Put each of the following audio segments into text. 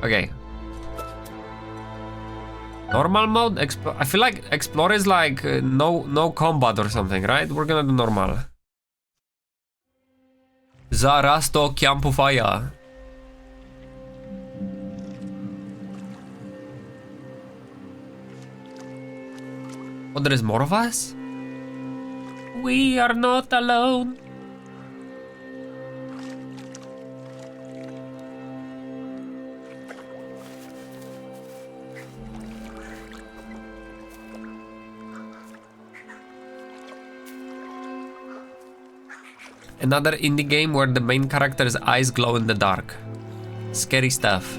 Okay. Normal mode? I feel like explore is like no combat or something, right? We're gonna do normal. Last Campfire. Oh, there is more of us? We are not alone. Another indie game where the main character's eyes glow in the dark. Scary stuff.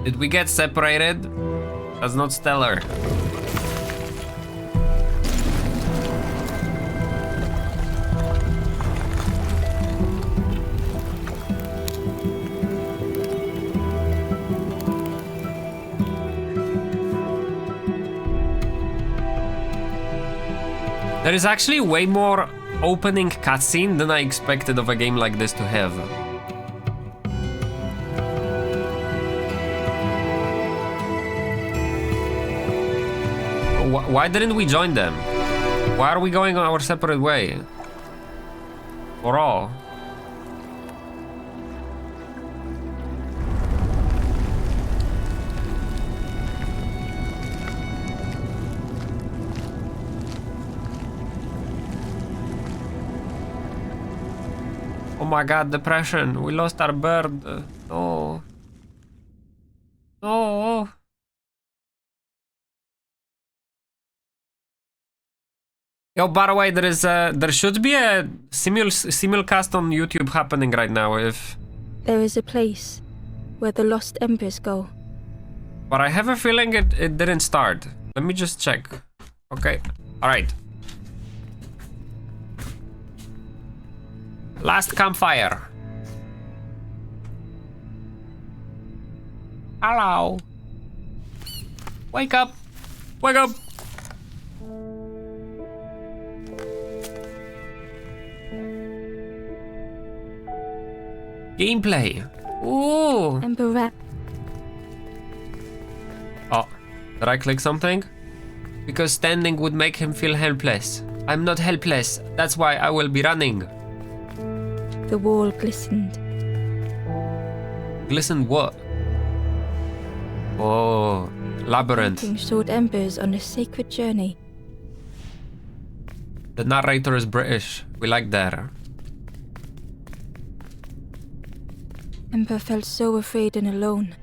Did we get separated? That's not stellar. There is actually way more opening cutscene than I expected of a game like this to have. Why didn't we join them? Why are we going our separate way? For all. Oh my god, depression. We lost our bird. No. No. Yo, by the way, there should be a simulcast on YouTube happening right now if... There is a place where the lost embers go. But I have a feeling it didn't start. Let me just check. Okay, alright. Last Campfire. Hello. Wake up. Wake up. Gameplay. Ooh. Ember wrap. Oh, did I click something? Because standing would make him feel helpless. I'm not helpless. That's why I will be running. The wall glistened. Glistened what? Oh, labyrinth. Painting showed embers on a sacred journey. The narrator is British. We like that. Ember felt so afraid and alone.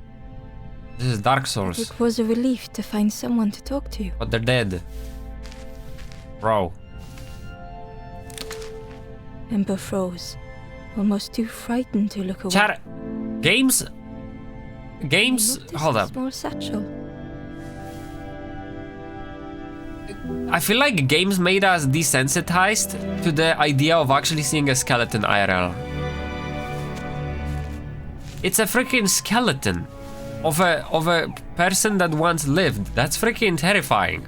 This is Dark Souls. It was a relief to find someone to talk to. But they're dead. Bro. Ember froze, almost too frightened to look away. Chat. Games? Hold a up. Small satchel. I feel like games made us desensitized to the idea of actually seeing a skeleton IRL. It's a freaking skeleton of a person that once lived. That's freaking terrifying.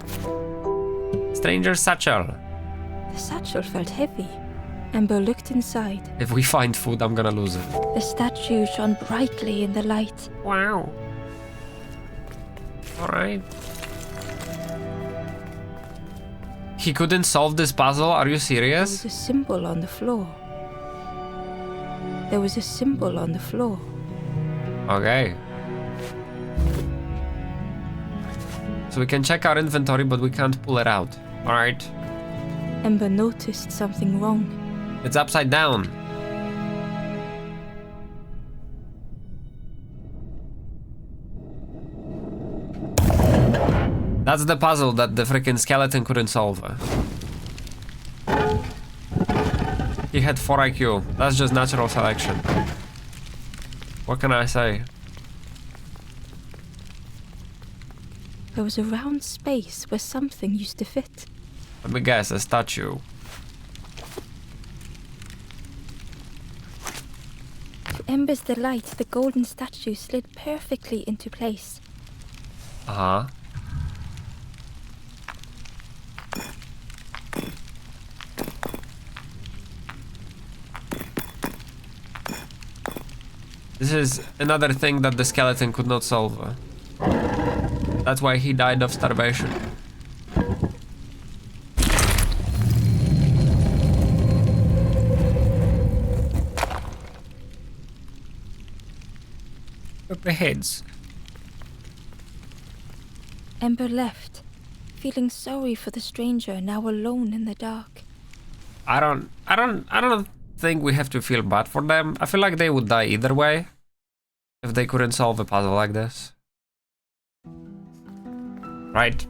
Stranger satchel. The satchel felt heavy. Ember looked inside. If we find food, I'm gonna lose it. The statue shone brightly in the light. Wow. Alright. He couldn't solve this puzzle? Are you There serious? was a symbol on the floor. There was a symbol on the floor. Okay. So we can check our inventory, but we can't pull it out. Alright. Ember noticed something wrong. It's upside down. That's the puzzle that the freaking skeleton couldn't solve. He had 4 IQ. That's just natural selection. What can I say? There was a round space where something used to fit. Let me guess, a statue. To Ember's delight, the golden statue slid perfectly into place. Uh-huh. This is another thing that the skeleton could not solve. That's why he died of starvation. Purple heads. Ember left, feeling sorry for the stranger now alone in the dark. I don't think we have to feel bad for them. I feel like they would die either way if they couldn't solve a puzzle like this. Right?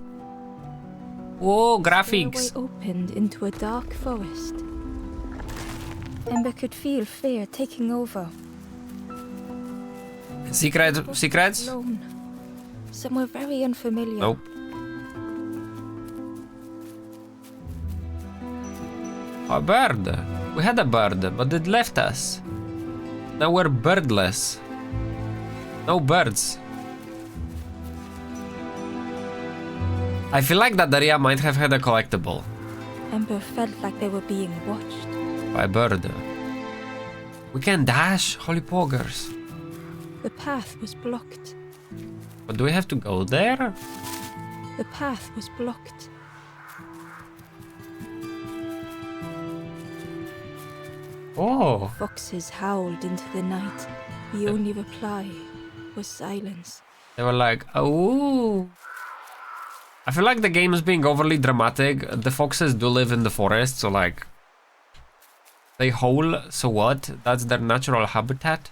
Whoa, graphics! The doorway opened into a dark forest. Ember could feel fear taking over. Secrets? Alone. Somewhere very unfamiliar. Nope. A bird. We had a bird, but it left us. Now we're birdless. No birds. I feel like that area might have had a collectible. Ember felt like they were being watched. By a bird. We can dash, holy poggers. The path was blocked. But do we have to go there? The path was blocked. Oh. Foxes howled into the night. The only reply was silence. They were like, oh. I feel like the game is being overly dramatic. The foxes do live in the forest, so like... They howl, so what? That's their natural habitat.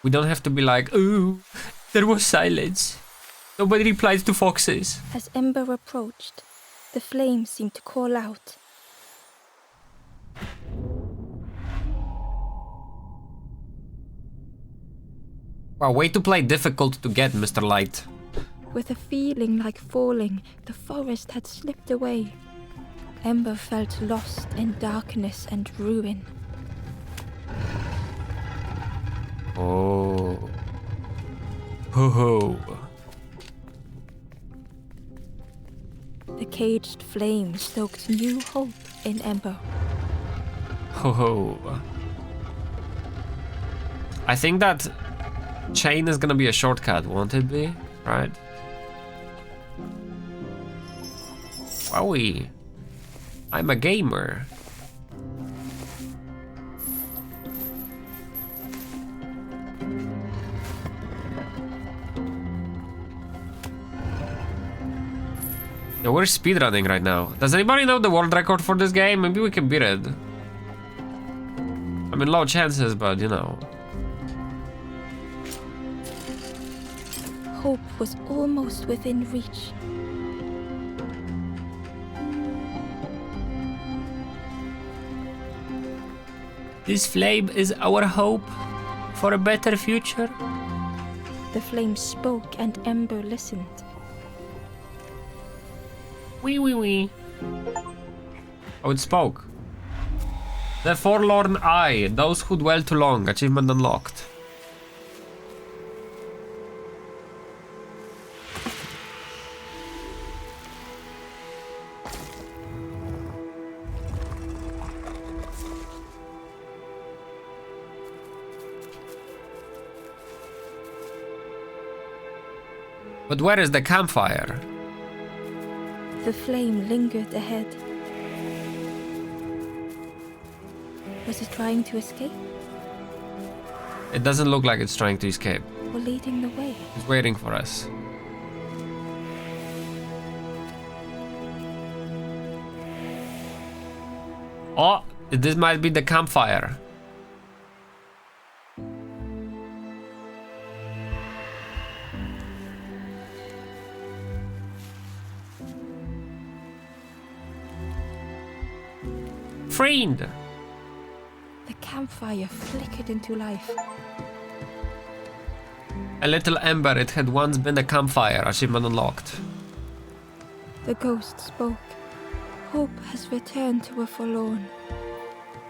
We don't have to be like, ooh, there was silence. Nobody replied to foxes. As Ember approached, the flames seemed to call out. Wow, way to play difficult to get, Mr. Light. With a feeling like falling, the forest had slipped away. Ember felt lost in darkness and ruin. Oh. Ho ho. The caged flame stoked new hope in Ember. Ho ho. I think that chain is gonna be a shortcut, won't it be? Right? Wowie. I'm a gamer. Yeah, we're speedrunning right now. Does anybody know the world record for this game? Maybe we can beat it. I mean, low chances, but you know. Hope was almost within reach. This flame is our hope for a better future. The flame spoke and Ember listened. Wee wee wee. Oh, it spoke. The forlorn eye, those who dwell too long, achievement unlocked. But where is the campfire? The flame lingered ahead. Was it trying to escape? It doesn't look like it's trying to escape. Or leading the way. It's waiting for us. Oh, this might be the campfire. Friend! The campfire flickered into life. A little ember, it had once been a campfire. Achievement unlocked. The ghost spoke. Hope has returned to a forlorn.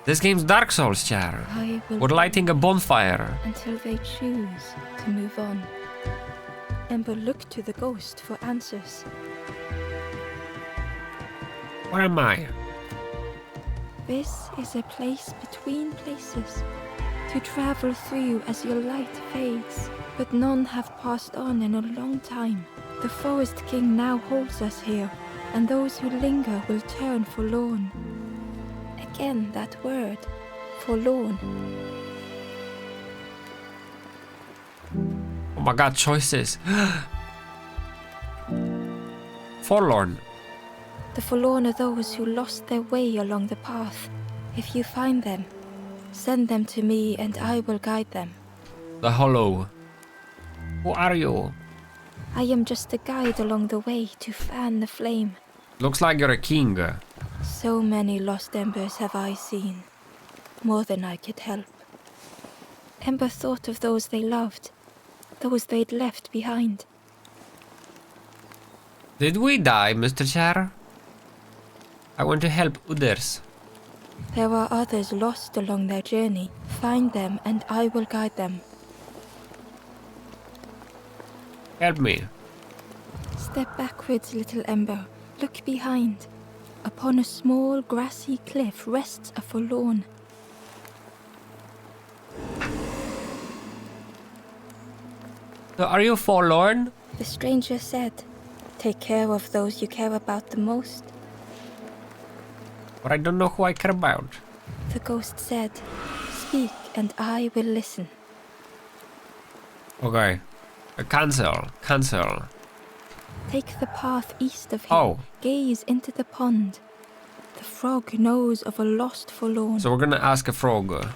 This game's Dark Souls, Char. I will We're lighting a bonfire. until they choose to move on. Ember looked to the ghost for answers. Where am I? This is a place between places to travel through as your light fades, but none have passed on in a long time. The Forest King now holds us here, and those who linger will turn forlorn. Again, that word, forlorn. Oh my god, choices. Forlorn. The forlorn are those who lost their way along the path. If you find them, send them to me and I will guide them. The Hollow. Who are you? I am just a guide along the way to fan the flame. Looks like you're a king. So many lost embers have I seen, more than I could help. Ember thought of those they loved, those they'd left behind. Did we die, Mr. Char? I want to help others. There are others lost along their journey. Find them and I will guide them. Help me. Step backwards, little Ember. Look behind. Upon a small grassy cliff rests a forlorn. So are you forlorn? The stranger said, take care of those you care about the most. But I don't know who I care about. The ghost said, speak and I will listen. Okay. Cancel. Cancel. Take the path east of here. Oh. Gaze into the pond. The frog knows of a lost forlorn. So we're gonna ask a frog.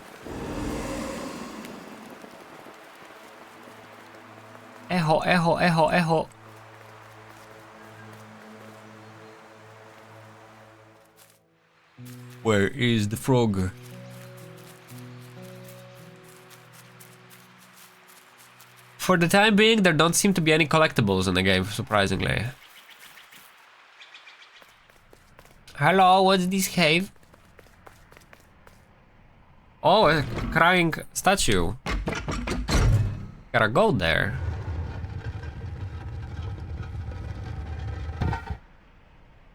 Echo, echo, echo, echo. Where is the frog? For the time being, there don't seem to be any collectibles in the game, surprisingly. Hello, what's this cave? Oh, a crying statue. Gotta go there.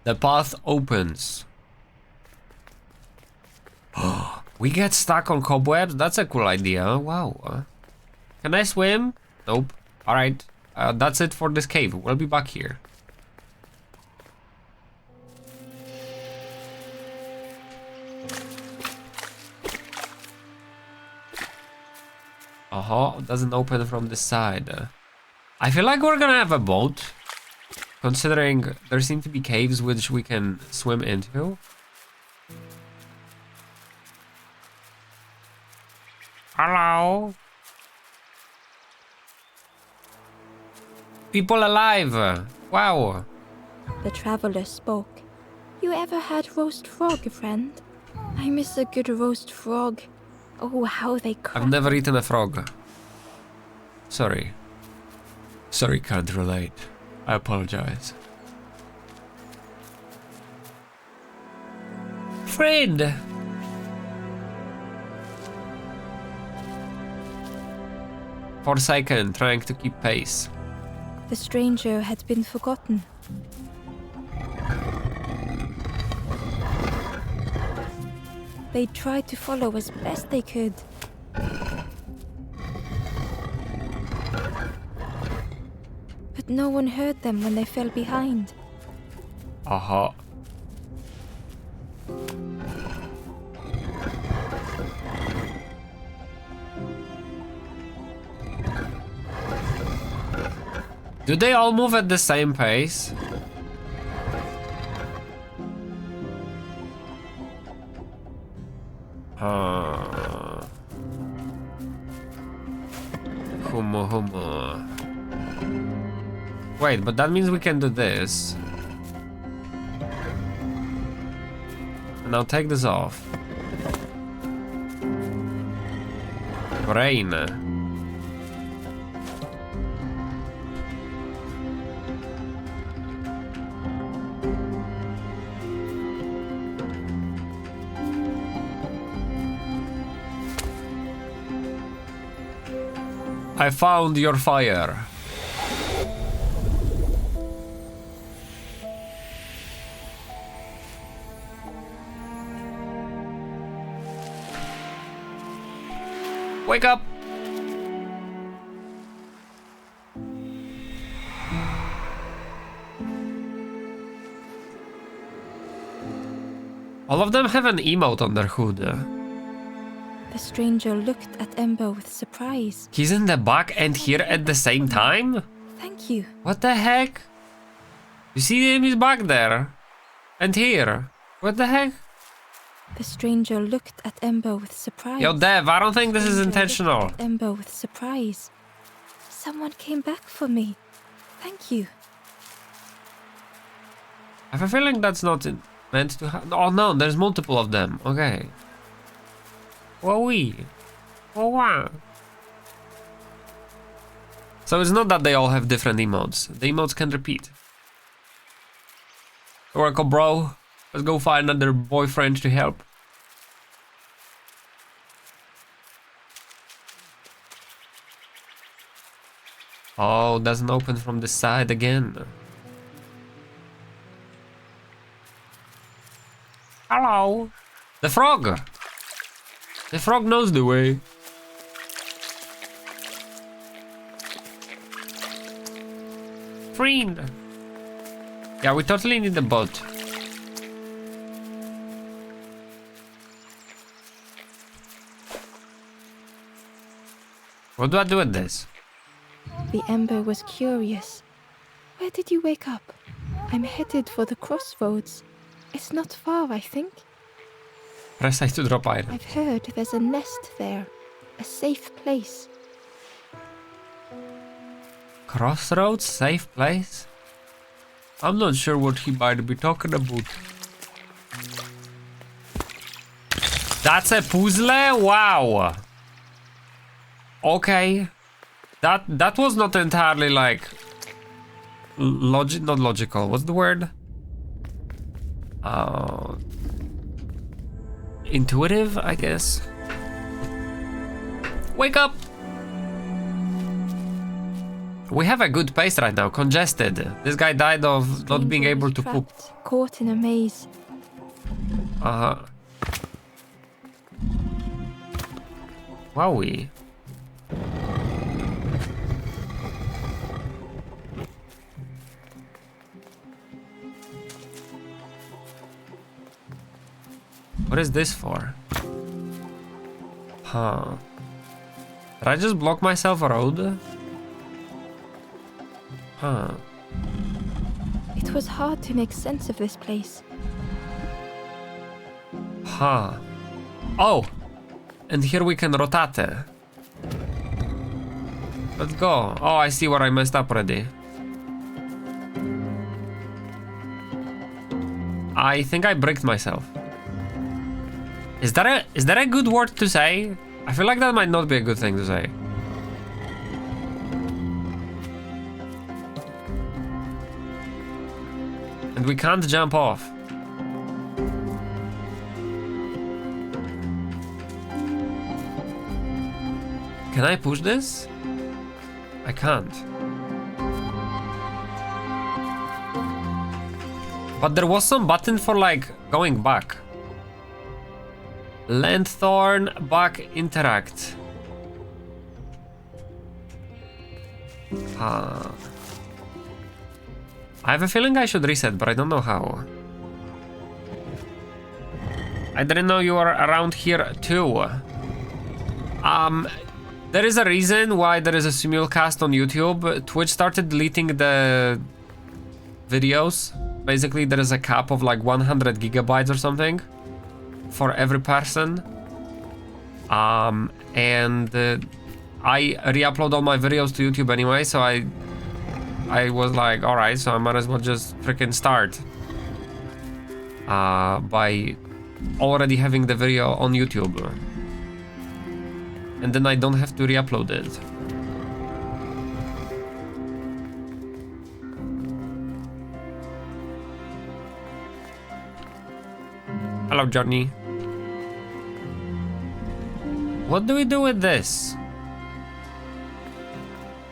The path opens. We get stuck on cobwebs? That's a cool idea. Wow. Can I swim? Nope. Alright. That's it for this cave. We'll be back here. Doesn't open from this side. I feel like we're gonna have a boat, considering there seem to be caves which we can swim into. Hello? People alive! Wow! The traveler spoke. You ever had roast frog, friend? I miss a good roast frog. Oh, how they crack. I've never eaten a frog. Sorry. Sorry, can't relate. I apologize. Friend! Forsaken, trying to keep pace. The stranger had been forgotten. They tried to follow as best they could. But no one heard them when they fell behind. Aha. Do they all move at the same pace? Humo. Wait, but that means we can do this. Now take this off. Rain. I found your fire. Wake up! All of them have an emote on their hood. The stranger looked at Ember with surprise. He's in the back and here at the same time? Thank you. What the heck? You see him, he's back there. And here. What the heck? The stranger looked at Ember with surprise. Yo, Dev, I don't think this is Stranger intentional. looked at Ember with surprise. Someone came back for me. Thank you. I have a feeling that's not meant to happen. Oh no, there's multiple of them. Okay. Wowee. Wow. So it's not that they all have different emotes. The emotes can repeat. Oracle bro, let's go find another boyfriend to help. Oh, doesn't open from the side again. Hello. The frog. The frog knows the way. Friend. Yeah, we totally need a boat. What do I do with this? The Ember was curious. Where did you wake up? I'm headed for the crossroads. It's not far, I think. Press I to drop iron. I've heard there's a nest there. A safe place. Crossroads? Safe place? I'm not sure what he might be talking about. That's a puzzle? Wow. Okay. That was not entirely like not logical. What's the word? Intuitive, I guess. Wake up! We have a good pace right now, congested. This guy died of not being able to poop. Caught in a maze. Wowie. What is this for? Huh. Did I just block myself a road? Huh. It was hard to make sense of this place. Huh. Oh! And here we can rotate. Let's go. Oh, I see where I messed up already. I think I bricked myself. Is that a good word to say? I feel like that might not be a good thing to say. And we can't jump off. Can I push this? I can't. But there was some button for like going back. Lanthorn back interact. I have a feeling I should reset, but I don't know how. I didn't know you were around here too. There is a reason why there is a simulcast on YouTube. Twitch started deleting the videos. Basically, there is a cap of like 100 gigabytes or something for every person. And I re-upload all my videos to YouTube anyway, so I was like, alright, so I might as well just freaking start by already having the video on YouTube. And then I don't have to re-upload it. Hello, Johnny. What do we do with this?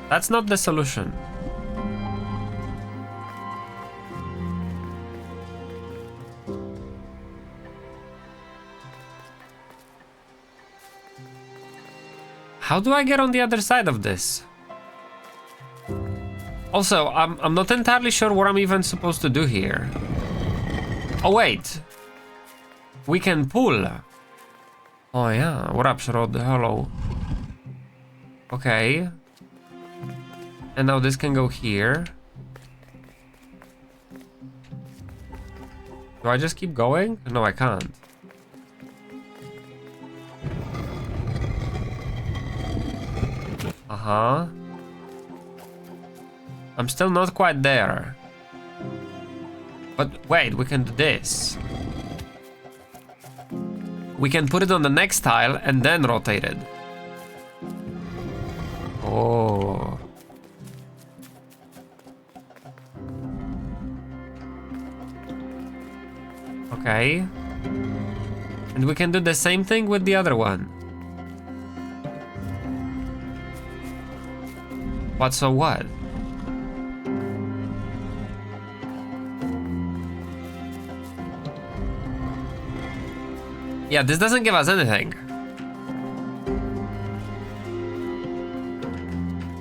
That's not the solution. How do I get on the other side of this? Also, I'm not entirely sure what I'm even supposed to do here. Oh wait, we can pull. Oh yeah, what up, Shrod? Hello. Okay. And now this can go here. Do I just keep going? No, I can't. Uh-huh. I'm still not quite there. But wait, we can do this. We can put it on the next tile and then rotate it. Oh. Okay. And we can do the same thing with the other one. But so what? Yeah, this doesn't give us anything.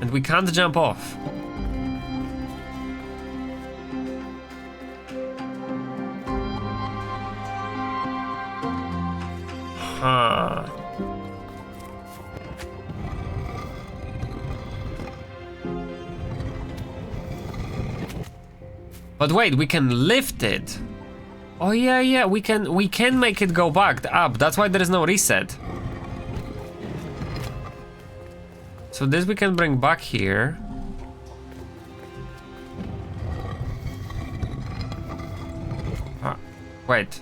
And we can't jump off. Huh. But wait, we can lift it. Oh yeah, we can make it go back up. That's why there is no reset. So this we can bring back here. Wait.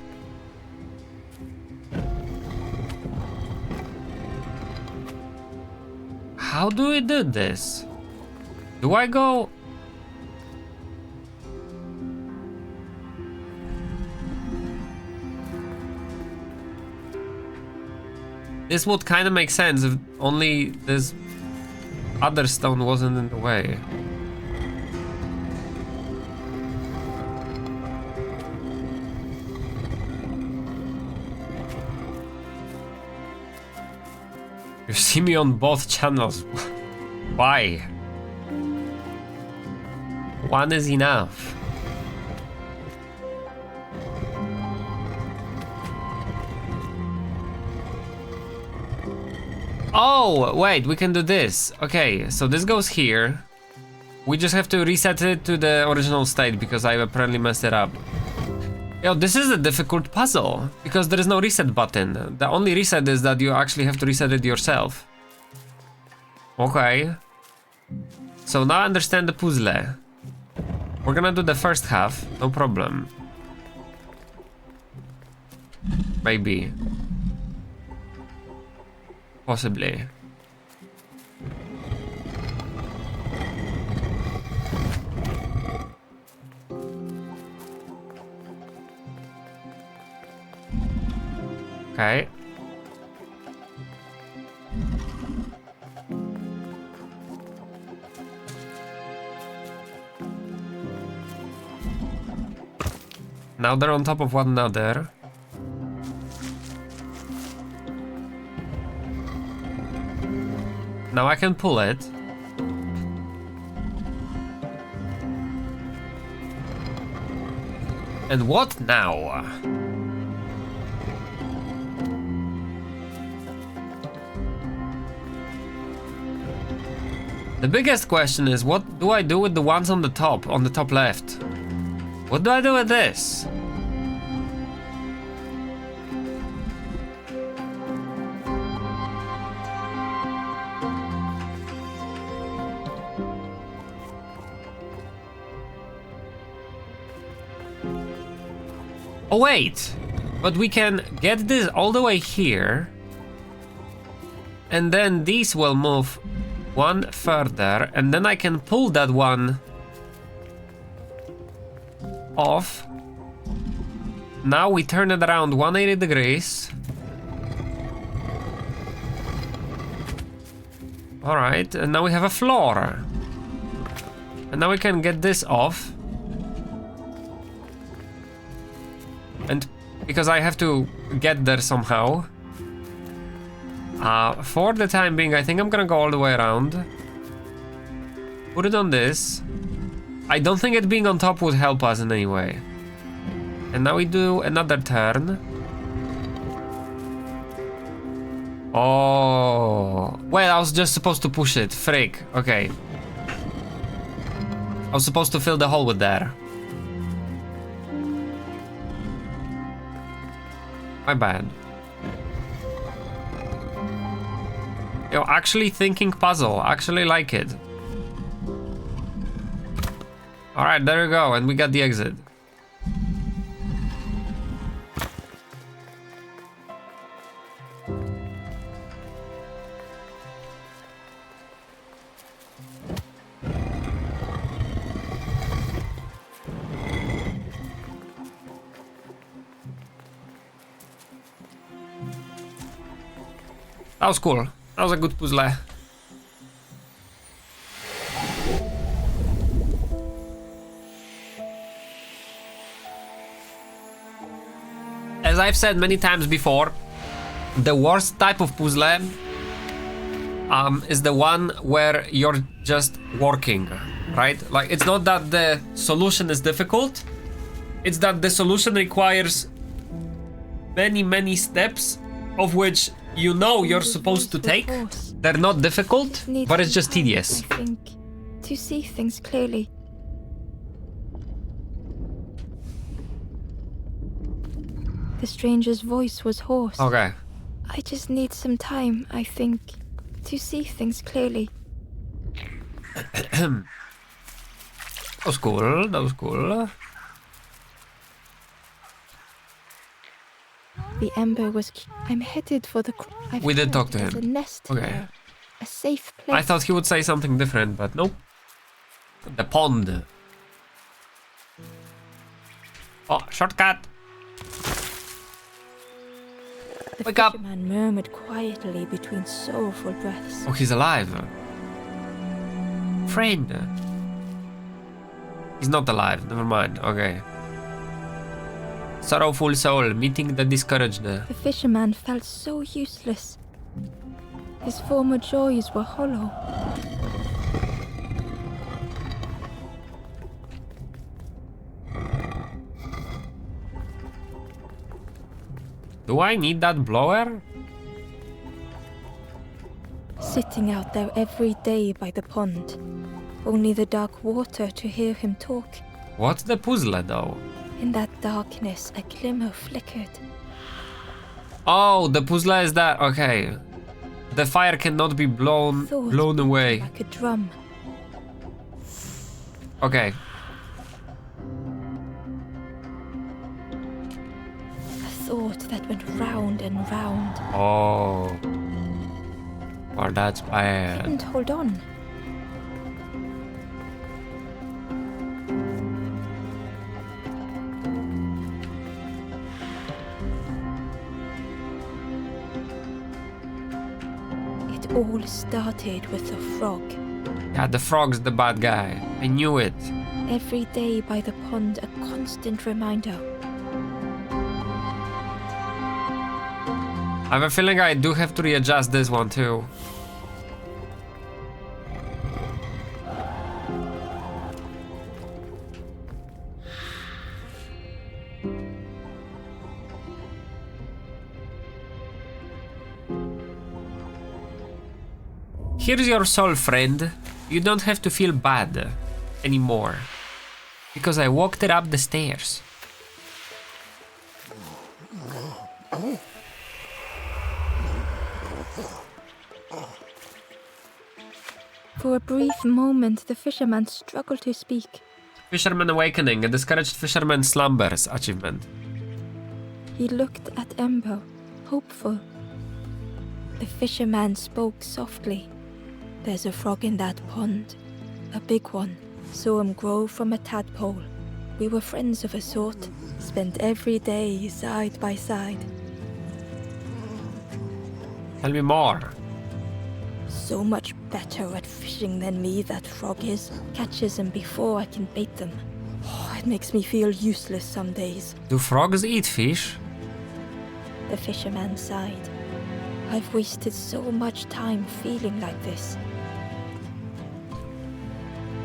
How do we do this? Do I go? This would kind of make sense if only this other stone wasn't in the way. You see me on both channels. Why? One is enough. Oh, wait, we can do this. Okay, so this goes here. We just have to reset it to the original state because I apparently messed it up. Yo, this is a difficult puzzle because there is no reset button. The only reset is that you actually have to reset it yourself. Okay. So now I understand the puzzle. We're gonna do the first half, no problem. Maybe. Possibly. Okay. Now they're on top of one another. Now I can pull it. And what now? The biggest question is, what do I do with the ones on the top left? What do I do with this? Oh wait, but we can get this all the way here, and then these will move one further, and then I can pull that one off. Now we turn it around 180 degrees. All right, and now we have a floor. And now we can get this off. And because I have to get there somehow. For the time being, I think I'm gonna go all the way around. Put it on this. I don't think it being on top would help us in any way. And now we do another turn. Oh. Well, I was just supposed to push it. Frick. Okay. I was supposed to fill the hole with there. My bad. Yo, actually thinking puzzle. Actually like it. Alright, there we go. And we got the exit. That was cool. That was a good puzzle. As I've said many times before, the worst type of puzzle is the one where you're just working, right? Like, it's not that the solution is difficult, it's that the solution requires many steps of which you know you're supposed to take. They're not difficult, but it's just tedious. I think, to see things clearly. The stranger's voice was hoarse. Okay. I just need some time, I think, to see things clearly. That was cool, that was cool. The ember was... I'm headed for the... We did talk to him. A nest Okay. there, a safe place. I thought he would say something different, but nope. The pond. Oh, shortcut. The Wake up. fisherman murmured quietly between sorrowful breaths. Oh, he's alive. Friend. He's not alive, never mind, okay. Sorrowful soul, meeting the discouraged. The fisherman felt so useless. His former joys were hollow. Do I need that blower? Sitting out there every day by the pond. Only the dark water to hear him talk. What's the puzzle though? In that darkness, a glimmer flickered. Oh, the puzzle is that, okay. The fire cannot be blown away. Like a drum. Okay. A thought that went round and round. Oh. Well, that's bad. Couldn't hold on. It all started with a frog. Yeah, the frog's the bad guy. I knew it. Every day by the pond, a constant reminder. I have a feeling I do have to readjust this one too. Here's your soul, friend. You don't have to feel bad anymore. Because I walked it up the stairs. For a brief moment, the fisherman struggled to speak. Fisherman Awakening, a discouraged fisherman slumbers achievement. He looked at Ember, hopeful. The fisherman spoke softly. There's a frog in that pond. A big one. Saw him grow from a tadpole. We were friends of a sort. Spent every day side by side. Tell me more. So much better at fishing than me, that frog is. Catches them before I can bait them. Oh, it makes me feel useless some days. Do frogs eat fish? The fisherman sighed. I've wasted so much time feeling like this.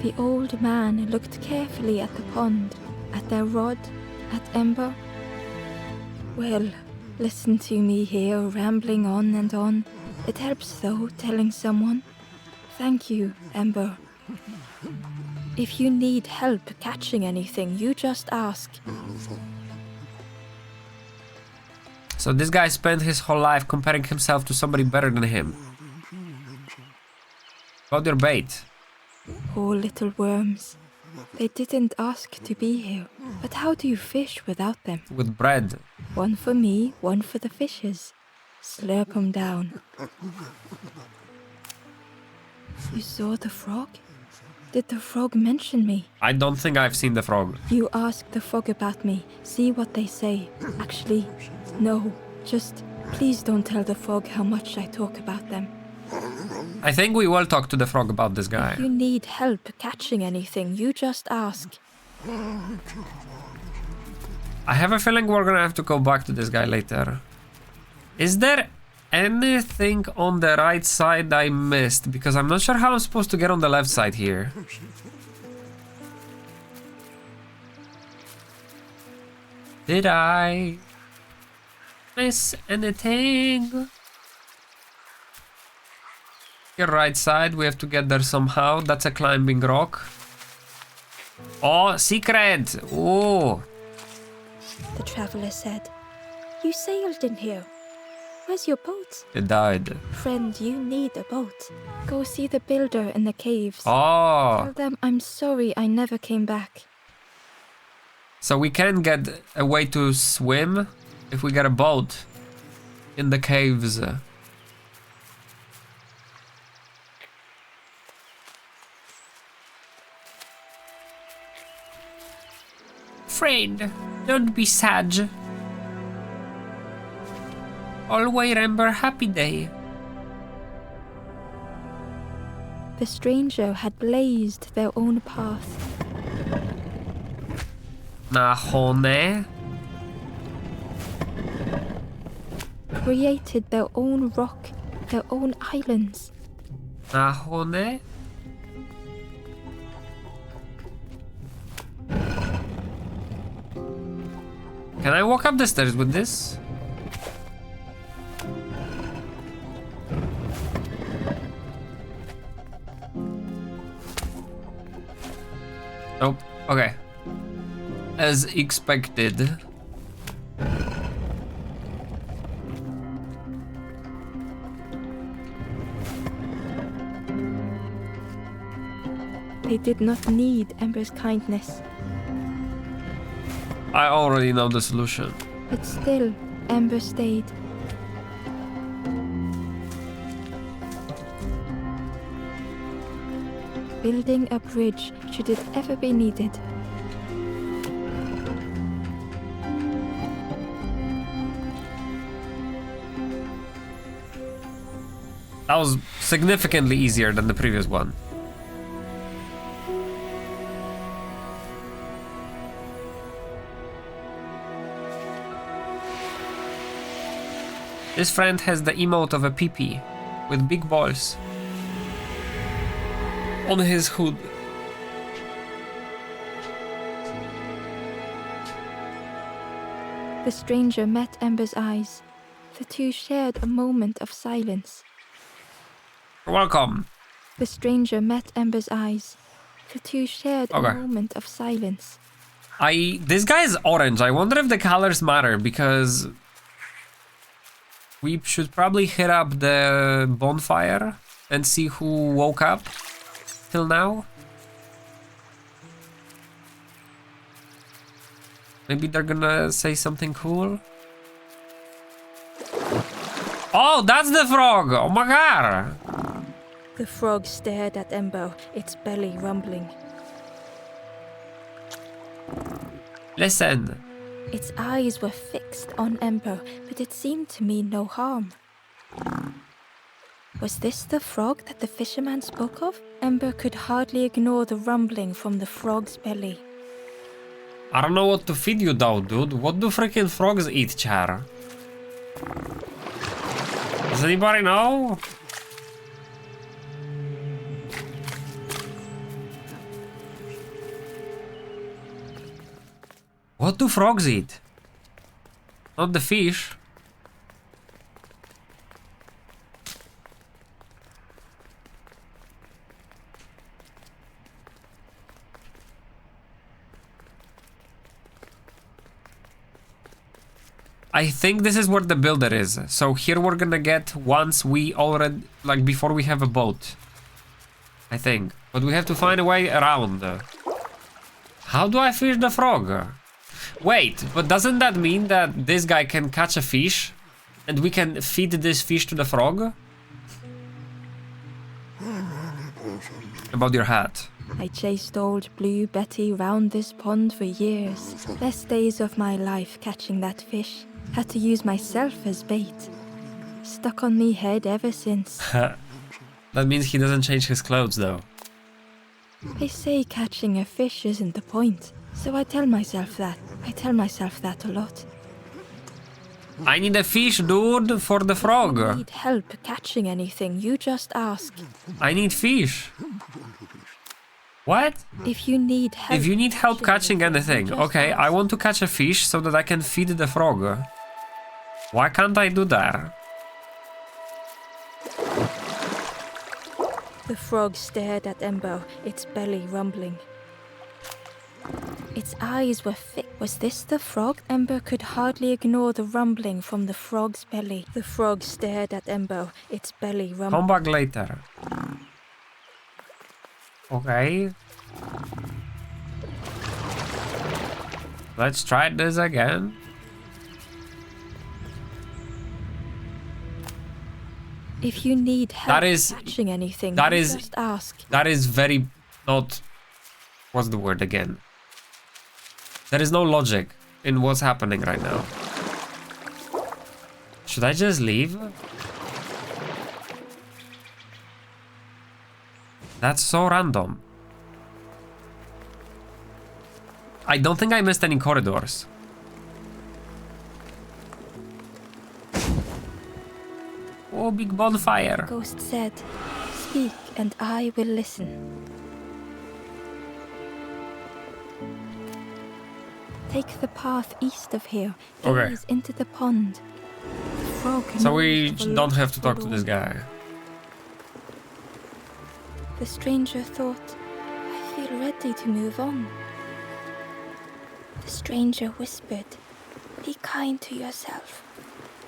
The old man looked carefully at the pond, at their rod, at Ember. Well, listen to me here, rambling on and on. It helps, though, telling someone. Thank you, Ember. If you need help catching anything, you just ask. So this guy spent his whole life comparing himself to somebody better than him. About your bait. Poor little worms. They didn't ask to be here. But how do you fish without them? With bread. One for me, one for the fishes. Slurp 'em down. You saw the frog? Did the frog mention me? I don't think I've seen the frog. You ask the frog about me. See what they say. Actually, no. Just please don't tell the frog how much I talk about them. I think we will talk to the frog about this guy. If you need help catching anything, you just ask. I have a feeling we're gonna have to go back to this guy later. Is there anything on the right side I missed? Because I'm not sure how I'm supposed to get on the left side here. Did I miss anything? Your right side, we have to get there somehow. That's a climbing rock. Oh, secret! Oh. The traveler said, You sailed in here. Where's your boat? It died. Friend, you need a boat. Go see the builder in the caves. Oh. Tell them I'm sorry I never came back. So we can get a way to swim if we get a boat in the caves. Friend, don't be sad. Always remember happy day. The stranger had blazed their own path. Nahone. Created their own rock, their own islands. Nahone. Can I walk up the stairs with this? Nope. Okay. As expected. They did not need Ember's kindness. I already know the solution. But still, Ember stayed. Building a bridge should it ever be needed. That was significantly easier than the previous one. This friend has the emote of a peepee with big balls on his hood. The stranger met Ember's eyes. The two shared a moment of silence. You're welcome. The stranger met Ember's eyes. The two shared a Okay. moment of silence. This guy is orange. I wonder if the colors matter, because we should probably hit up the bonfire and see who woke up till now. Maybe they're gonna say something cool. Oh, that's the frog! Oh my god! The frog stared at Ember, its belly rumbling. Listen. Its eyes were fixed on Ember, but it seemed to mean no harm. Was this the frog that the fisherman spoke of? Ember could hardly ignore the rumbling from the frog's belly. I don't know what to feed you though, dude. What do freaking frogs eat, Char? Does anybody know? What do frogs eat? Not the fish. I think this is where the builder is. So here we're gonna get once we already, like before we have a boat. I think. But we have to find a way around. How do I fish the frog? Wait, but doesn't that mean that this guy can catch a fish and we can feed this fish to the frog? About your hat. I chased old Blue Betty round this pond for years. Best days of my life catching that fish. Had to use myself as bait. Stuck on me head ever since. That means he doesn't change his clothes though. They say catching a fish isn't the point, so I tell myself that. I tell myself that a lot. I need a fish, dude, for the If frog. you need help catching anything, you just ask. I need fish. What? If you need help. If you need help catching anything, just okay, I ask. want to catch a fish so that I can feed the frog. Why can't I do that? The frog stared at Ember, its belly rumbling. Its eyes were fixed. Was this the frog? Ember could hardly ignore the rumbling from the frog's belly. The frog stared at Ember, its belly rumbling. Come back later. Okay. Let's try this again. If you need help That is- catching anything, that you is- just ask. That is very not... What's the word again? There is no logic in what's happening right now. Should I just leave? That's so random. I don't think I missed any corridors. Oh, big bonfire. Ghost said, "Speak and I will listen." Take the path east of here. Okay. Gaze into the pond. The frog So we moved don't have to for talk to this forlorn. guy. The stranger thought, "I feel ready to move on." The stranger whispered, "Be kind to yourself."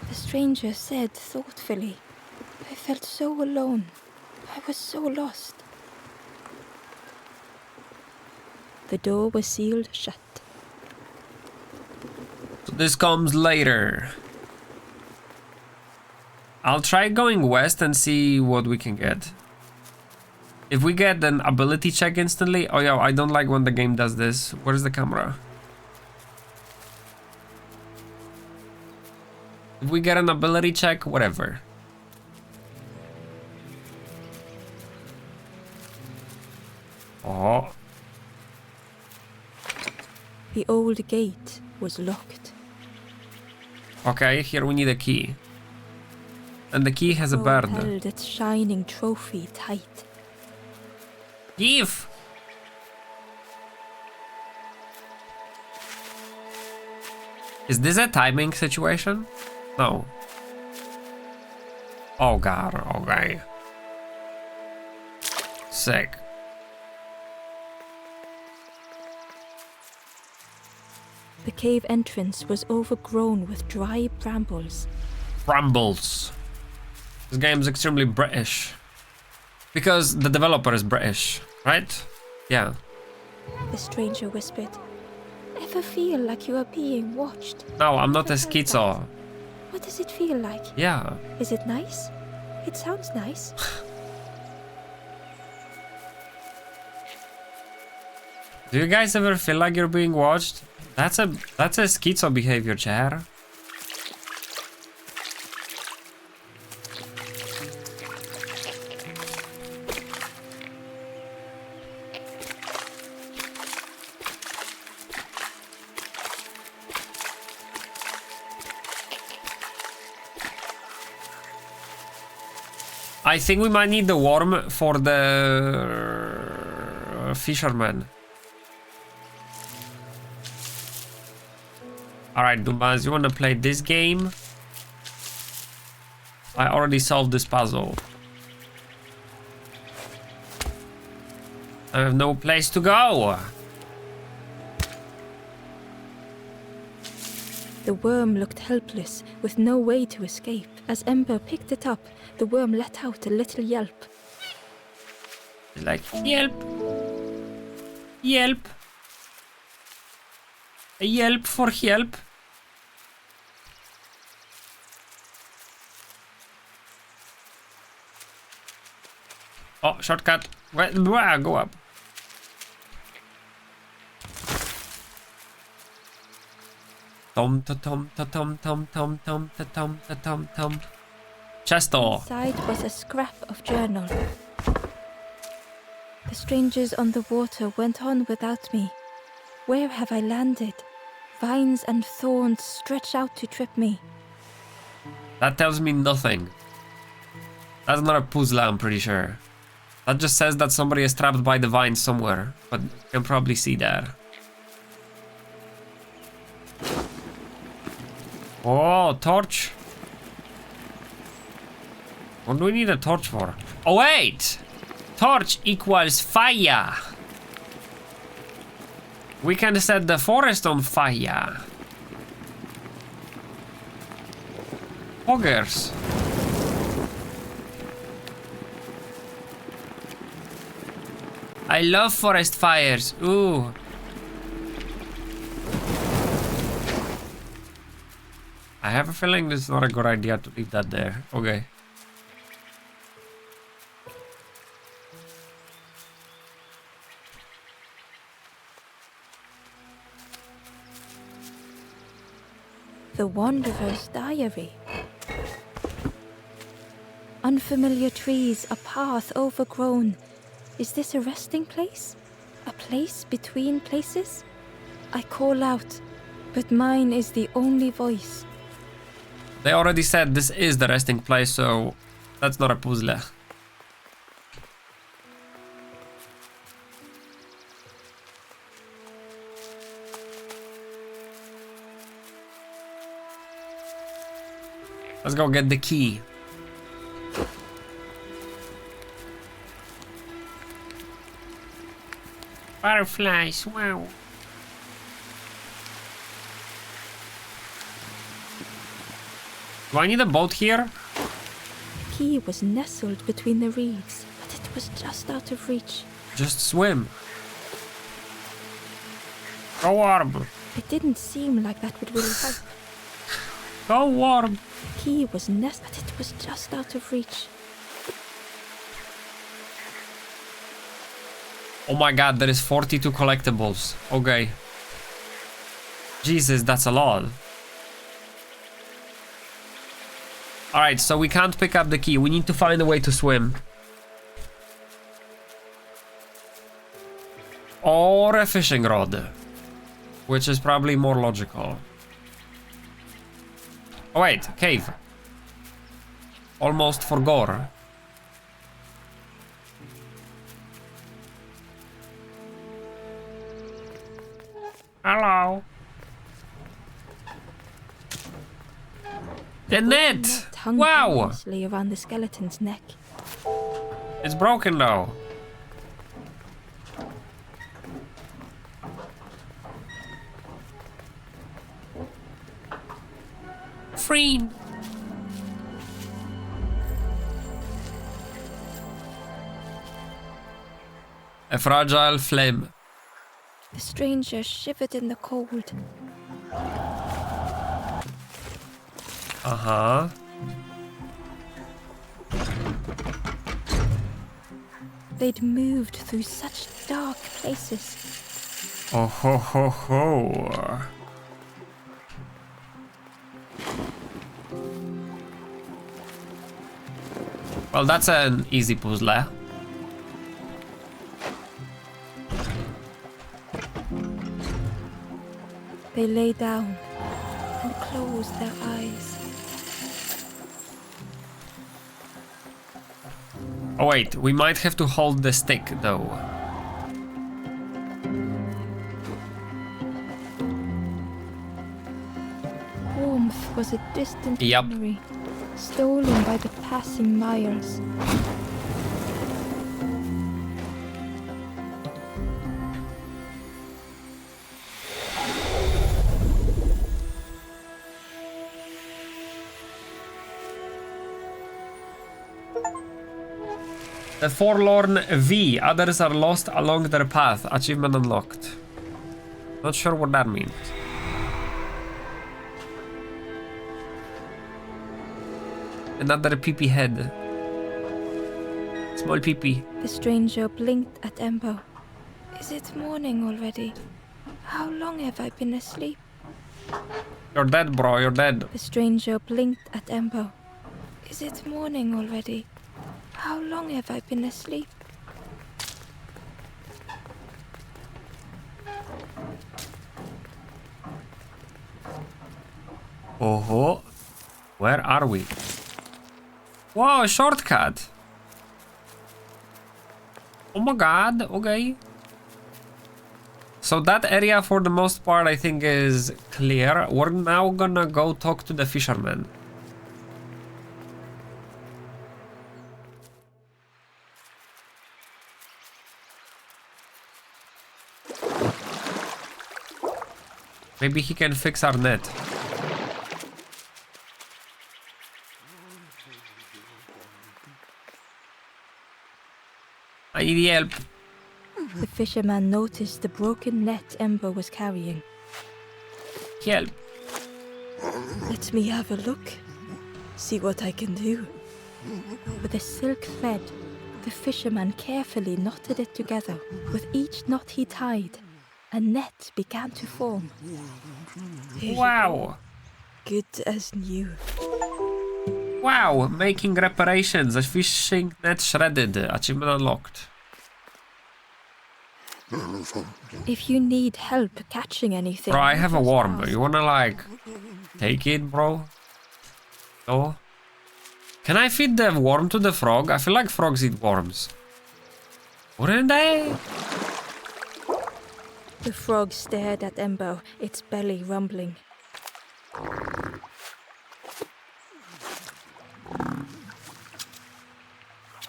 The stranger said thoughtfully, "I felt so alone. I was so lost." The door was sealed shut. So this comes later. I'll try going west and see what we can get. If we get an ability check instantly... Oh yeah, I don't like when the game does this. Where's the camera? If we get an ability check, whatever. Oh, The old gate was locked. okay, here we need a key. And the key has a Crow bird. held its shining trophy tight. Give! Is this a timing situation? No. Oh god, okay. Sick. The cave entrance was overgrown with dry brambles. Brambles. This game is extremely British. Because the developer is British, right? Yeah. The stranger whispered. Ever feel like you are being watched? No, I'm not a Ever felt schizo. that? What does it feel like? Yeah. Is it nice? It sounds nice. Do you guys ever feel like you're being watched? That's a schizo behavior, chair. I think we might need the worm for the fisherman. Alright, Dumas, you wanna play this game? I already solved this puzzle. I have no place to go. The worm looked helpless, with no way to escape. As Ember picked it up, the worm let out a little yelp. It's like, yelp. Yelp. A yelp for help. Oh, shortcut. Wait, go up. Tom ta tom ta tom tom tom tom ta tom ta tom tom. Chesto. Inside was a scrap of journal. The strangers on the water went on without me. Where have I landed? Vines and thorns stretch out to trip me. That tells me nothing. That's not a puzzle, I'm pretty sure. That just says that somebody is trapped by the vine somewhere, but you can probably see there. Oh, torch. What do we need a torch for? Oh, wait! Torch equals fire. We can set the forest on fire. Poggers. I love forest fires. Ooh. I have a feeling this is not a good idea to leave that there. Okay. The Wanderer's Diary. Unfamiliar trees, a path overgrown. Is this a resting place? A place between places? I call out, but mine is the only voice. They already said this is the resting place, so that's not a puzzle. Let's go get the key. Butterflies, wow. Do I need a boat here? The key was nestled between the reeds, but it was just out of reach. Just swim. Go warm. It didn't seem like that would really help. Go warm. The key was nestled, but it was just out of reach. Oh my god, there is 42 collectibles. Okay. Jesus, that's a lot. Alright, so we can't pick up the key. We need to find a way to swim. Or a fishing rod. Which is probably more logical. Oh wait, cave. Almost forgot. Hello. The net! Hung Wow! loosely around the skeleton's neck. It's broken though. friend. A fragile flame. The stranger shivered in the cold. Uh-huh. They'd moved through such dark places. Oh ho ho ho. Well, that's an easy puzzle. They lay down and closed their eyes. Oh wait, we might have to hold the stick though. Warmth was a distant Yep. memory, stolen by the passing miles. The forlorn V. Others are lost along their path. Achievement unlocked. Not sure what that means. Another peepee head. Small peepee. The stranger blinked at Embo. Is it morning already? How long have I been asleep? You're dead, bro. You're dead. The stranger blinked at Embo. Is it morning already? How long have I been asleep? Oh, where are we? Whoa, shortcut. Oh my god, okay. So that area for the most part I think is clear. We're now gonna go talk to the fisherman. Maybe he can fix our net. I need help. The fisherman noticed the broken net Embo was carrying. Help. Let me have a look. See what I can do. With a silk thread, the fisherman carefully knotted it together. With each knot he tied, a net began to form. Here you Wow. go. Good as new. Wow, making reparations. A fishing net shredded. Achievement unlocked. If you need help catching anything... Bro, I have a just worm. ask. You wanna like take it, bro? No? Can I feed the worm to the frog? I feel like frogs eat worms. Wouldn't they? The frog stared at Embo, its belly rumbling.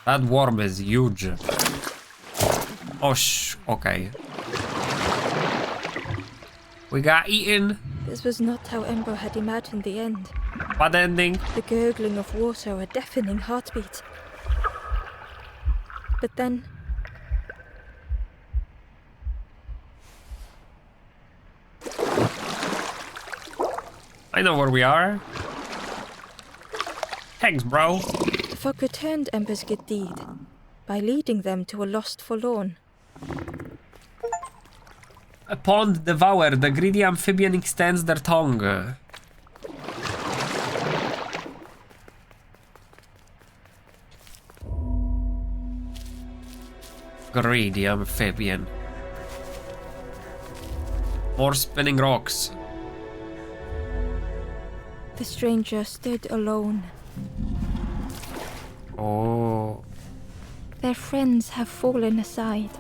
That worm is huge. Oh, okay. We got eaten. This was not how Embo had imagined the end. Bad ending. The gurgling of water, a deafening heartbeat. But then... I know where we are. Thanks, bro. the fog returned Embo's good deed by leading them to a lost forlorn. A pond devoured. The greedy amphibian extends their tongue. Greedy amphibian. More spinning rocks. The stranger stood alone. Oh. Their friends have fallen aside,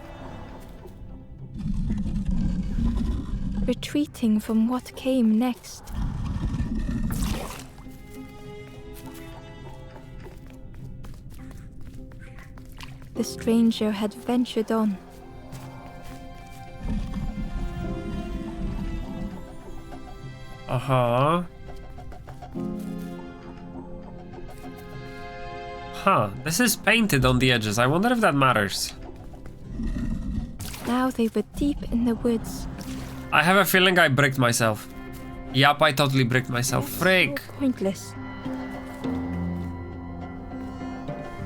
retreating from what came next. The stranger had ventured on. Uh-huh. Huh, this is painted on the edges. I wonder if that matters. Now they were deep in the woods. I have a feeling I bricked myself. Yup, I totally bricked myself. Frick. So pointless.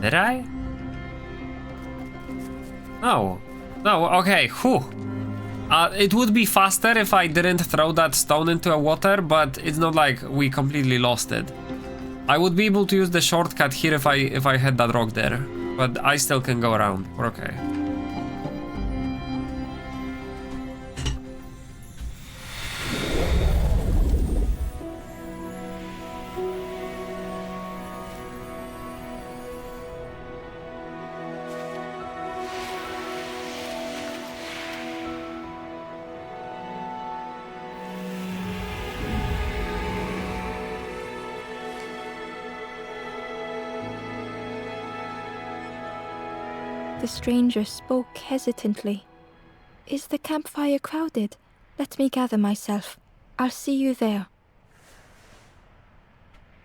Did I? No. No, okay, whew. It would be faster if I didn't throw that stone into a water, but it's not like we completely lost it. I would be able to use the shortcut here if I had that rock there, but I still can go around. We're okay. The stranger spoke hesitantly. Is the campfire crowded? Let me gather myself. I'll see you there.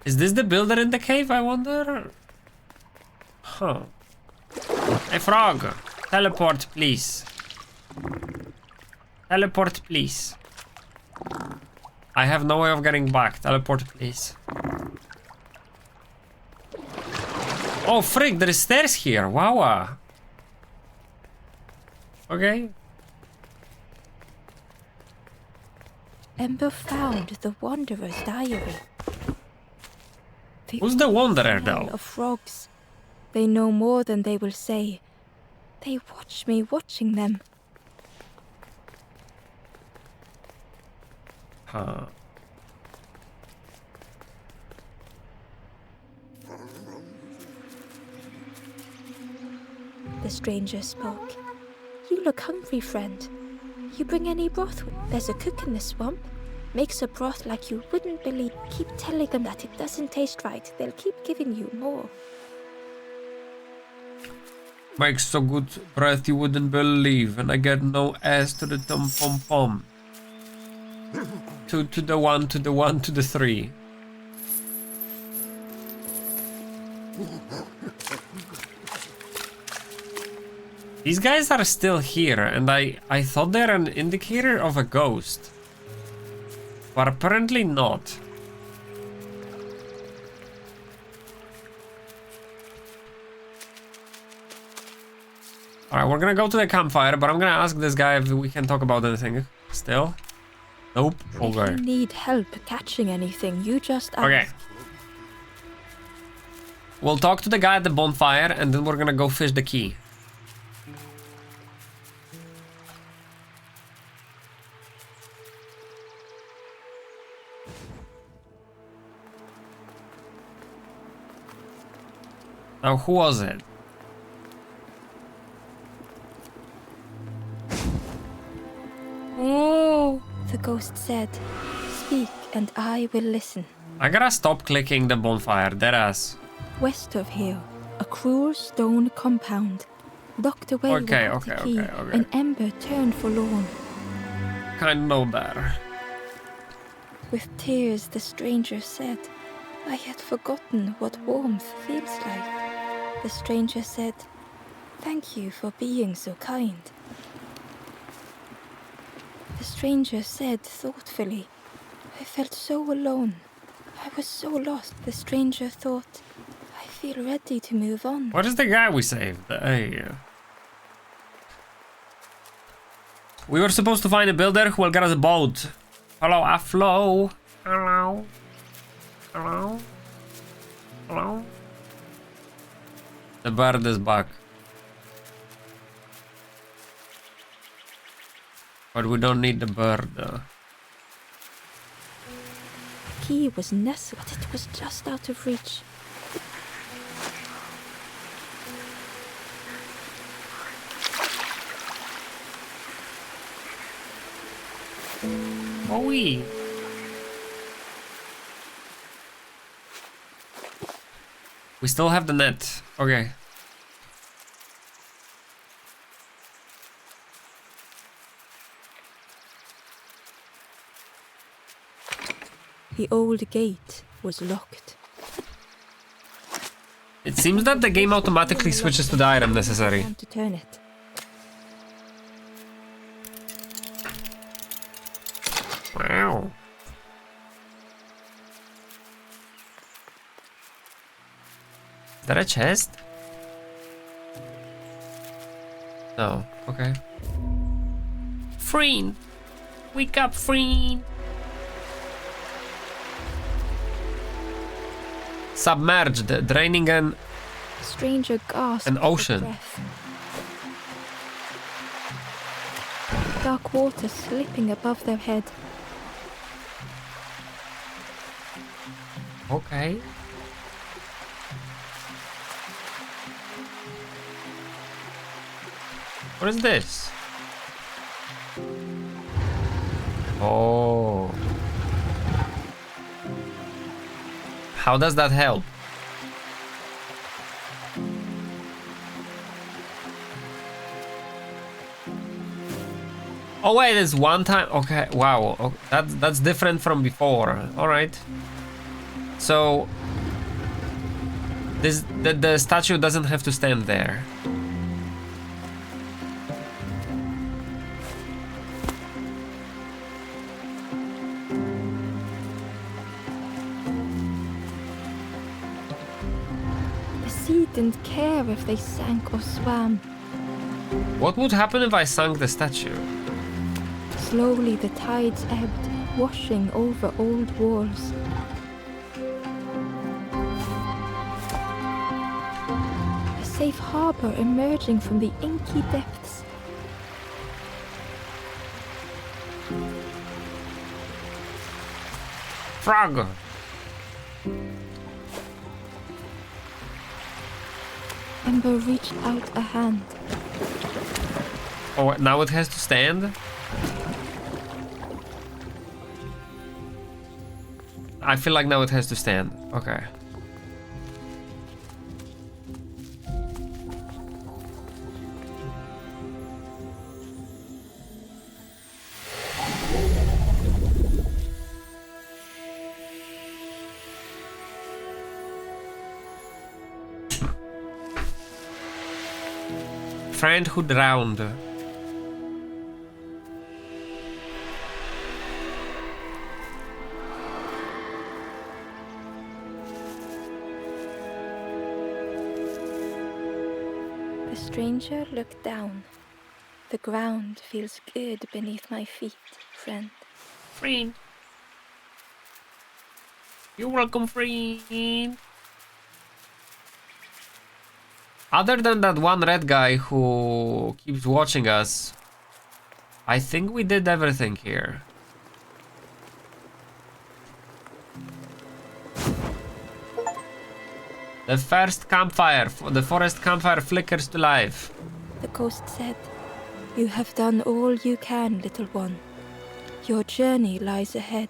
Is this the builder in the cave, I wonder? Huh. Hey, frog. Teleport, please. Teleport, please. I have no way of getting back. Teleport, please. Oh, frick, there is stairs here. Wow. Okay. Ember found the Wanderer's diary. Who's the Wanderer, Tale though? of frogs. They know more than they will say. They watch me watching them. Huh. The stranger spoke. You look hungry, friend. You bring any broth? There's a cook in the swamp. Makes a broth like you wouldn't believe. Keep telling them that it doesn't taste right. They'll keep giving you more. Makes so good breath you wouldn't believe, and I get no S to the tom pom pom. Two to the one, to the one, to the three. These guys are still here, and I thought they're an indicator of a ghost. But apparently not. Alright, we're gonna go to the campfire, but I'm gonna ask this guy if we can talk about anything. Still? Nope. Okay. If you need help catching anything, you just ask. Okay. We'll talk to the guy at the bonfire, and then we're gonna go fish the key. Now, who was it? Oh! The ghost said, "Speak, and I will listen." I gotta stop clicking the bonfire, deadass. West of here, a cruel stone compound. Locked away without a key, an ember turned forlorn. Kinda know that. With tears, the stranger said, "I had forgotten what warmth feels like." The stranger said, "Thank you for being so kind." The stranger said thoughtfully, "I felt so alone. I was so lost." The stranger thought, "I feel ready to move on." What is the guy we saved? Hey. We were supposed to find a builder who will get us a boat. Hello, Aflo. Hello. Hello. Hello. The bird is back. But we don't need the bird. Key was nestled, but it was just out of reach. Bowie. We still have the net. Okay. The old gate was locked. It seems that the game automatically switches to the item necessary. To turn it. Wow. Is that a chest? No. Okay. Friend! Wake up, friend! Submerged, draining The stranger gasped an for ocean. breath. Dark water slipping above their head. Okay. What is this? Oh. How does that help? Oh wait, it's one time. Okay, wow. Okay. That's different from before. All right. So the statue doesn't have to stand there. The sea didn't care if they sank or swam. What would happen if I sunk the statue? Slowly the tides ebbed, washing over old walls. A safe harbor emerging from the inky depths. Frog! Ember reached out a hand. Oh, now it has to stand? I feel like now it has to stand. Okay. Friend who drowned. The stranger looked down. The ground feels good beneath my feet, friend. Friend. You're welcome, friend. Other than that one red guy who keeps watching us, I think we did everything here. The first campfire, the forest campfire flickers to life. The ghost said, "You have done all you can, little one. Your journey lies ahead."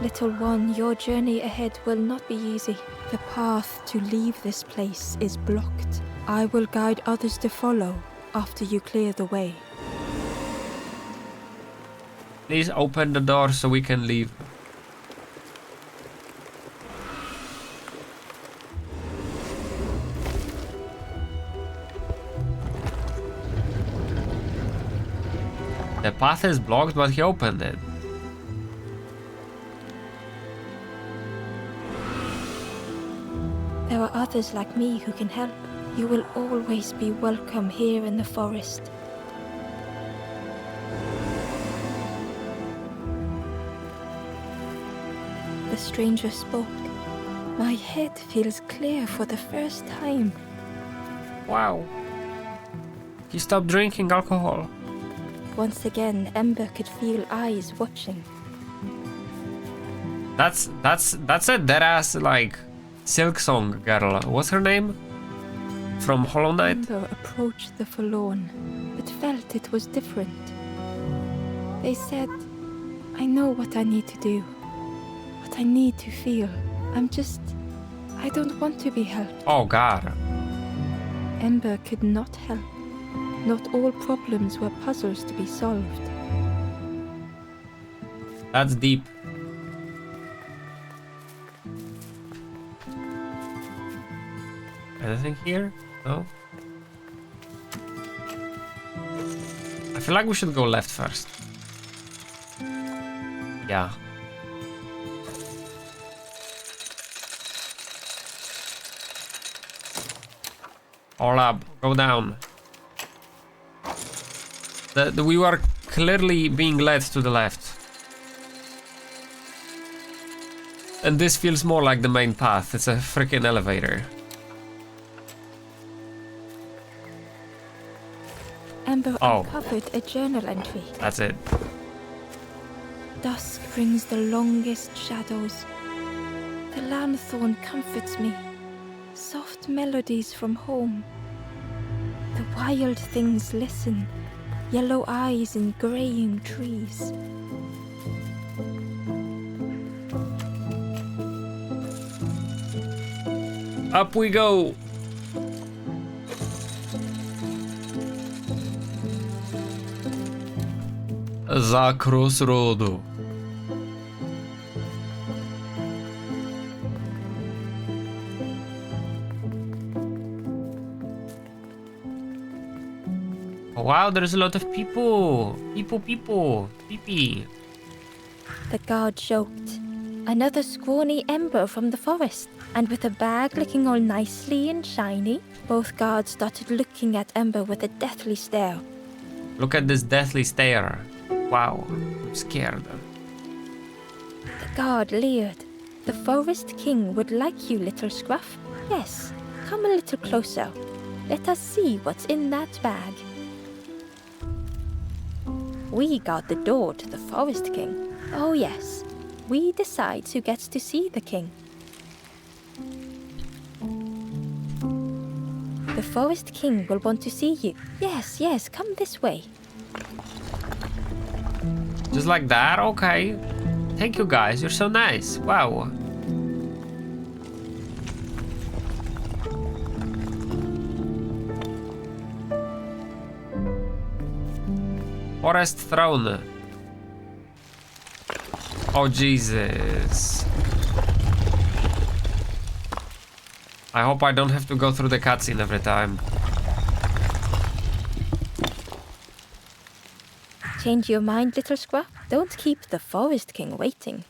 Little one, your journey ahead will not be easy. The path to leave this place is blocked. I will guide others to follow after you clear the way. Please open the door so we can leave. The path is blocked, but he opened it. There are others like me who can help. You will always be welcome here in the forest. The stranger spoke. My head feels clear for the first time. Wow. He stopped drinking alcohol. Once again, Ember could feel eyes watching. That's a deadass like Silk Song girl. What's her name? From Hollow Knight? Ember approached the forlorn, but felt it was different. They said, "I know what I need to do, what I need to feel. I don't want to be helped." Oh god. Ember could not help. Not all problems were puzzles to be solved. That's deep. Anything here? No? I feel like we should go left first. Yeah. All up, go down. We were clearly being led to the left. And this feels more like the main path. It's a freaking elevator. Ember uncovered a journal entry. That's it. Dusk brings the longest shadows. The lanthorn comforts me. Soft melodies from home. The wild things listen. Yellow eyes in graying trees. Up we go. Za crossroadu. Oh, wow, there's a lot of people. People. Pee-pee. The guard joked. Another scrawny Ember from the forest. And with a bag looking all nicely and shiny, both guards started looking at Ember with a deathly stare. Look at this deathly stare. Wow, I'm scared. The guard leered. The Forest King would like you, little scruff. Yes, come a little closer. Let us see what's in that bag. We guard the door to the Forest King. Oh yes, we decide who gets to see the king. The Forest King will want to see you. Yes, come this way. Just like that? Okay. Thank you guys, you're so nice. Wow. Forest Throne. Oh Jesus. I hope I don't have to go through the cutscene every time. Change your mind, little scruff. Don't keep the Forest King waiting.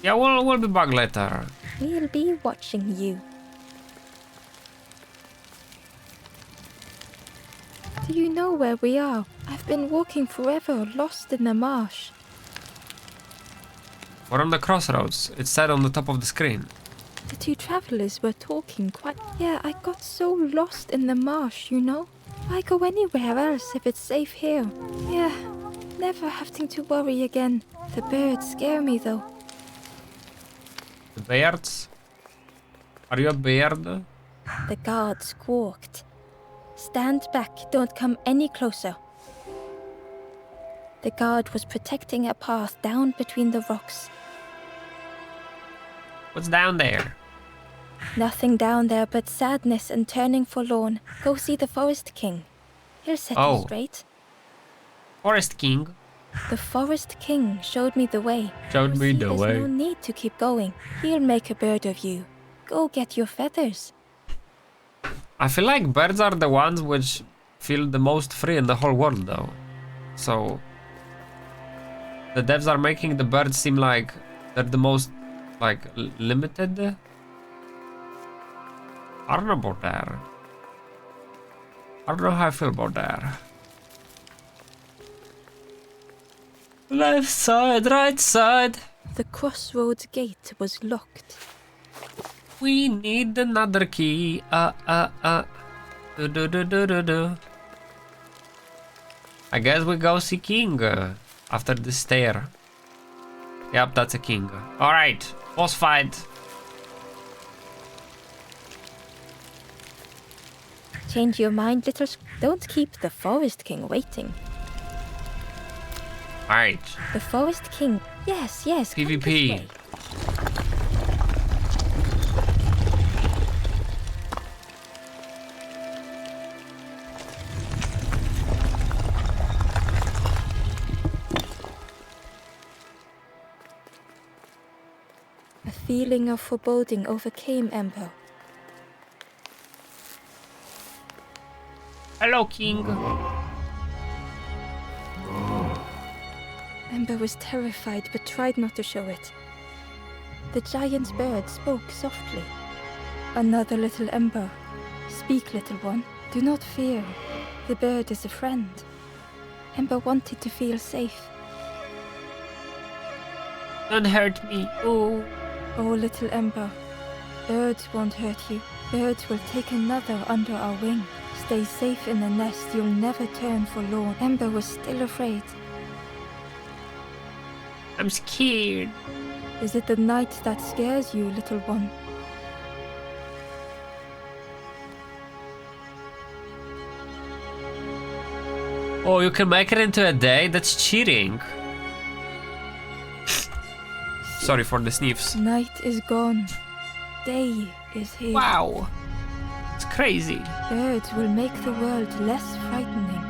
Yeah, we'll be back later. We'll be watching you. Do you know where we are? I've been walking forever, lost in the marsh. We're on the crossroads. It said on the top of the screen. The two travelers were talking quite... Yeah, I got so lost in the marsh, you know? Why go anywhere else if it's safe here? Yeah, never having to worry again. The birds scare me though. The birds? Are you a bird? The guard squawked. Stand back, don't come any closer. The guard was protecting a path down between the rocks. What's down there? Nothing down there but sadness and turning forlorn. Go see the Forest King. He'll set you straight. Forest King? The Forest King showed me the way. Showed me the way. There's no need to keep going. He'll make a bird of you. Go get your feathers. I feel like birds are the ones which feel the most free in the whole world though. So the devs are making the birds seem like they're the most like limited. I don't know about that. I don't know how I feel about that. Left side, right side. The crossroads gate was locked. We need another key. Do do do do do do. I guess we go see King after the stair. Yep, that's a king. Alright, boss fight. Change your mind, little... Don't keep the Forest King waiting. Alright. The Forest King... Yes, PvP. A feeling of foreboding overcame Ember. Hello, King. Ember was terrified but tried not to show it. The giant bird spoke softly. Another little Ember. Speak, little one. Do not fear. The bird is a friend. Ember wanted to feel safe. Don't hurt me. Oh. Oh, little Ember. Birds won't hurt you. Birds will take another under our wing. Stay safe in the nest. You'll never turn forlorn. Ember was still afraid. I'm scared. Is it the night that scares you, little one? Oh, you can make it into a day? That's cheating. Sorry for the sniffs. Night is gone. Day is here. Wow. It's crazy. Birds will make the world less frightening.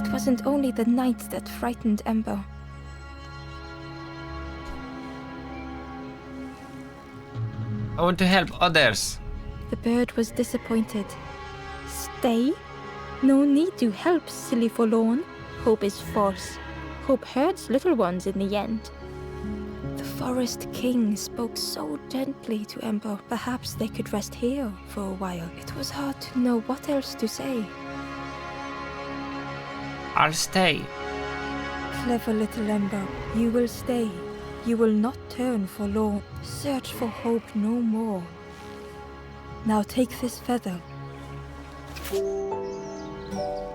It wasn't only the night that frightened Ember. I want to help others. The bird was disappointed. Stay? No need to help, silly forlorn. Hope is false. Hope hurts little ones in the end. The Forest King spoke so gently to Ember. Perhaps they could rest here for a while. It was hard to know what else to say. I'll stay. Clever little Ember, you will stay. You will not turn forlorn. Search for hope no more. Now take this feather.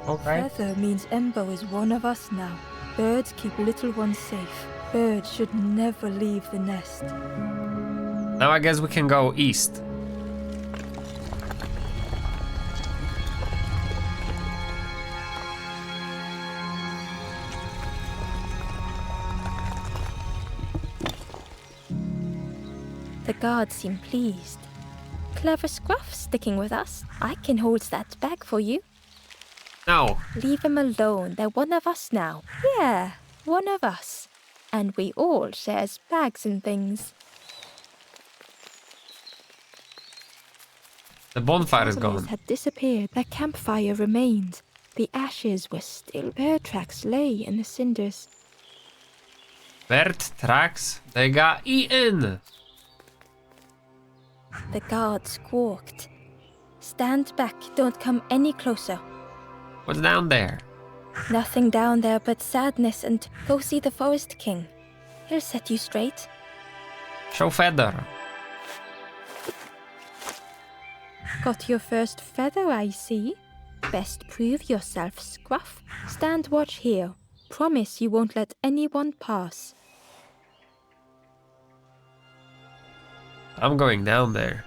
Okay. Feather means Ember is one of us now. Birds keep little ones safe. Birds should never leave the nest. Now I guess we can go east. The guards seem pleased. Clever Scruff sticking with us. I can hold that bag for you. No. Leave them alone. They're one of us now. Yeah, one of us. And we all shares bags and things. The bonfire is Travelers gone. had disappeared. Their campfire remained. The ashes were still. Bird tracks lay in the cinders. Bird tracks. They got eaten. The guard squawked. Stand back. Don't come any closer. What's down there? Nothing down there but sadness, and go see the Forest King. He'll set you straight. Show feather. Got your first feather, I see. Best prove yourself, Scruff. Stand watch here. Promise you won't let anyone pass. I'm going down there.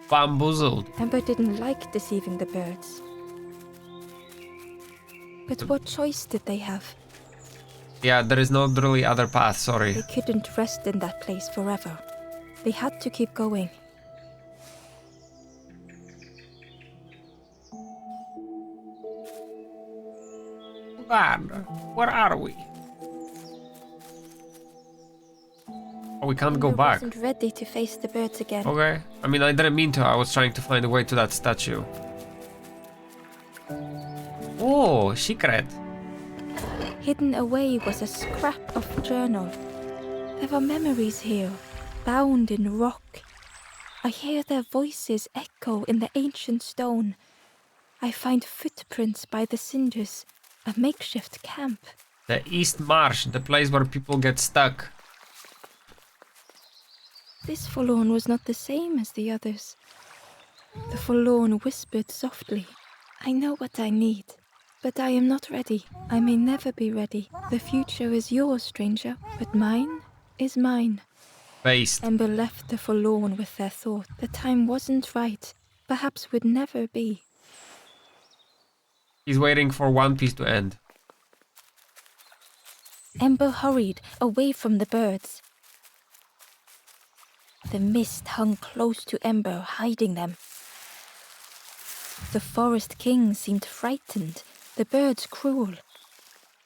Bamboozled. Ember didn't like deceiving the birds. But what choice did they have? Yeah, there is no really other path, sorry. They couldn't rest in that place forever. They had to keep going. God, where are we? Oh, we can't go Ember back. wasn't ready to face the birds again. Okay. I mean, I didn't mean to. I was trying to find a way to that statue. Oh, secret. Hidden away was a scrap of journal. There were memories here, bound in rock. I hear their voices echo in the ancient stone. I find footprints by the cinders, a makeshift camp. The East Marsh, the place where people get stuck. This forlorn was not the same as the others. The forlorn whispered softly, I know what I need, but I am not ready. I may never be ready. The future is yours, stranger, but mine is mine. Based. Ember left the forlorn with their thought. The time wasn't right, perhaps would never be. He's waiting for One Piece to end. Ember hurried away from the birds. The mist hung close to Ember, hiding them. The Forest King seemed frightened, the birds cruel.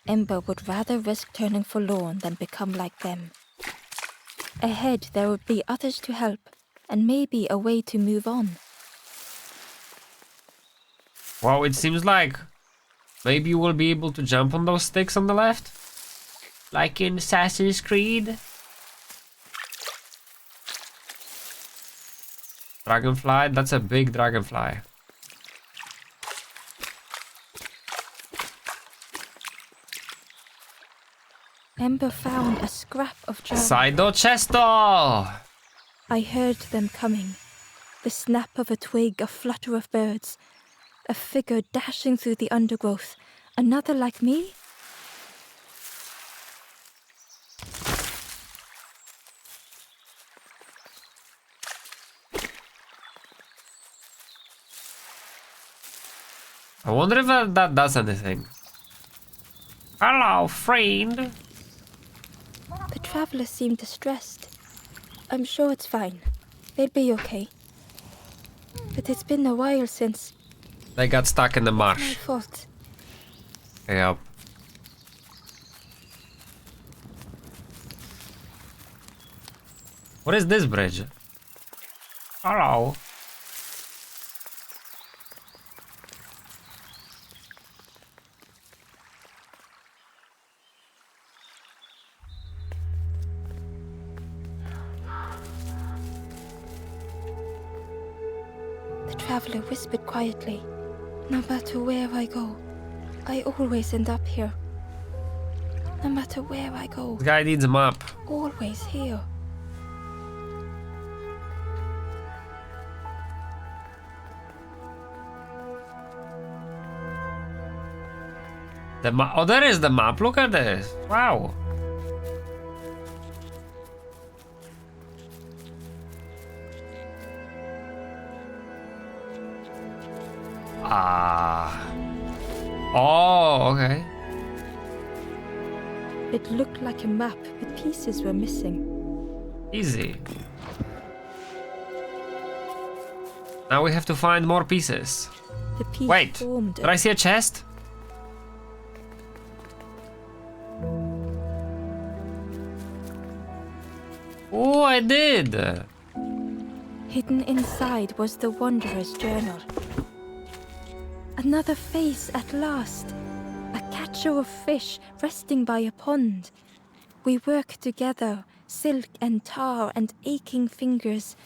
Ember would rather risk turning forlorn than become like them. Ahead there would be others to help. and maybe a way to move on. Wow, it seems like maybe you will be able to jump on those sticks on the left. Like in Assassin's Creed. Dragonfly, that's a big dragonfly. Ember found a scrap of jam. Saido Chesto! I heard them coming. The snap of a twig, a flutter of birds. A figure dashing through the undergrowth. Another like me? I wonder if that does anything. Hello, friend. The travelers seem distressed. I'm sure it's fine. They'll be okay. But it's been a while since... They got stuck in the My marsh. fault. Yep. What is this bridge? Hello. The traveler whispered quietly. No matter where I go, I always end up here. No matter where I go, This guy needs a map. always here. The map. Oh, there is the map. Look at this. Wow. Ah. Oh, okay. It looked like a map, but pieces were missing. Easy. Now we have to find more pieces. The piece Wait, formed did I see a chest? Oh, I did. Hidden inside was the Wanderer's journal. Another face at last. A catcher of fish resting by a pond. We work together, silk and tar and aching fingers.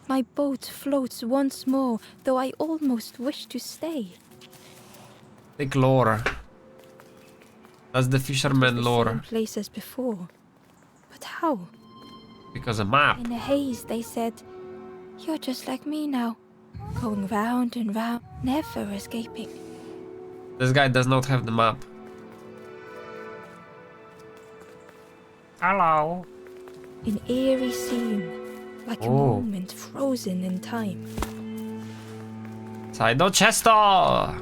My boat floats once more, though I almost wish to stay. Big lore. That's the fisherman The lore. same place as before. But how? Because a map. In a haze, they said, "You're just like me now, going round and round, never escaping." This guy does not have the map. Hello. An eerie scene, like a Oh. moment frozen in time. Saido Chesto!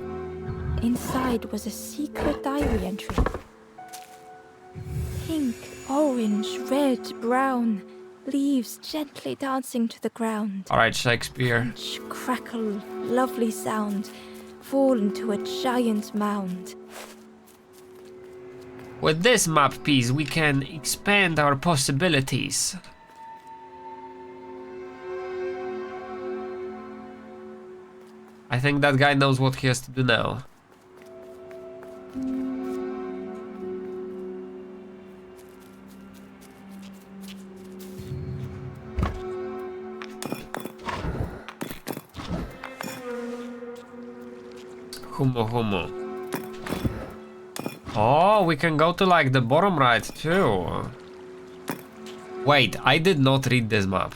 Inside was a secret diary entry. Pink, orange, red, brown, leaves gently dancing to the ground. Alright, Shakespeare. Crunch, crackle, lovely sound, fall into a giant mound. With this map piece, we can expand our possibilities. I think that guy knows what he has to do now. Humo. Oh, we can go to like the bottom right too. Wait, I did not read this map.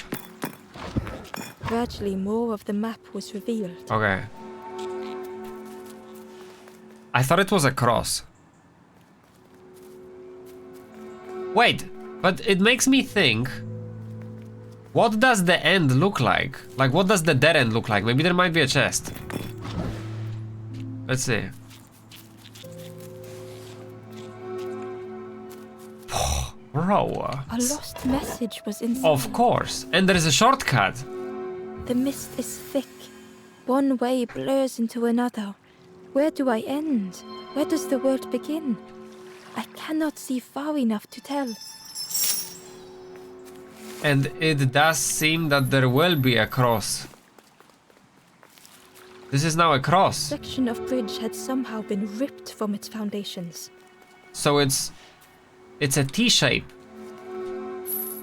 Gradually, more of the map was revealed. Okay. I thought it was a cross. Wait, but it makes me think. What does the end look like? Like, what does the dead end look like? Maybe there might be a chest. Let's see. Bro. A lost message was inside. Of course. And there is a shortcut. The mist is thick. One way blurs into another. Where do I end? Where does the world begin? I cannot see far enough to tell. And it does seem that there will be a cross. This is now a cross. A section of bridge had somehow been ripped from its foundations. So it's a T shape.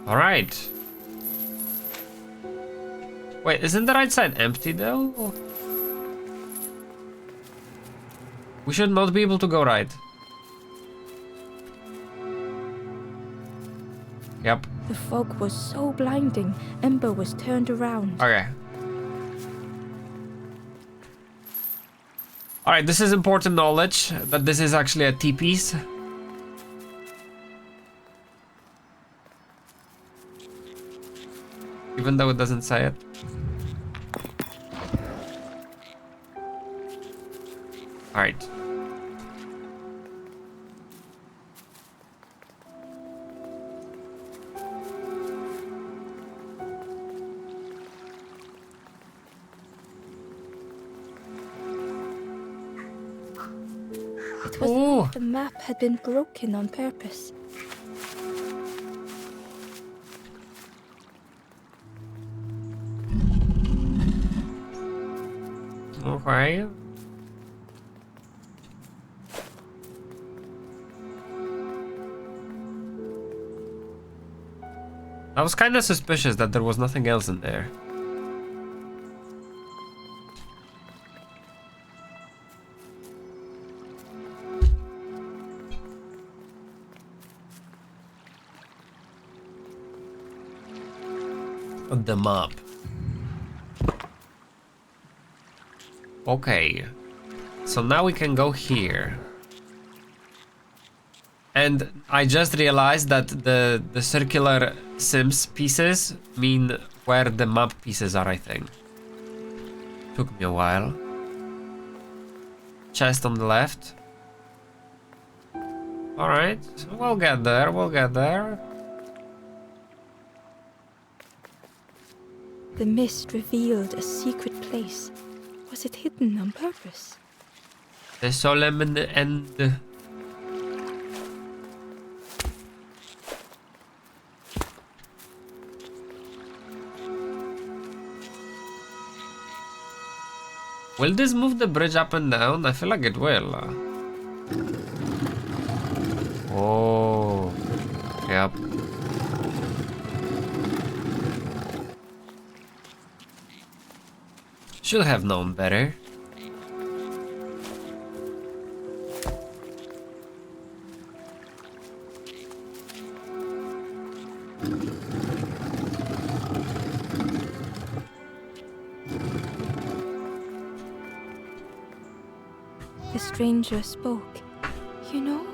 All right. Wait, isn't the right side empty though? We should not be able to go right. Yep. The fog was so blinding, Ember was turned around. Okay. Alright, this is important knowledge, that this is actually a T-piece. Even though it doesn't say it. Alright. It was Ooh. like the map had been broken on purpose. Okay. I was kind of suspicious that there was nothing else in there. The map. Okay. So now we can go here. And I just realized that the circular Sims pieces mean where the map pieces are, I think. Took me a while. Chest on the left. Alright, we'll get there, we'll get there. The mist revealed a secret place. Was it hidden on purpose? The solemn end. Will this move the bridge up and down? I feel like it will. Oh, yep. Should have known better. The stranger spoke. You know,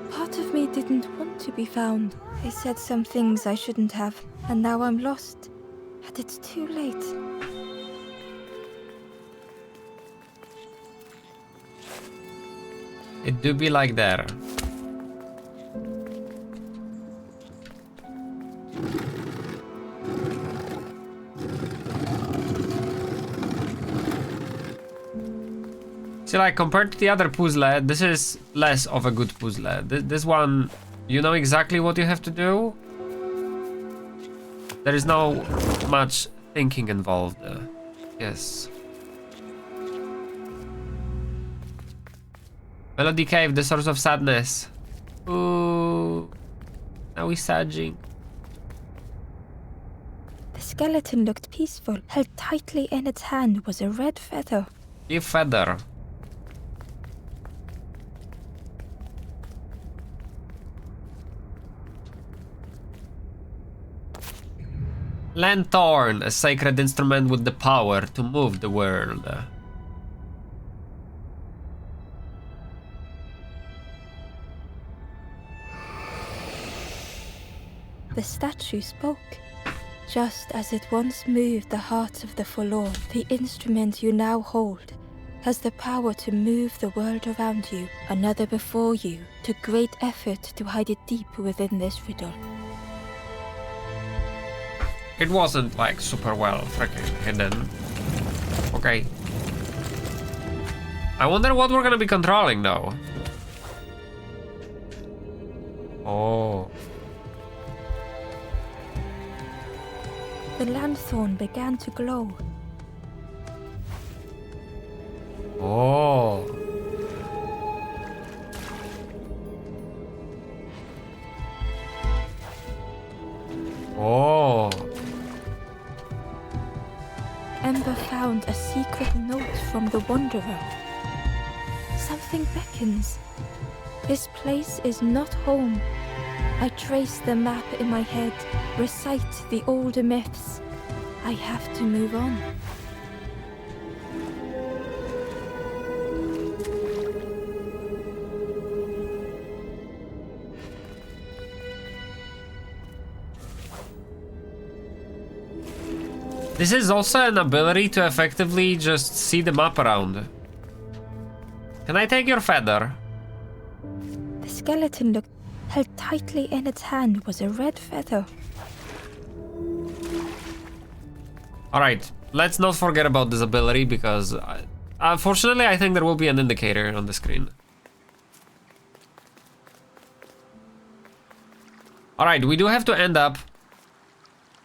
part of me didn't want to be found. I said some things I shouldn't have, and now I'm lost. And it's too late. It do be like that. See, like, compared to the other puzzle, this is less of a good puzzle. This one, you know exactly what you have to do. There is no much thinking involved. Yes. Melody Cave, the source of sadness. Ooh. Now we're sagging. The skeleton looked peaceful. Held tightly in its hand was a red feather. A feather. Lanthorn, a sacred instrument with the power to move the world. The statue spoke. Just as it once moved the hearts of the forlorn, the instrument you now hold has the power to move the world around you, another before you, to great effort to hide it deep within this riddle. It wasn't like super well freaking hidden. Okay. I wonder what we're gonna be controlling though. Oh. The lanthorn began to glow. Oh. Oh. Ember found a secret note from the Wanderer. Something beckons. This place is not home. I trace the map in my head, recite the older myths. I have to move on. This is also an ability to effectively just see the map around. Can I take your feather? The skeleton looked held tightly in its hand was a red feather. Alright, let's not forget about this ability because unfortunately I think there will be an indicator on the screen. Alright, we do have to end up...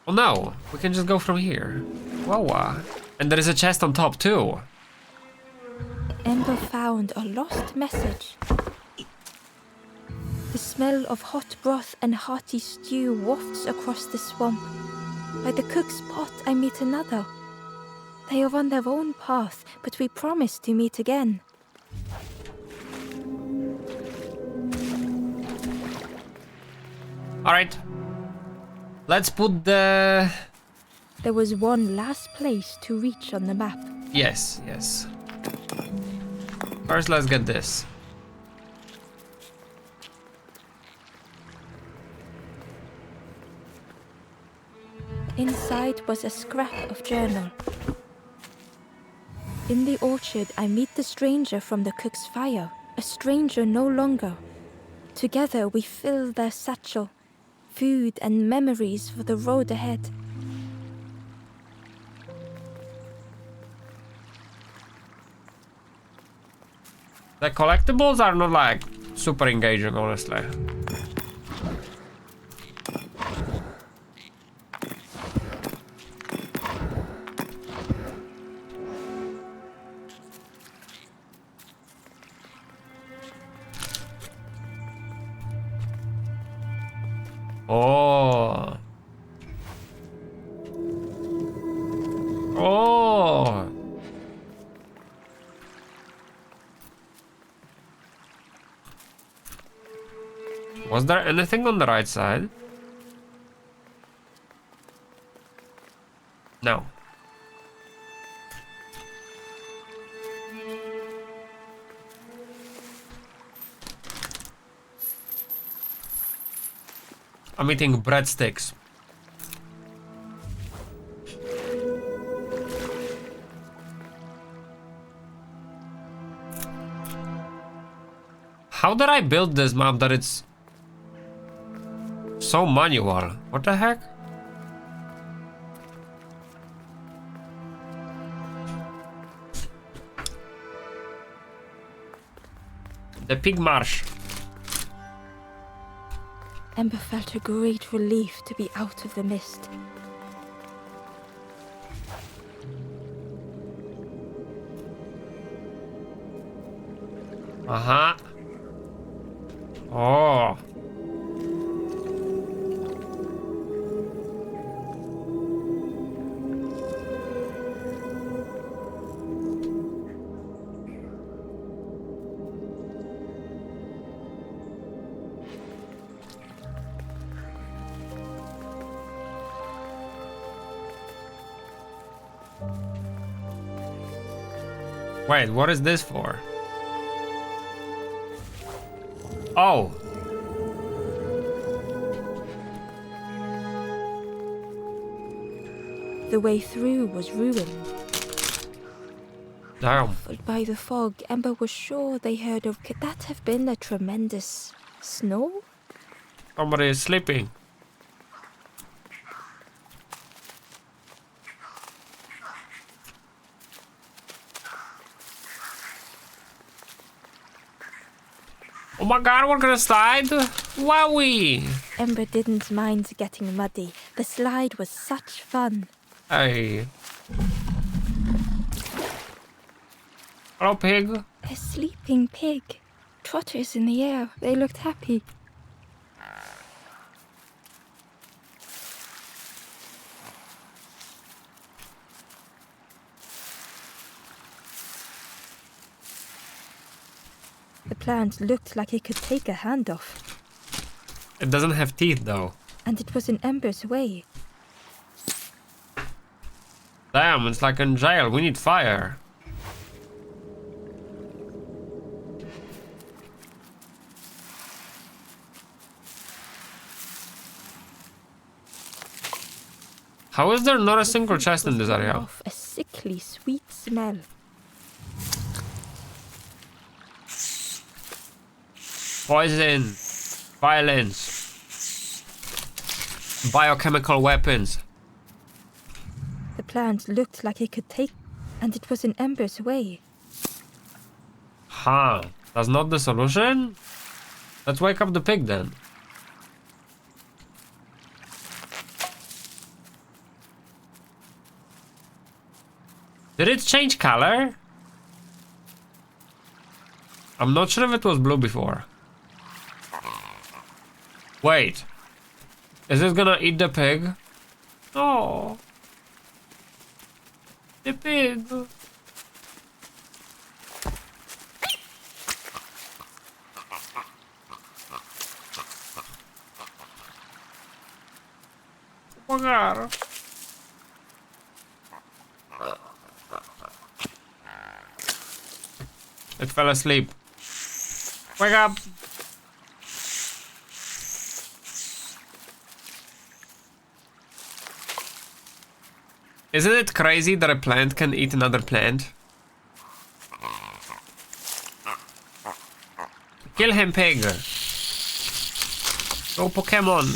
Oh no, we can just go from here. Whoa, and there is a chest on top too. Ember found a lost message. The smell of hot broth and hearty stew wafts across the swamp. By the cook's pot I meet another. They are on their own path, but we promise to meet again. Alright. Let's put the... There was one last place to reach on the map. Yes, yes. First, let's get this. Inside was a scrap of journal. In the orchard, I meet the stranger from the cook's fire. A stranger no longer. Together, we fill their satchel. Food and memories for the road ahead. The collectibles are not like super engaging, honestly. Oh. Oh. Was there anything on the right side? No. I'm eating breadsticks. How did I build this map that it's so manual? What the heck? The pig marsh. Ember felt a great relief to be out of the mist. Uh-huh. Oh. Wait, what is this for? Oh. The way through was ruined. Damn. But by the fog, Ember was sure they heard of... Could that have been a tremendous snow? Somebody is sleeping. Oh my god, we're gonna slide! Wowie! Ember didn't mind getting muddy, The slide was such fun. Hey. Hello, pig. A sleeping pig. Trotters in the air. They looked happy. The plant looked like it could take a hand off. It doesn't have teeth, though. And it was in Ember's way. Damn, it's like in jail. We need fire. How is there not a single chest in this area? Off a sickly sweet smell. Poison, violence, biochemical weapons. The plant looked like it could take, and it was in Ember's way. Huh, that's not the solution? Let's wake up the pig then. Did it change color? I'm not sure if it was blue before. Wait. Is it gonna eat the pig? Oh. The pig. Oh my God. It fell asleep. Wake up! Isn't it crazy that a plant can eat another plant? Kill him, pig! Go Pokemon!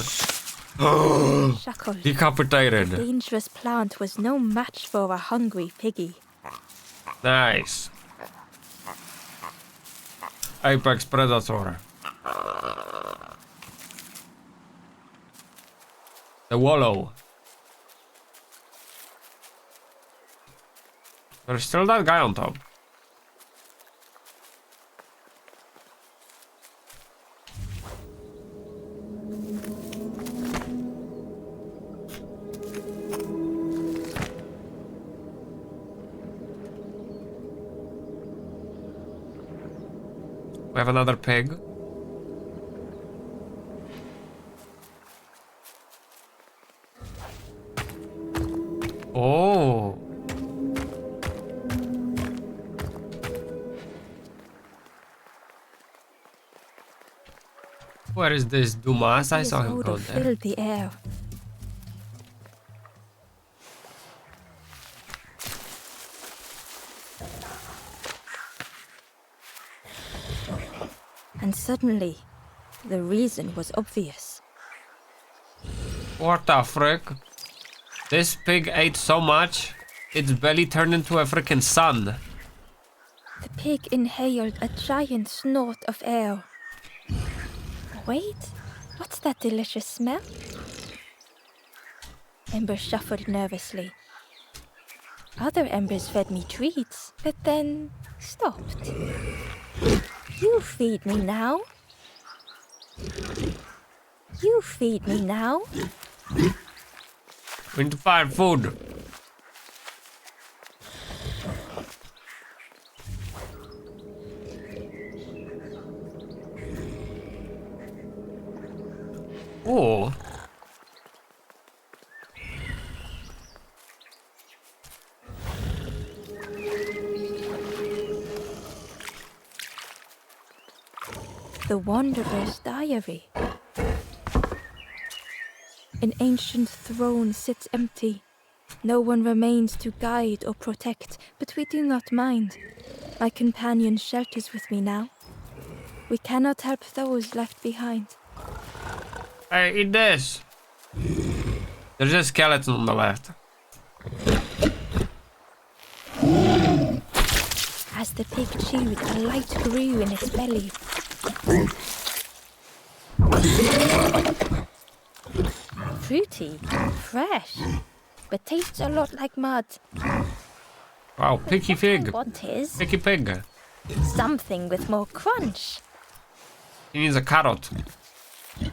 Shackled. Decapitated. The dangerous plant was no match for a hungry piggy. Nice. Apex Predator. The Wallow. There's still that guy on top. We have another pig. Oh. Where is this Dumas? I saw him go there. Filled the air. And suddenly, the reason was obvious. What the frick? This pig ate so much, its belly turned into a freaking sun. The pig inhaled a giant snort of air. Wait, what's that delicious smell? Ember shuffled nervously. Other embers fed me treats, but then stopped. You feed me now. You feed me now. We need to find food. Oh. The Wanderer's Diary. An ancient throne sits empty. No one remains to guide or protect, but we do not mind. My companion shelters with me now. We cannot help those left behind. Hey, eat this. There's a skeleton on the left. As the pig chewed, a light grew in its belly. fruity, fresh, but tastes a lot like mud. Wow, picky What I pig. want is Picky pig. something with more crunch. He needs a carrot.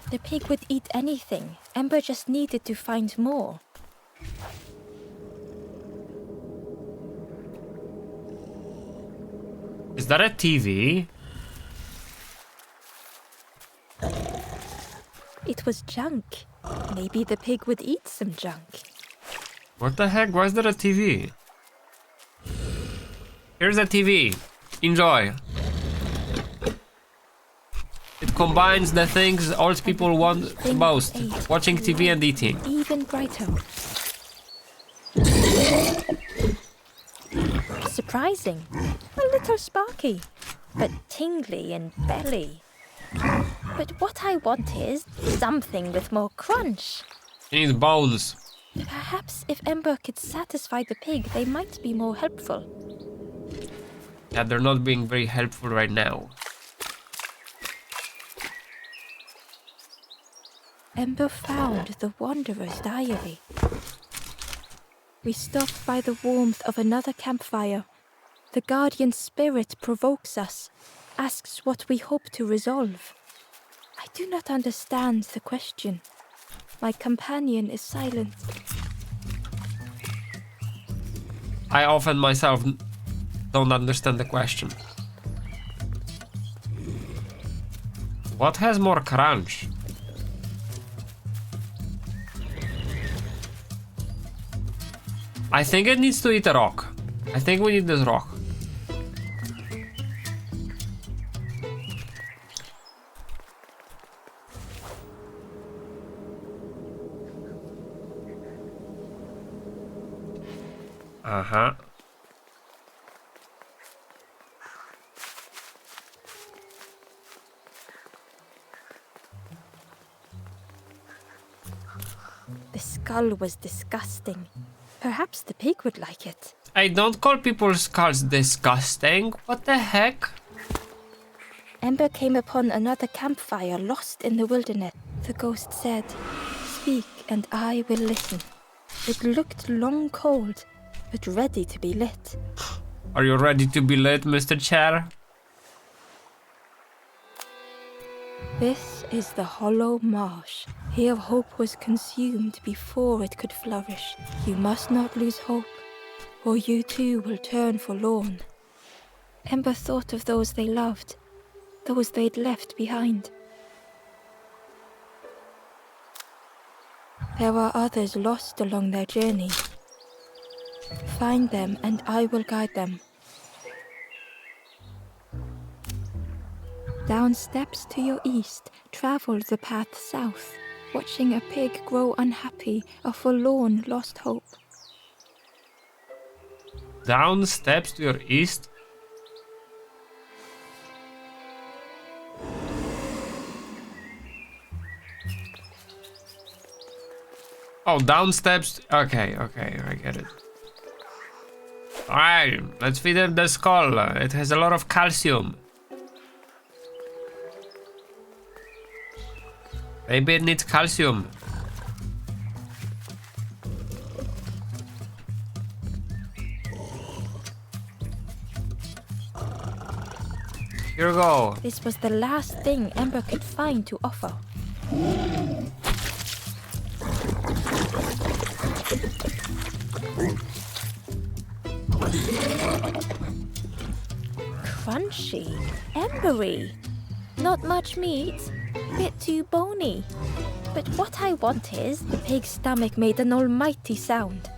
The pig would eat anything. Ember just needed to find more. Is that a TV? It was junk. Maybe the pig would eat some junk. What the heck? Why is there a TV? Here's a TV. Enjoy. It combines the things old people want most. Watching TV and eating. Even brighter. Surprising. A little sparky, but tingly in belly. But what I want is something with more crunch. He needs bones. Perhaps if Ember could satisfy the pig, they might be more helpful. Yeah, they're not being very helpful right now. Ember found the Wanderer's diary. We stopped by the warmth of another campfire. The guardian spirit provokes us, asks what we hope to resolve. I do not understand the question. My companion is silent. I often myself don't understand the question. What has more crunch? I think it needs to eat a rock. I think we need this rock. Uh-huh. The skull was disgusting. Perhaps the pig would like it. I don't call people's skulls disgusting. What the heck? Ember came upon another campfire lost in the wilderness. The ghost said, "Speak and I will listen." It looked long cold, but ready to be lit. Are you ready to be lit, Mr. Chair? This is the hollow marsh. Here hope was consumed before it could flourish. You must not lose hope, or you too will turn forlorn. Ember thought of those they loved, those they'd left behind. There are others lost along their journey. Find them and I will guide them. Down steps to your east, travel the path south, watching a pig grow unhappy, a forlorn lost hope. Down steps to your east. Oh, down steps. Okay, I get it. Alright, let's feed it the skull. It has a lot of calcium. Maybe it needs calcium. Here we go. This was the last thing Ember could find to offer. Crunchy, embery. Not much meat, bit too bony. But what I want is, the pig's stomach made an almighty sound.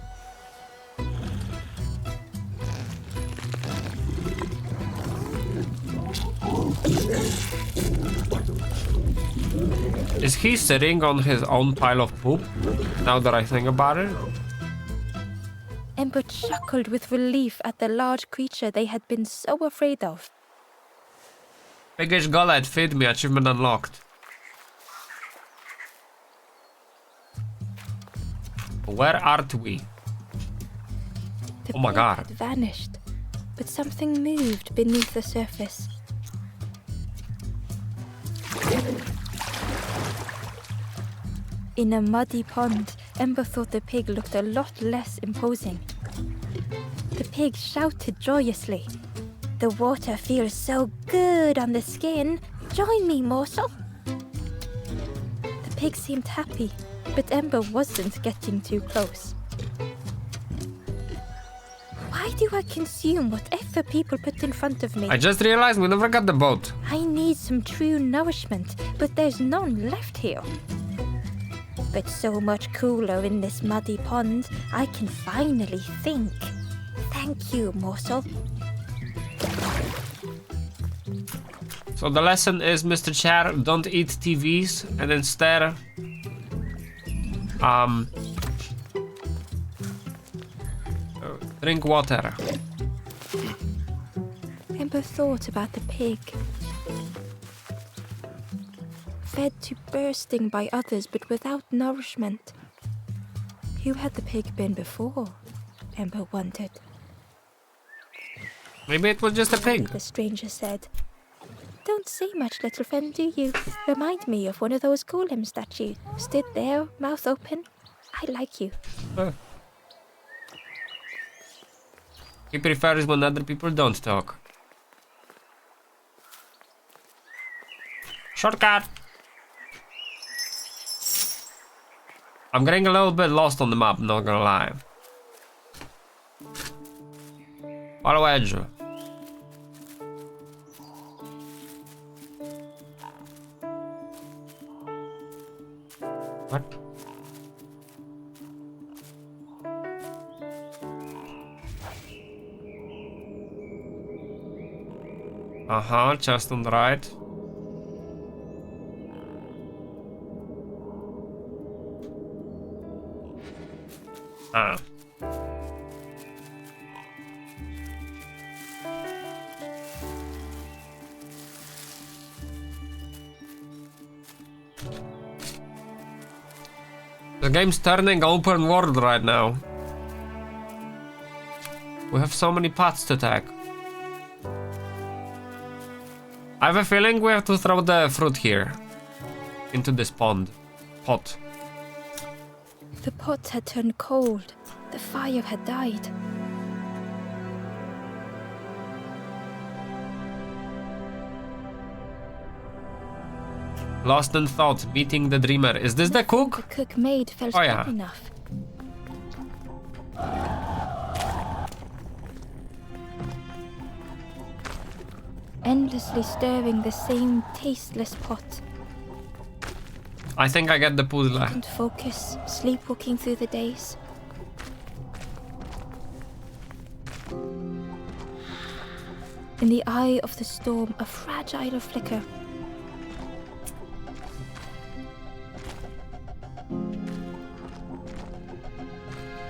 Is he sitting on his own pile of poop? Now that I think about it. Ember chuckled with relief at the large creature they had been so afraid of. Piggish gullet, feed me, achievement unlocked. Where art we? The Oh my pig God. had vanished, but something moved beneath the surface. In a muddy pond, Ember thought the pig looked a lot less imposing. The pig shouted joyously. The water feels so good on the skin. Join me, morsel. The pig seemed happy, but Ember wasn't getting too close. Why do I consume whatever people put in front of me? I just realized we never got the boat. I need some true nourishment, but there's none left here. But so much cooler in this muddy pond, I can finally think. Thank you, morsel. So the lesson is, Mr. Chair, don't eat TVs and instead drink water. Ember thought about the pig. Fed to bursting by others, but without nourishment. Who had the pig been before? Ember wondered. Maybe it was just a pig. The stranger said, "Don't say much, little friend, do you? Remind me of one of those golem statues. Stood there, mouth open. I like you." He prefers when other people don't talk. Shortcut! I'm getting a little bit lost on the map, not gonna lie. Follow edge. What? Just on the right. The game's turning open world right now. We have so many paths to take. I have a feeling we have to throw the fruit here. Into this pot. The pot had turned cold. The fire had died. Lost in thought, meeting the dreamer. Is this the cook? The cook made felt Oh, yeah. good enough. Endlessly stirring the same tasteless pot. I think I get the puzzle. Couldn't focus, sleepwalking through the days. In the eye of the storm, a fragile flicker.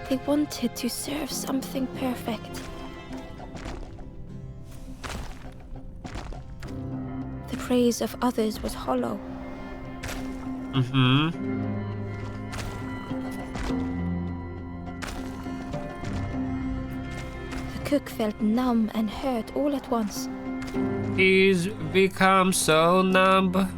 They wanted to serve something perfect. The praise of others was hollow. The cook felt numb and hurt all at once. He's become so numb.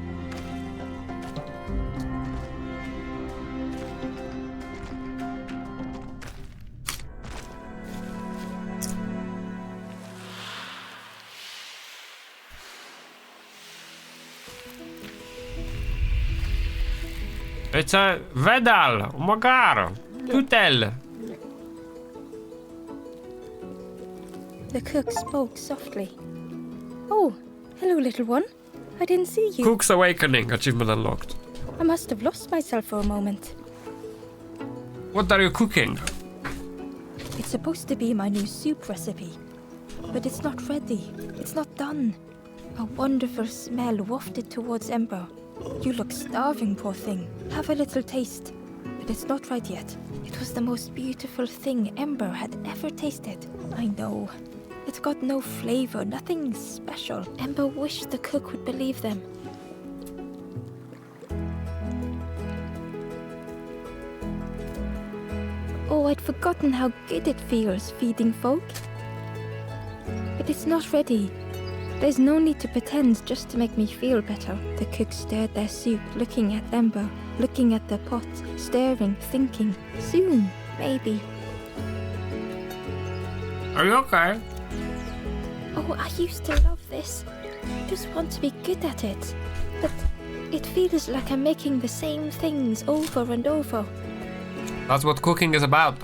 It's a Vedal! Oh my god! Tutel! The cook spoke softly. "Oh, hello, little one. I didn't see you. Cook's Awakening, achievement unlocked. I must have lost myself for a moment. What are you cooking? It's supposed to be my new soup recipe, but it's not ready. It's not done." A wonderful smell wafted towards Ember. "You look starving, poor thing. Have a little taste." But it's not right yet. It was the most beautiful thing Ember had ever tasted. I know. It's got no flavor, nothing special. Ember wished the cook would believe them. Oh, I'd forgotten how good it feels feeding folk. But it's not ready. There's no need to pretend just to make me feel better. The cook stirred their soup, looking at Ember, looking at the pot, stirring, thinking. Soon, maybe. Are you okay? Oh, I used to love this. Just want to be good at it. But it feels like I'm making the same things over and over. That's what cooking is about.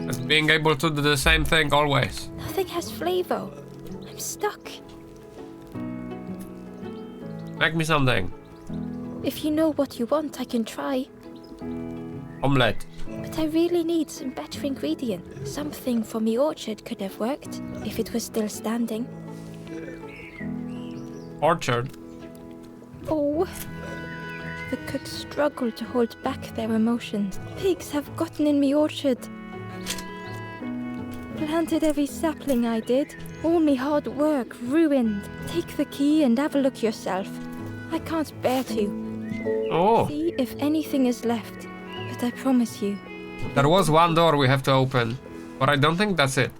It's being able to do the same thing always. Nothing has flavor. I'm stuck. Make me something. If you know what you want, I can try. Omelette. But I really need some better ingredient. Something from the orchard could have worked, if it was still standing. Orchard. Oh. The cooks struggled to hold back their emotions. Pigs have gotten in me orchard. Planted every sapling I did. All me hard work ruined. Take the key and have a look yourself. I can't bear to. Oh. See if anything is left. But I promise you. There was one door we have to open, but I don't think that's it.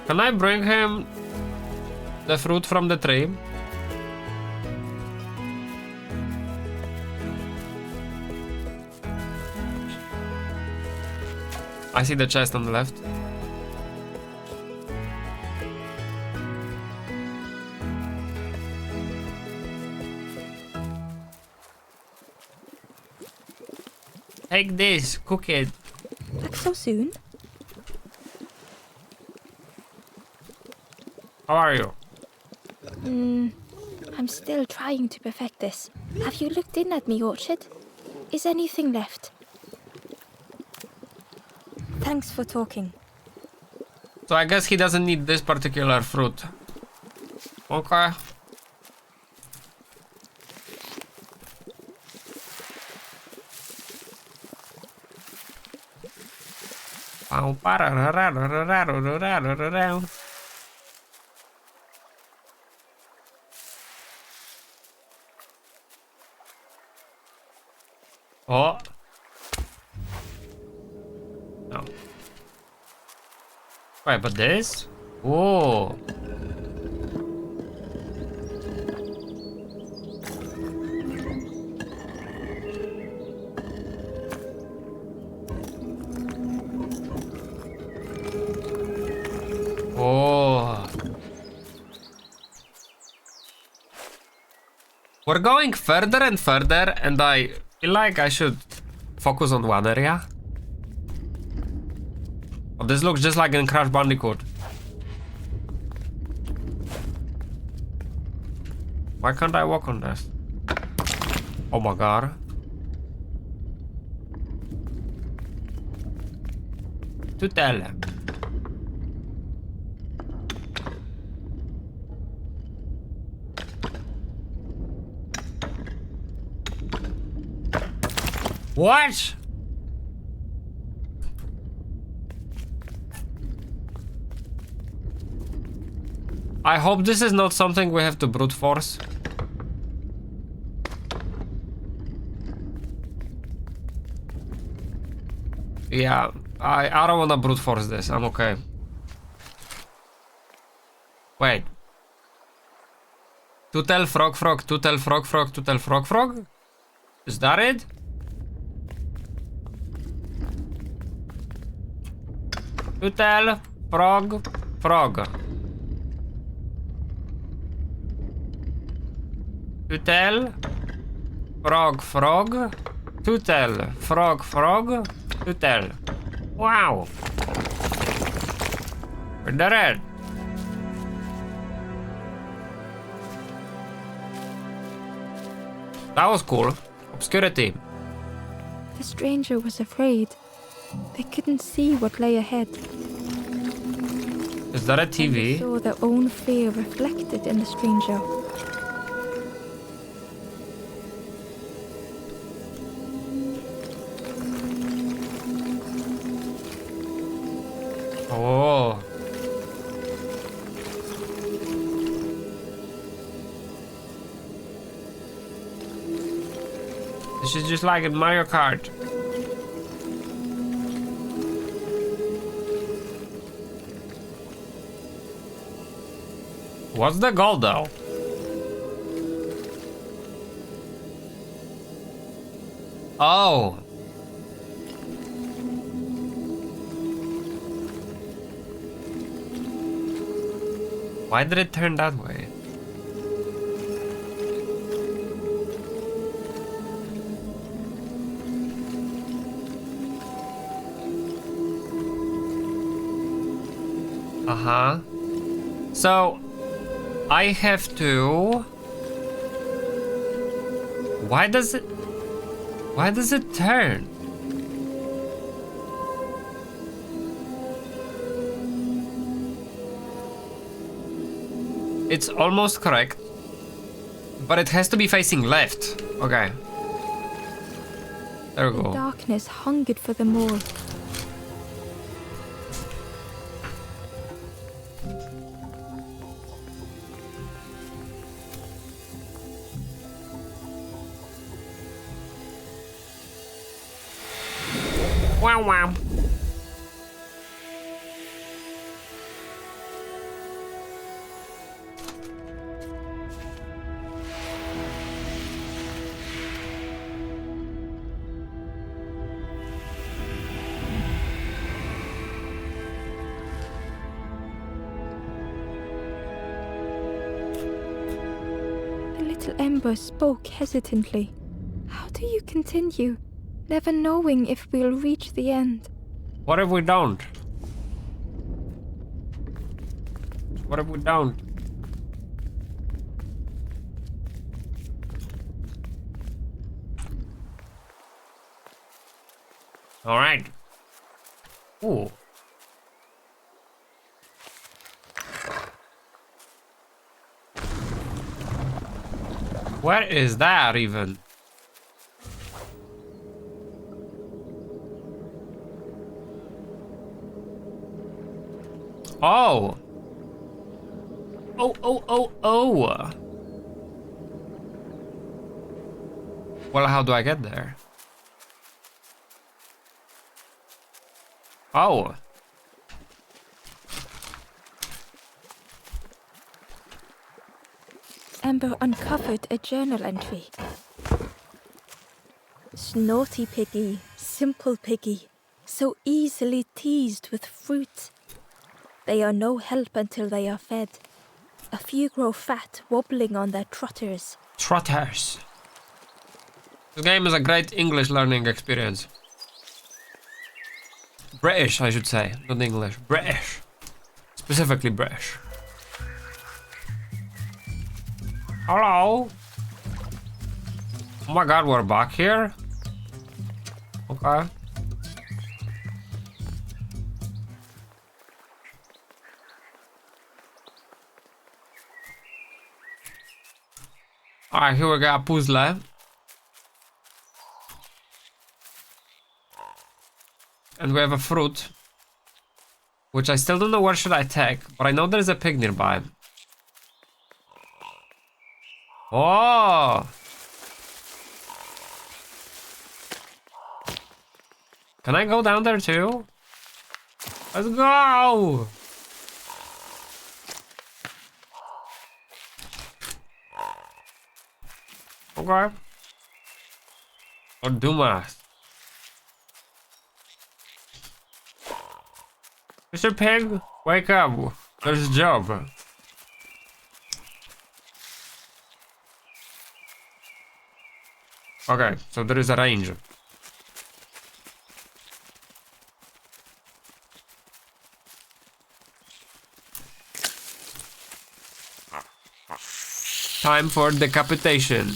Can I bring him the fruit from the tree? I see the chest on the left. Take this, cook it. Back so soon? How are you? I'm still trying to perfect this. Have you looked in at me orchard? Is anything left? Thanks for talking. So I guess he doesn't need this particular fruit. Okay. Oh. No. Wait, but this? Whoa. Oh. We're going further and further, and I feel like I should focus on one area. Oh, this looks just like in Crash Bandicoot. Why can't I walk on this? Oh my god. To tell. What? I hope this is not something we have to brute force. Yeah, I don't wanna brute force this. I'm okay. Wait. To tell frog frog, to tell frog frog, to tell frog frog? Is that it? To tell frog frog. To tell frog frog. To tell frog frog. To tell. Wow. We did it. That was cool. Obscurity. The stranger was afraid. They couldn't see what lay ahead. Is that a And they TV? saw their own fear reflected in the stranger. Oh. This is just like in Mario Kart. What's the goal though? Oh. Why did it turn that way? Uh-huh. So, I have to... Why does it turn? It's almost correct, but it has to be facing left. Okay. There we The go. darkness hungered for them all. Wow, wow. The little ember spoke hesitantly. How do you continue, never knowing if we'll reach the end? What if we don't? What if we don't? All right. Ooh. What is that even? Oh. Oh. Well, how do I get there? Oh. Ember uncovered a journal entry. Snotty piggy, simple piggy, so easily teased with fruit. They are no help until they are fed. A few grow fat, wobbling on their trotters. Trotters. This game is a great English learning experience. British, I should say, not English. British. Specifically British. Hello? Oh my god, we're back here? Okay. Alright, here we got a puzzle. And we have a fruit. Which I still don't know where should I take, but I know there's a pig nearby. Oh! Can I go down there too? Let's go! Okay. Or Dumas. Mr. Pig, wake up. There's a job. Okay, so there is a range. Time for decapitation.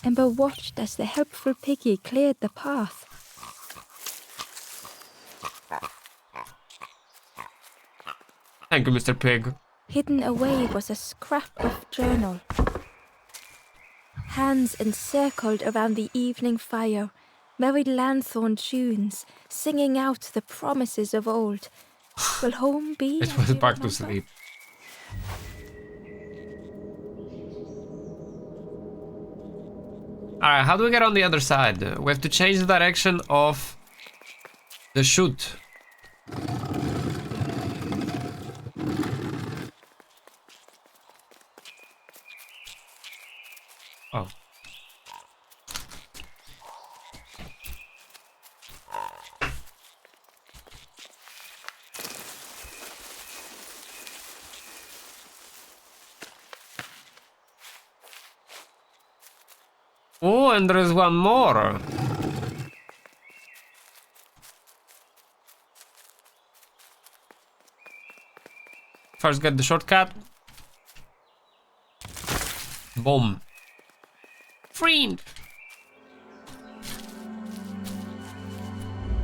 Ember watched as the helpful piggy cleared the path. Thank you, Mr. Pig. Hidden away was a scrap of journal. Hands encircled around the evening fire, merry lanthorn tunes, singing out the promises of old. Will home be? It as was we back to remember? sleep. Alright, how do we get on the other side? We have to change the direction of the chute. Oh, and there is one more. First get the shortcut. Boom. Friend.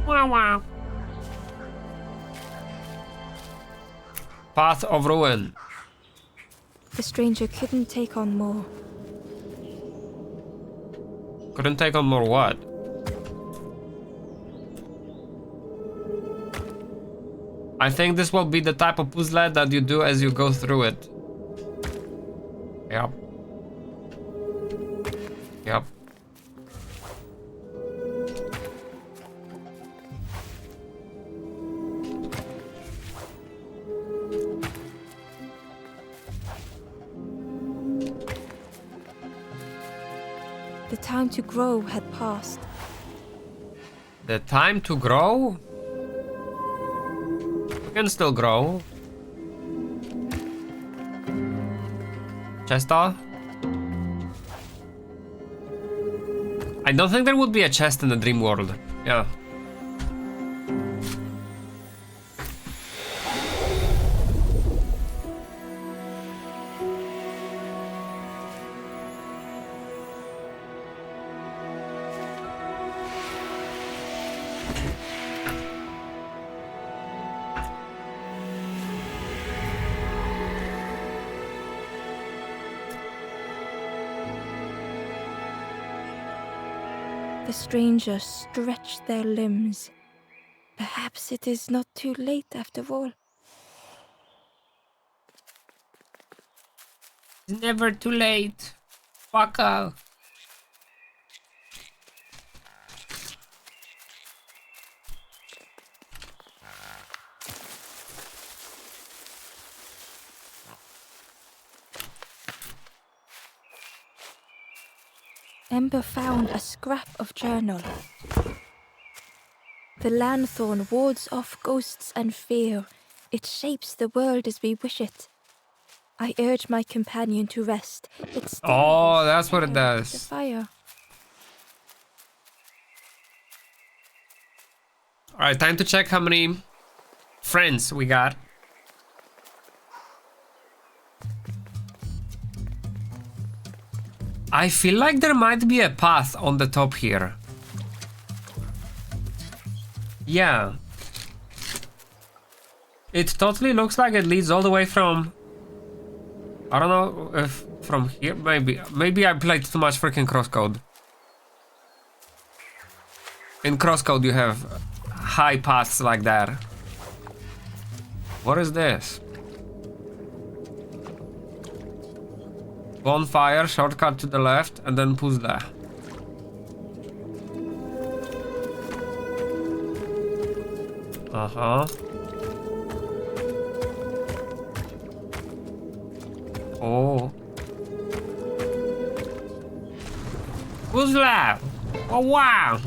Wow, wow. Path of Ruin. The stranger couldn't take on more. Couldn't take on more what? I think this will be the type of puzzle that you do as you go through it. Yep. Yep. The time to grow had passed. The time to grow? We can still grow. Chester? I don't think there would be a chest in the dream world. Yeah. The strangers stretched their limbs. Perhaps it is not too late after all. It's never too late. Fuck off. Ember found a scrap of journal. The lanthorn wards off ghosts and fear. It shapes the world as we wish it. I urge my companion to rest. It's Oh, that's what it the does. fire. Alright, time to check how many friends we got. I feel like there might be a path on the top here. Yeah. It totally looks like it leads all the way from... I don't know if from here, maybe I played too much freaking crosscode. In crosscode you have high paths like that. What is this? Bonfire, shortcut to the left, and then puzzle. Uh-huh. Oh. Puzzle! Oh, wow!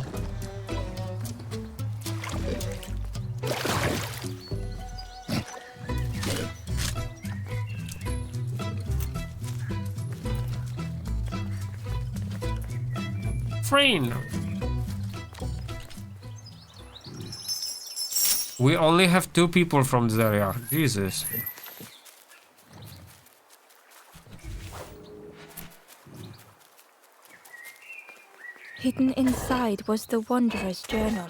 Friend. We only have 2 people from this area. Jesus. Hidden inside was the Wanderer's journal.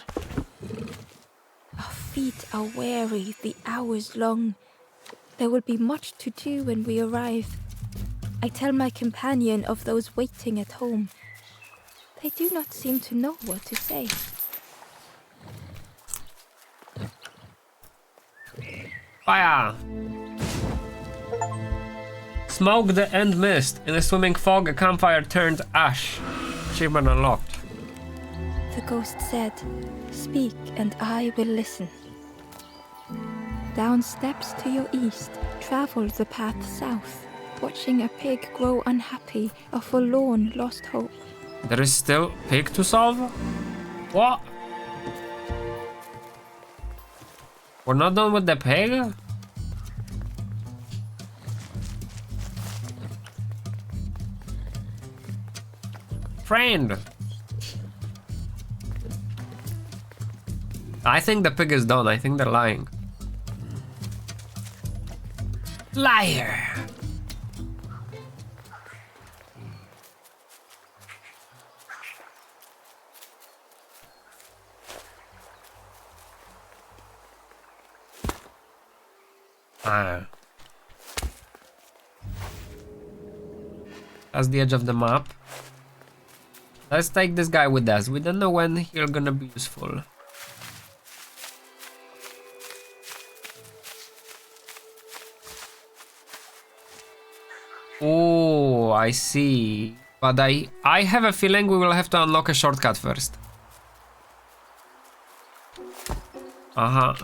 Our feet are weary, the hours long. There will be much to do when we arrive. I tell my companion of those waiting at home. They do not seem to know what to say. Fire! Smoke the end mist. In a swimming fog, a campfire turned ash. Achievement unlocked. The ghost said, "Speak and I will listen." Down steps to your east, travel the path south, watching a pig grow unhappy, a forlorn lost hope. There is still pig to solve? What? We're not done with the pig? Friend! I think the pig is done. I think they're lying. Liar! That's the edge of the map. Let's take this guy with us. We don't know when he's gonna be useful. Oh, I see. But I have a feeling we will have to unlock a shortcut first. Uh-huh.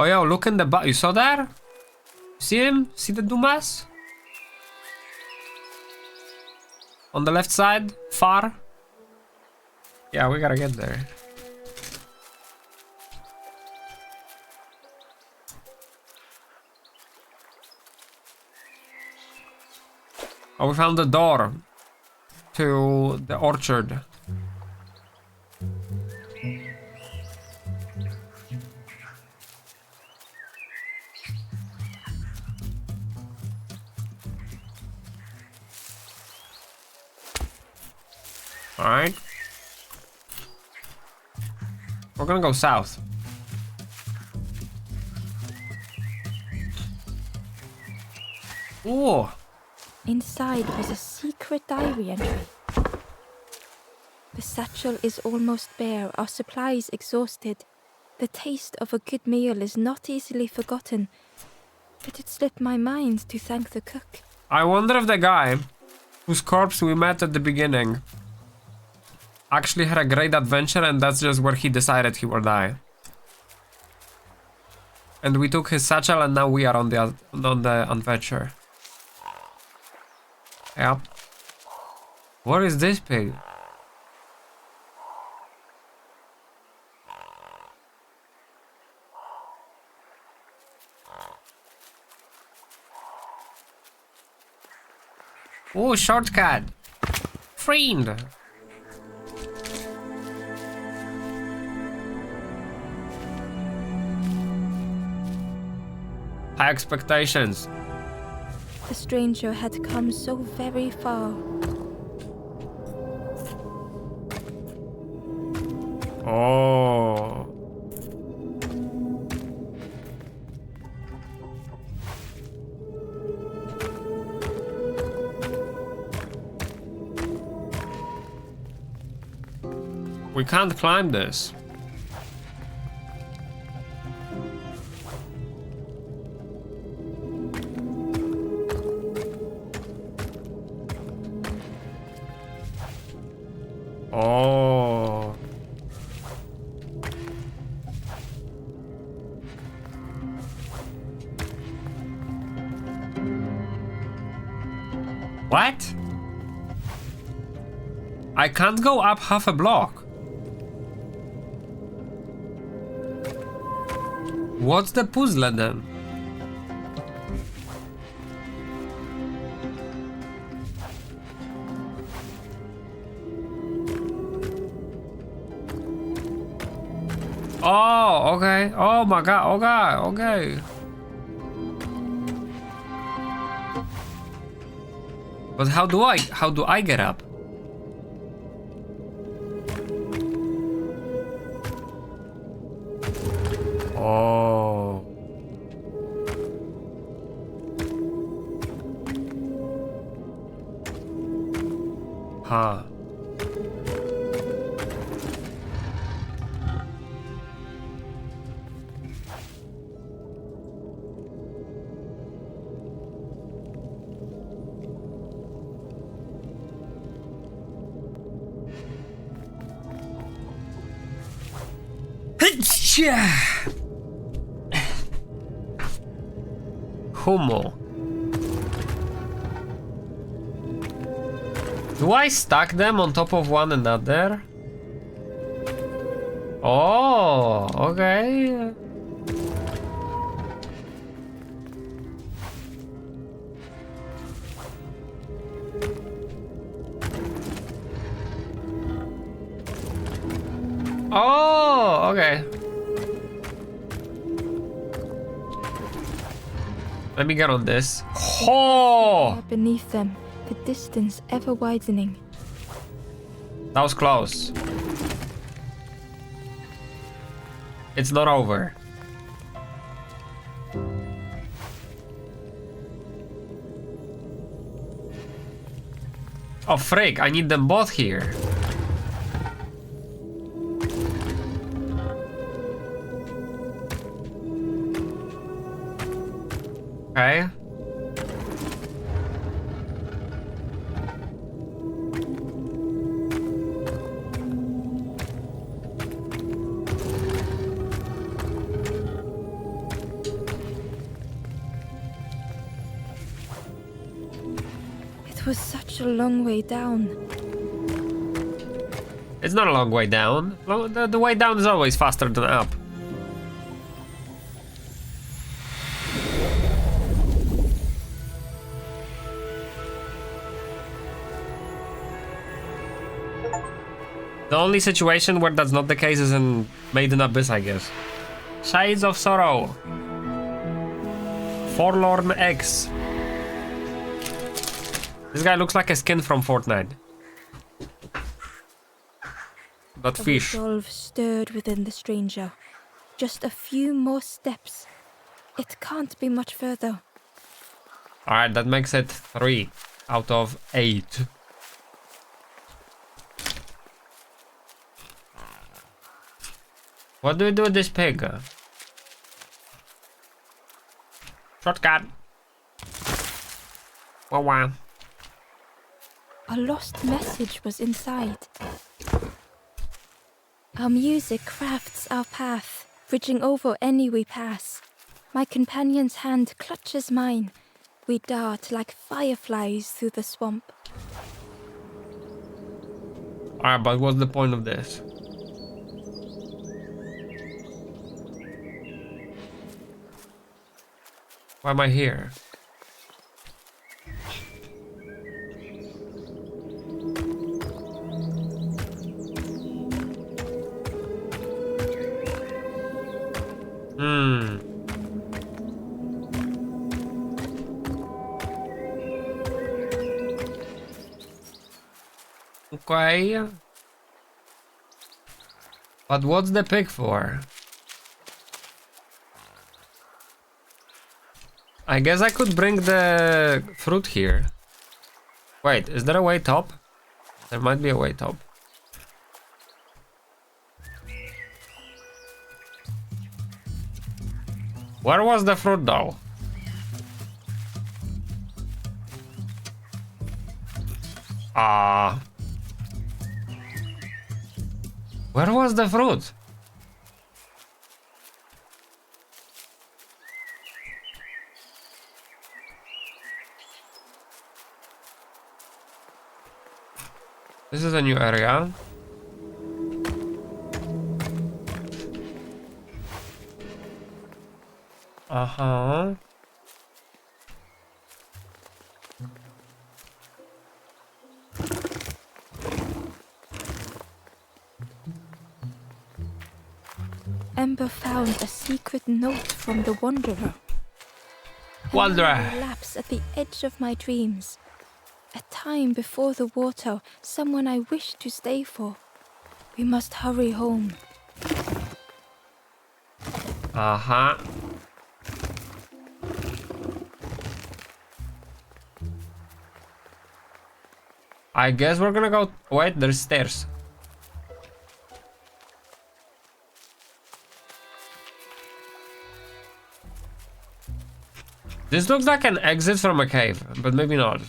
Oh, yo, look in the back. You saw that? See him? See the Dumas? On the left side? Far? Yeah, we gotta get there. Oh, we found the door to the orchard. Alright. We're gonna go south. Ooh. Inside was a secret diary entry. The satchel is almost bare, our supplies exhausted. The taste of a good meal is not easily forgotten, but it slipped my mind to thank the cook. I wonder if the guy whose corpse we met at the beginning actually had a great adventure and that's just where he decided he would die. And we took his satchel and now we are on the adventure. Yep. What is this pig? Oh, shortcut. Friend. High expectations. The stranger had come so very far. Oh. We can't climb this. Oh. What? I can't go up half a block. What's the puzzle then? Oh, okay. Oh my god, okay. But how do I get up? Oh. Huh. Kumo. Do I stack them on top of one another? Oh, okay. Oh, okay. Let me get on this. Oh! Beneath them, the distance ever widening. That was close. It's not over. Oh, frick, I need them both here. Okay. It was such a long way down. It's not a long way down. The way down is always faster than up. The only situation where that's not the case is in Maiden Abyss, I guess. Shades of Sorrow. Forlorn X. This guy looks like a skin from Fortnite. But fish. Resolve stirred within the stranger. Just a few more steps. It can't be much further. Alright, that makes it 3 out of 8. What do we do with this pig? Shortcut. Wow, wow. A lost message was inside. Our music crafts our path, bridging over any we pass. My companion's hand clutches mine. We dart like fireflies through the swamp. Alright, but what's the point of this? Why am I here? Okay. But what's the pig for? I guess I could bring the fruit here. Wait, is there a way top? There might be a way top. Where was the fruit though? Where was the fruit? This is a new area. Uh-huh. Ember found a secret note from the Wanderer. Wanderer. Lapse at the edge of my dreams. A time before the water, someone I wish to stay for. We must hurry home. Uh-huh. I guess we're gonna go... Wait, there's stairs. This looks like an exit from a cave, but maybe not.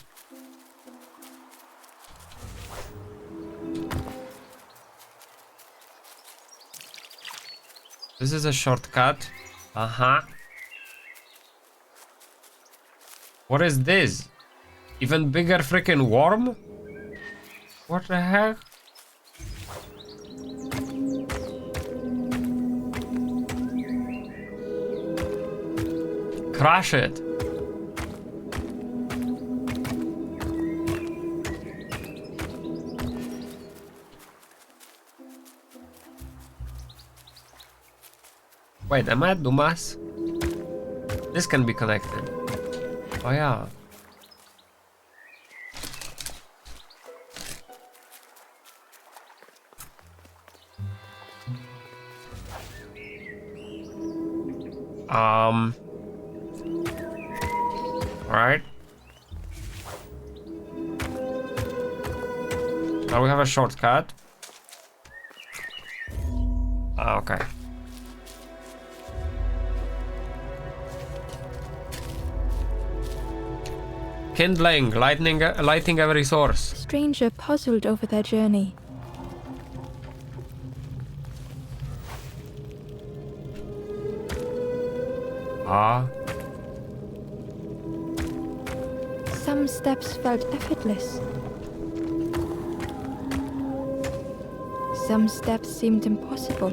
This is a shortcut. Uh-huh. What is this? Even bigger freaking worm? What the heck? Crush it. Wait, am I at Dumas? This can be connected. Oh yeah. Alright. Now we have a shortcut. Okay. Kindling, lighting every source. The stranger puzzled over their journey. Some steps felt effortless. Some steps seemed impossible.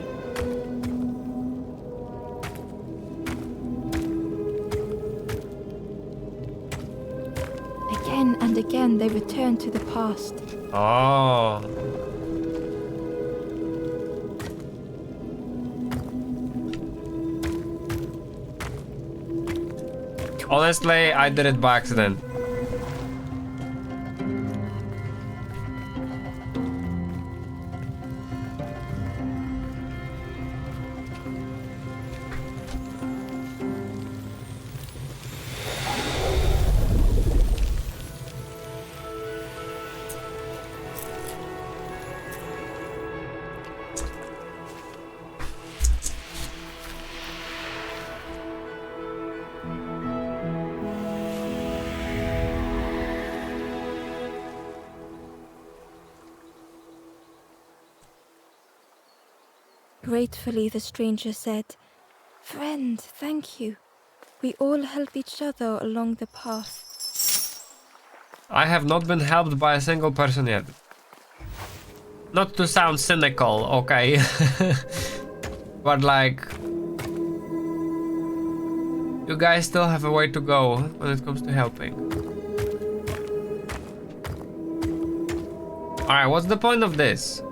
Again and again they returned to the past. Oh. Honestly, I did it by accident. Gratefully, the stranger said, "Friend, thank you. We all help each other along the path." I have not been helped by a single person yet. Not to sound cynical, okay? But like... you guys still have a way to go when it comes to helping. Alright, what's the point of this?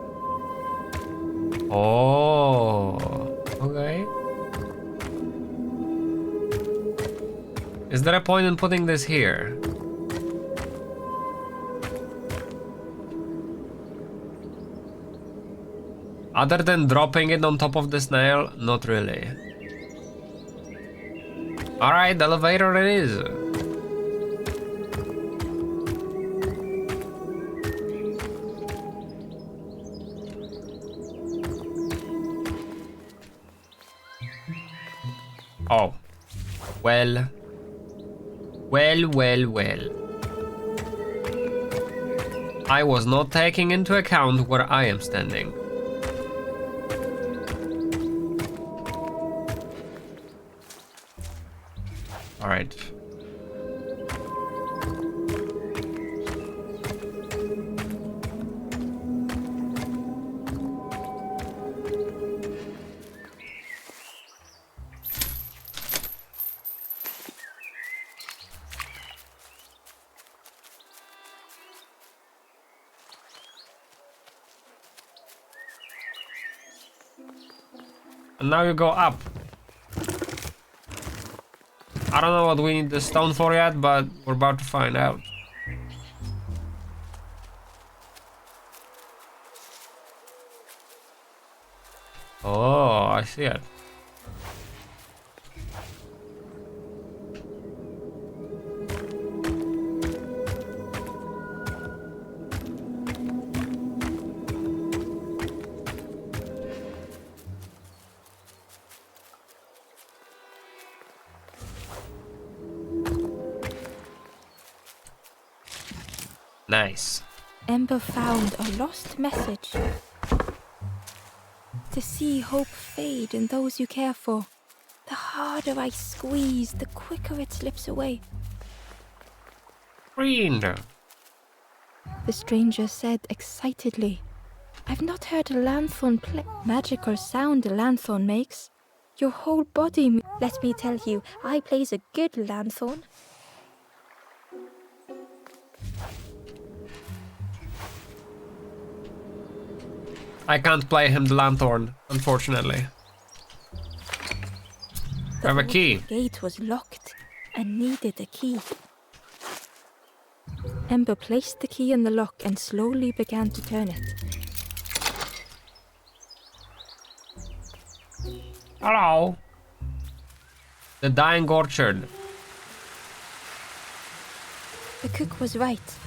Oh, okay. Is there a point in putting this here? Other than dropping it on top of the snail, not really. Alright, elevator it is. Oh. Well. Well. I was not taking into account where I am standing. Alright. And now you go up. I don't know what we need the stone for yet, but we're about to find out. Oh, I see it. Nice. Ember found a lost message. To see hope fade in those you care for. The harder I squeeze, the quicker it slips away. Friend. The stranger said excitedly. I've not heard a lanthorn play. Magical sound a lanthorn makes. Your whole body. Let me tell you, I plays a good lanthorn. I can't play him the lanthorn, unfortunately. I have a key. The gate was locked and needed a key. Ember placed the key in the lock and slowly began to turn it. Hello. The dying orchard. The cook was right.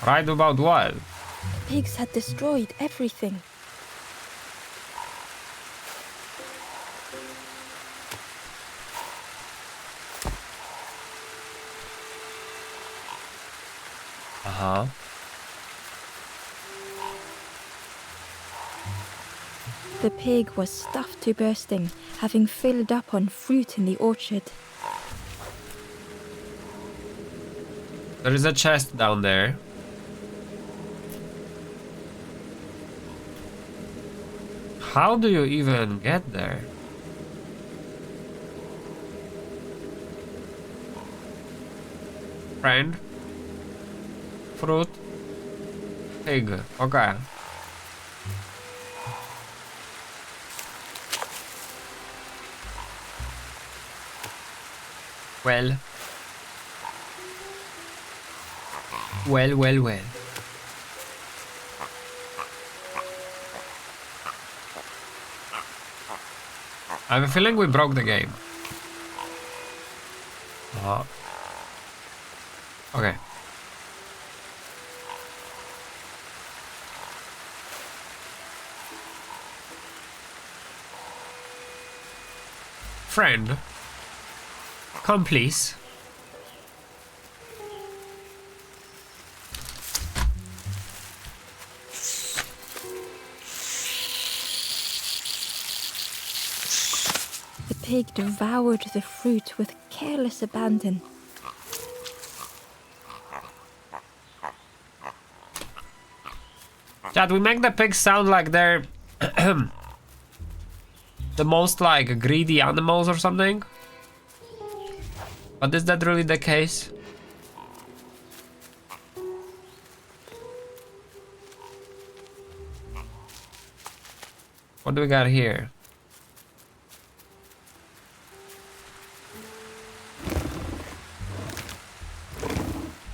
Right about what? The pigs had destroyed everything. Uh-huh. The pig was stuffed to bursting, having filled up on fruit in the orchard. There is a chest down there. How do you even get there? Friend? Fruit? Pig. Okay. Well. Well. I have a feeling we broke the game. Okay. Friend, come please. The pig devoured the fruit with careless abandon. Chad, we make the pigs sound like they're the most like greedy animals or something. But is that really the case? What do we got here?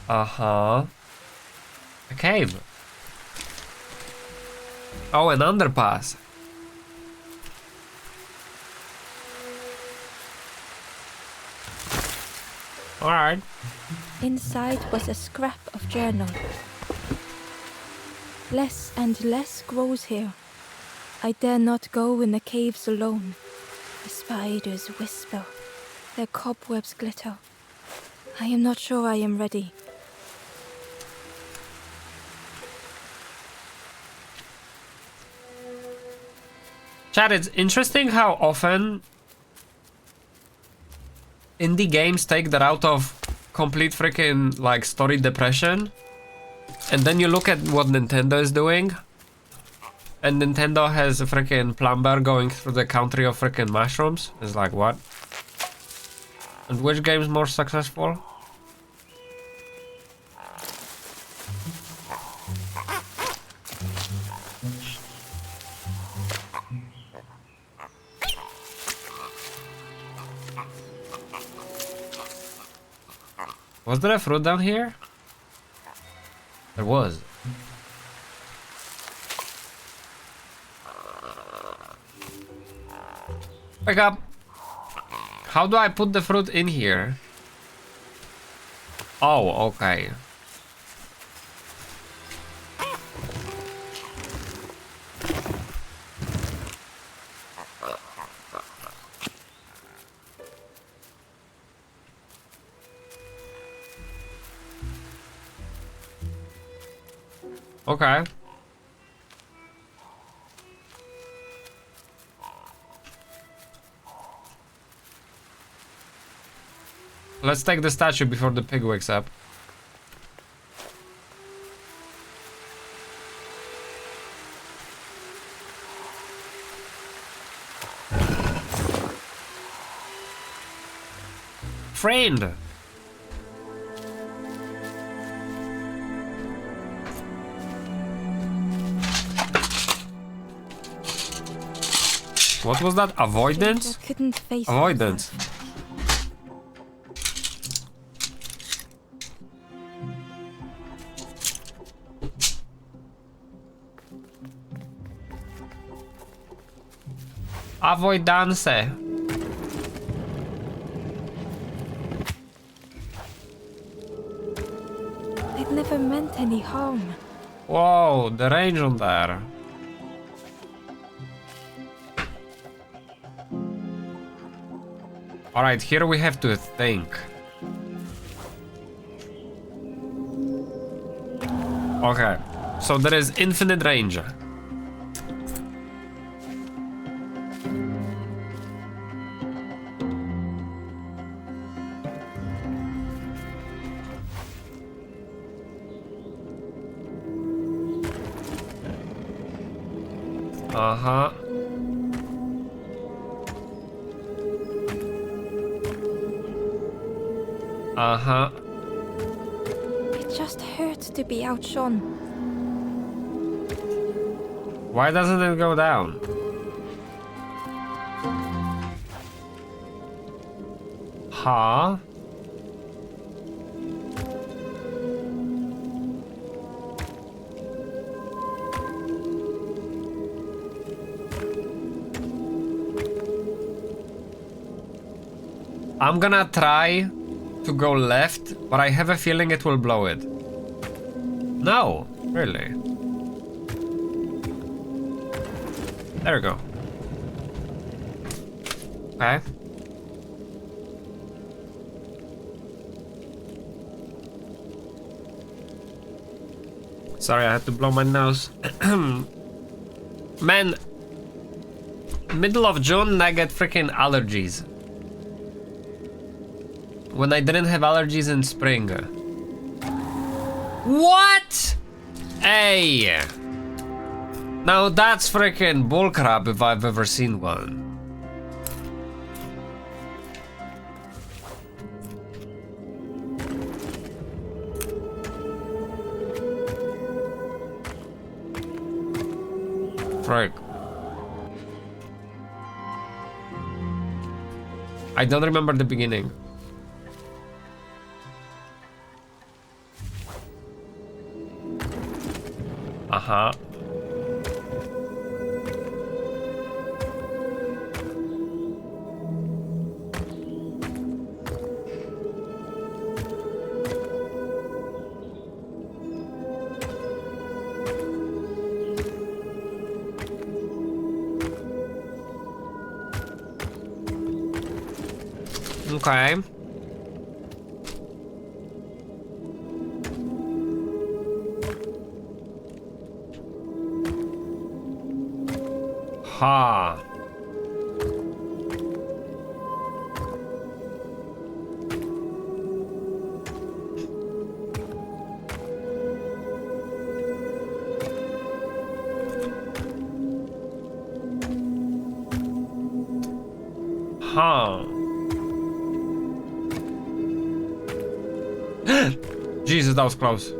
Uh-huh. A cave. Oh, an underpass. Alright. Inside was a scrap of journal. Less and less grows here. I dare not go in the caves alone. The spiders whisper. Their cobwebs glitter. I am not sure I am ready. Chad, it's interesting how often indie games take that out of complete freaking like story depression, and then you look at what Nintendo is doing, and Nintendo has a freaking plumber going through the country of freaking mushrooms. It's like, what? And which game's more successful? Was there a fruit down here? There was. Wake up! How do I put the fruit in here? Oh, okay. Okay. Let's take the statue before the pig wakes up. Friend! What was that? Avoidance? Couldn't face Avoidance. Avoidance. It never meant any harm. Whoa, the range on there. Alright, here we have to think. Okay, so there is infinite range. Uh-huh. Uh-huh. It just hurts to be outshone. Why doesn't it go down? Huh? I'm gonna try to go left, but I have a feeling it will blow it. No, really. There we go. Okay. Sorry, I had to blow my nose. Man, middle of June, I get freaking allergies. When I didn't have allergies in spring. What? Hey! Now that's freaking bullcrap if I've ever seen one. Frick. I don't remember the beginning. Uh-huh. Okay. Ha. Huh. Jesus, that was close.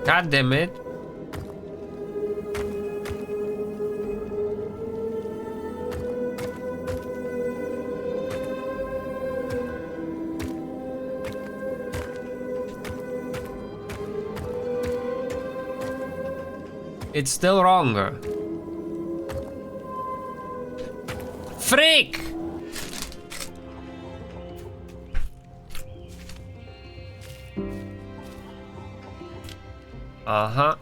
God damn it. It's still wrong. Freak! Uh-huh.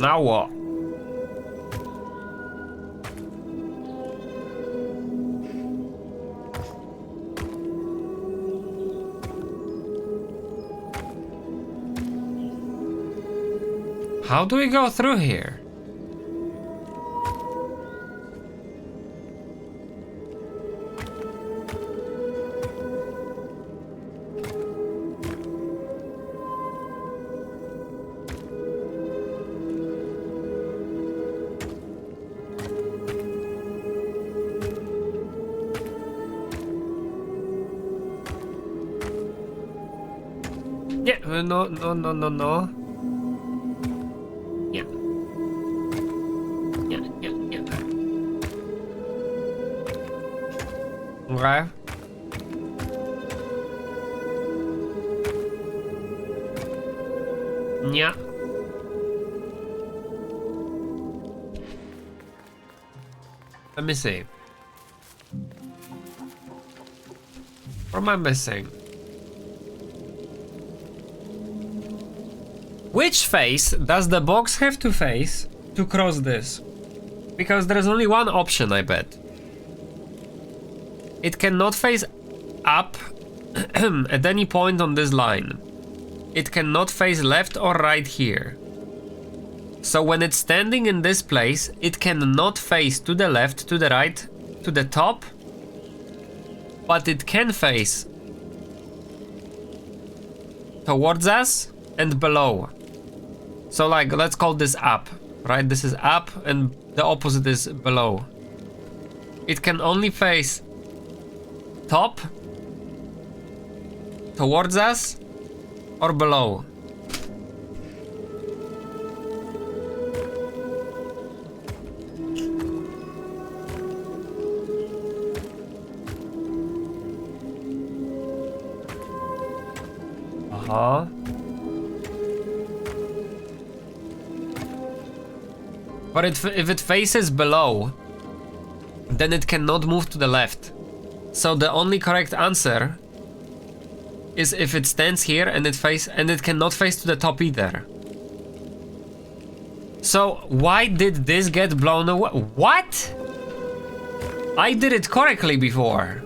Now what? How do we go through here? Yeah, no. Yeah. Okay. Yeah. Let me see. What am I missing? Which face does the box have to face to cross this? Because there's only one option, I bet. It cannot face up at any point on this line. It cannot face left or right here. So when it's standing in this place, it cannot face to the left, to the right, to the top, but it can face towards us and below. So like, let's call this up, right? This is up and the opposite is below. It can only face top, towards us, or below. Uh-huh. But if it faces below, then it cannot move to the left. So the only correct answer is if it stands here and it cannot face to the top either. So why did this get blown away? What? I did it correctly before.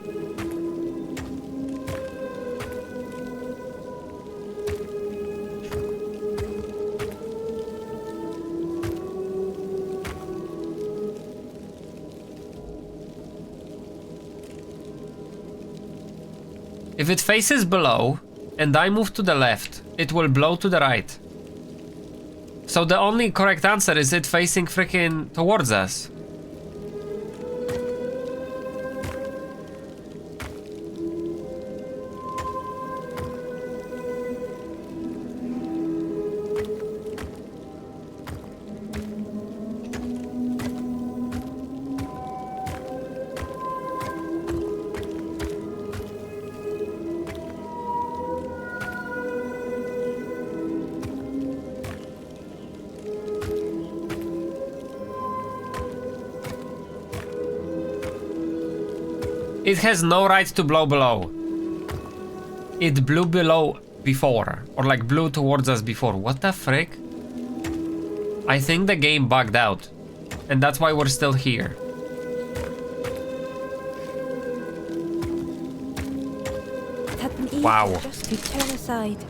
If it faces below, and I move to the left, it will blow to the right. So the only correct answer is it facing freaking towards us. It has no right to blow below. It blew below before, or like blew towards us before. What the frick? I think the game bugged out, and that's why we're still here. It had been easy Wow. just to turn aside.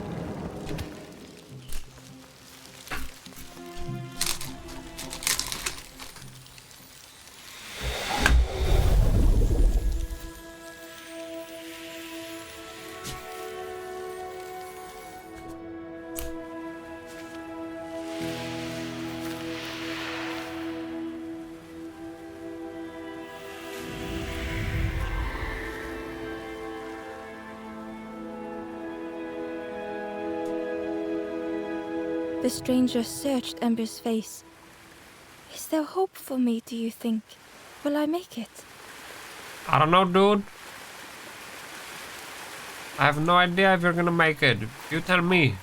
The stranger searched Ember's face. Is there hope for me, do you think? Will I make it? I don't know, dude. I have no idea if you're gonna make it. You tell me.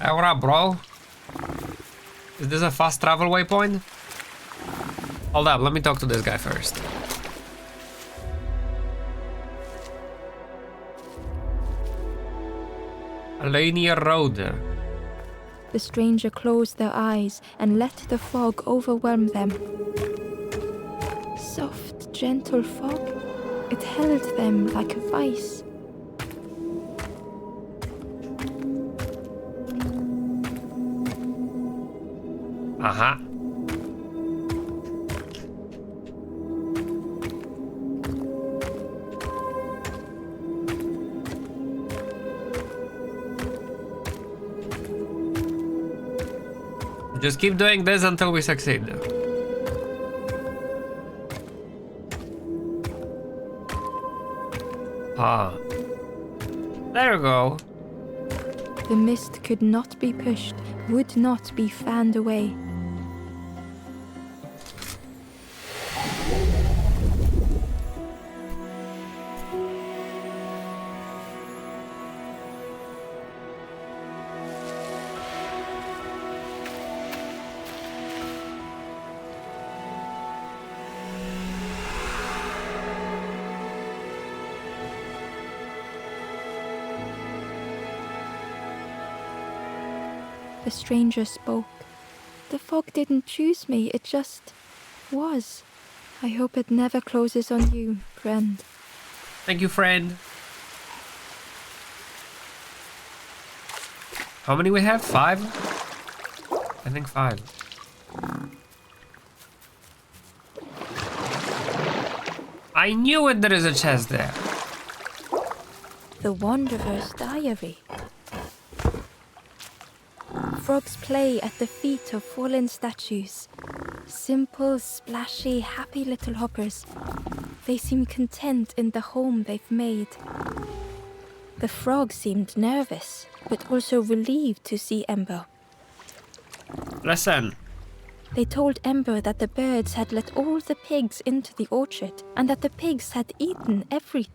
Hey, what up, bro? Is this a fast travel waypoint? Hold up, let me talk to this guy first. A linear road. The stranger closed their eyes and let the fog overwhelm them. Soft, gentle fog. It held them like a vice. Uh-huh. Just keep doing this until we succeed. Ah. There you go. The mist could not be pushed, would not be fanned away. The stranger spoke. The fog didn't choose me, it just was. I hope it never closes on you, friend. Thank you, friend. How many we have? 5? I think 5. I knew it, there is a chest there. The Wanderer's Diary. Frogs play at the feet of fallen statues. Simple, splashy, happy little hoppers. They seem content in the home they've made. The frog seemed nervous, but also relieved to see Ember. Listen. They told Ember that the birds had let all the pigs into the orchard, and that the pigs had eaten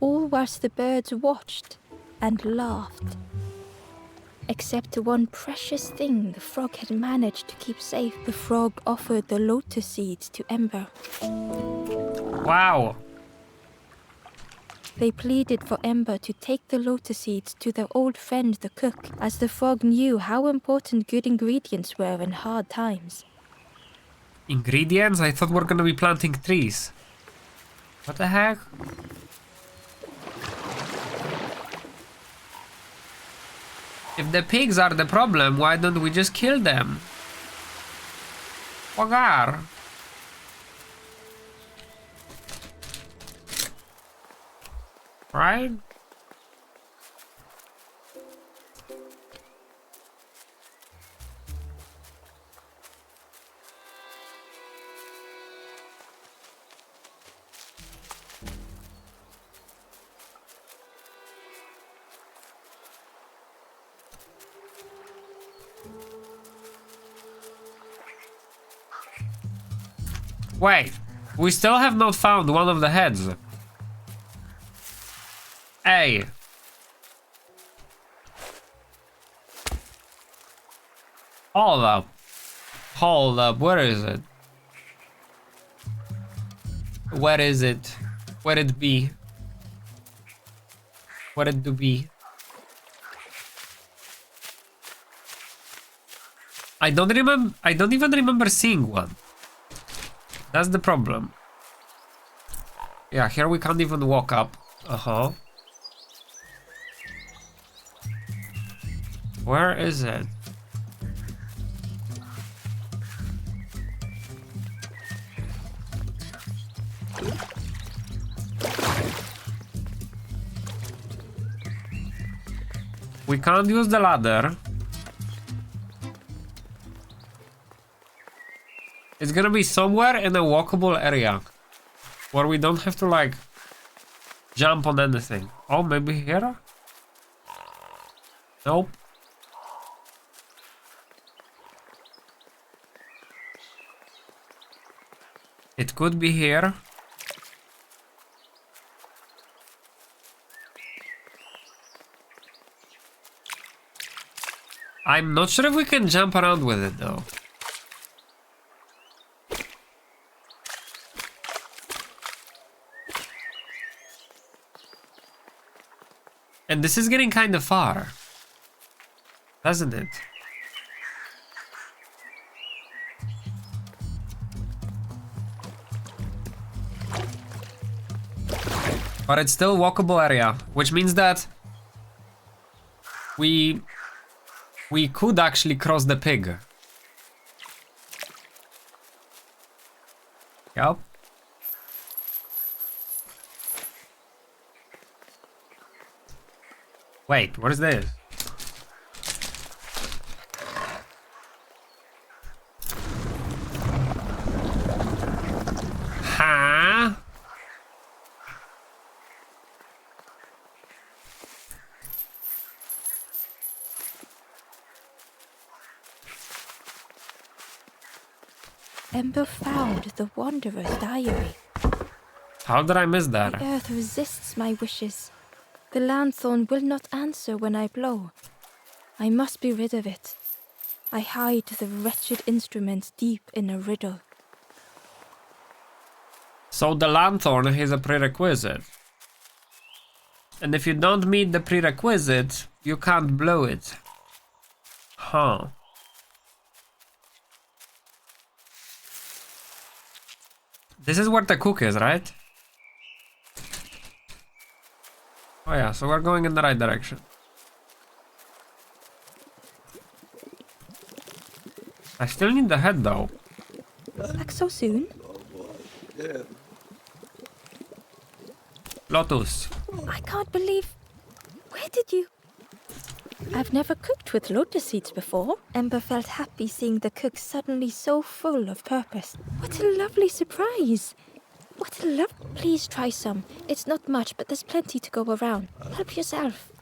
all whilst the birds watched and laughed. Except one precious thing the frog had managed to keep safe. The frog offered the lotus seeds to Ember. Wow. They pleaded for Ember to take the lotus seeds to their old friend the cook, as the frog knew how important good ingredients were in hard times. Ingredients? I thought we were gonna be planting trees. What the heck? If the pigs are the problem, why don't we just kill them? Wagar. Right? Wait, we still have not found one of the heads. Hey. Hold up. Hold up, where is it? Where is it? Where it be? Where it do be? I don't even remember seeing one. That's the problem. Yeah, here we can't even walk up. Uh-huh. Where is it? We can't use the ladder. It's gonna be somewhere in a walkable area where we don't have to like jump on anything. Oh, maybe here? Nope. It could be here. I'm not sure if we can jump around with it though. And this is getting kind of far. Doesn't it? But it's still walkable area, which means that we could actually cross the pig. Yep. Wait, what is this? Huh? Ember found the Wanderer's diary. How did I miss that? The earth resists my wishes. The lanthorn will not answer when I blow. I must be rid of it. I hide the wretched instrument deep in a riddle. So the lanthorn is a prerequisite. And if you don't meet the prerequisite, you can't blow it. Huh. This is where the cook is, right? Oh yeah, so we're going in the right direction. I still need the head though. Back so soon? Lotus. I can't believe... Where did you... I've never cooked with lotus seeds before. Ember felt happy seeing the cook suddenly so full of purpose. What a lovely surprise! What a love... Please try some. It's not much, but there's plenty to go around. Help yourself.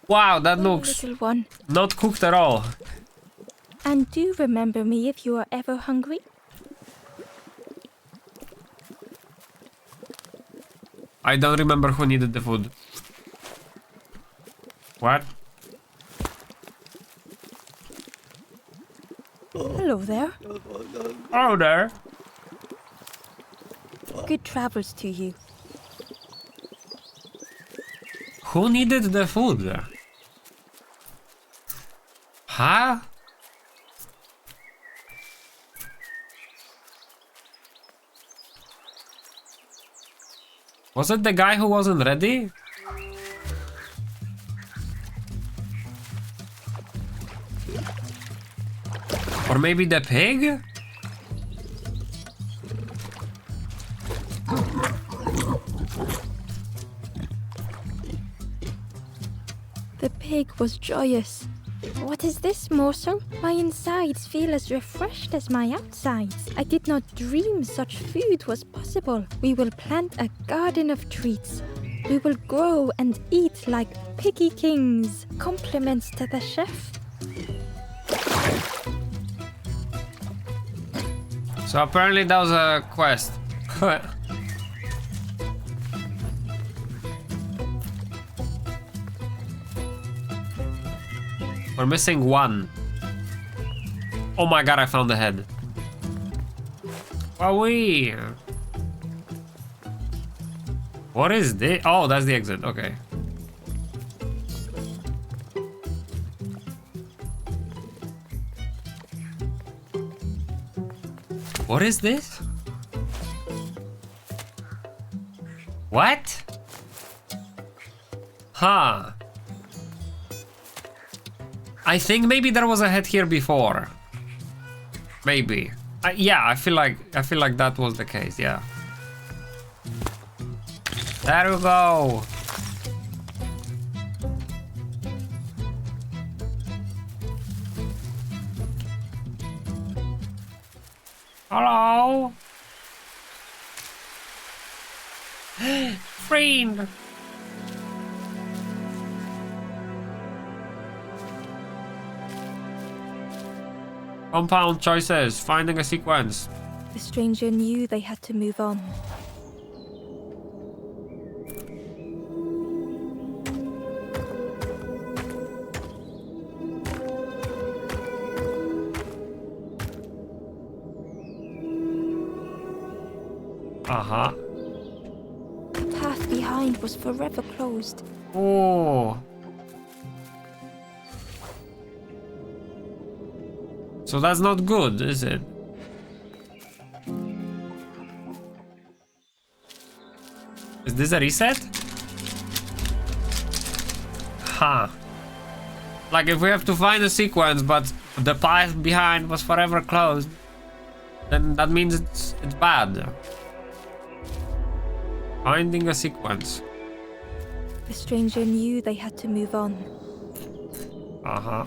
Wow, that Well, looks little one. not cooked at all. And do remember me if you are ever hungry. I don't remember who needed the food. What? Hello there. Oh, there. Good travels to you. Who needed the food? Huh? Was it the guy who wasn't ready? Or maybe the pig? The pig was joyous. What is this morsel? My insides feel as refreshed as my outsides. I did not dream such food was possible. We will plant a garden of treats. We will grow and eat like piggy kings. Compliments to the chef. So apparently that was a quest. We're missing one. Oh my god, I found the head. Wowee! What is this? Oh, that's the exit. Okay. What is this? What? Huh. I think maybe there was a head here before. Maybe. Yeah, I feel like that was the case. Yeah. There we go. Hello. Friend. Compound choices, finding a sequence. The stranger knew they had to move on. Uh-huh. The path behind was forever closed. Oh. So that's not good, is it? Is this a reset? Ha. Like if we have to find a sequence, but the path behind was forever closed, then that means it's bad. Finding a sequence. The stranger knew they had to move on. Uh-huh.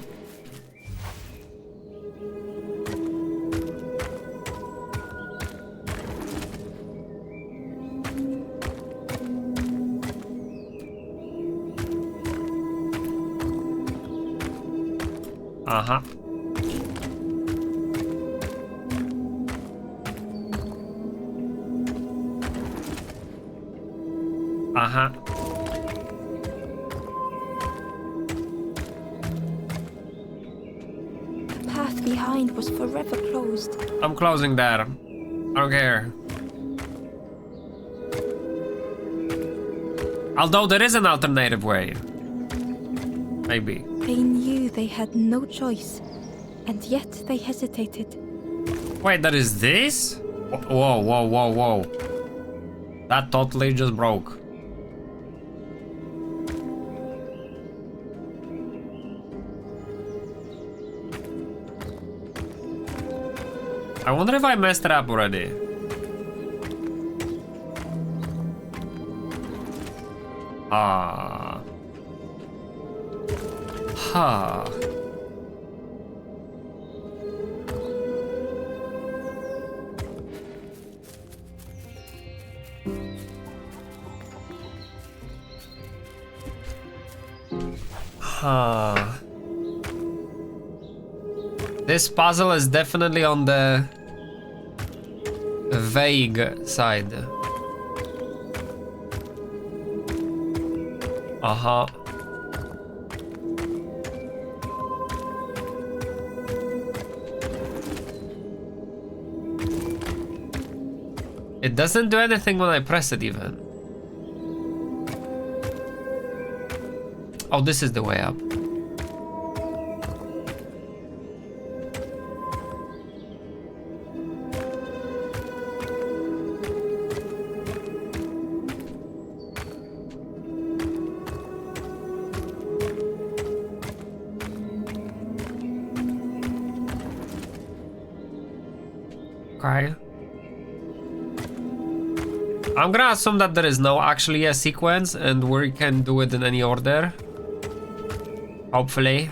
Uh-huh. Uh-huh. The path behind was forever closed. I'm closing there. I don't care. Although there is an alternative way. Maybe. They knew they had no choice, and yet they hesitated. Wait, there is this? Whoa, whoa, whoa, whoa. That totally just broke. I wonder if I messed it up already. Ah. Ha. Huh. This puzzle is definitely on the vague side. Uh-huh. It doesn't do anything when I press it even. Oh, this is the way up. Okay. I'm gonna assume that there is no actually a sequence and we can do it in any order. Hopefully.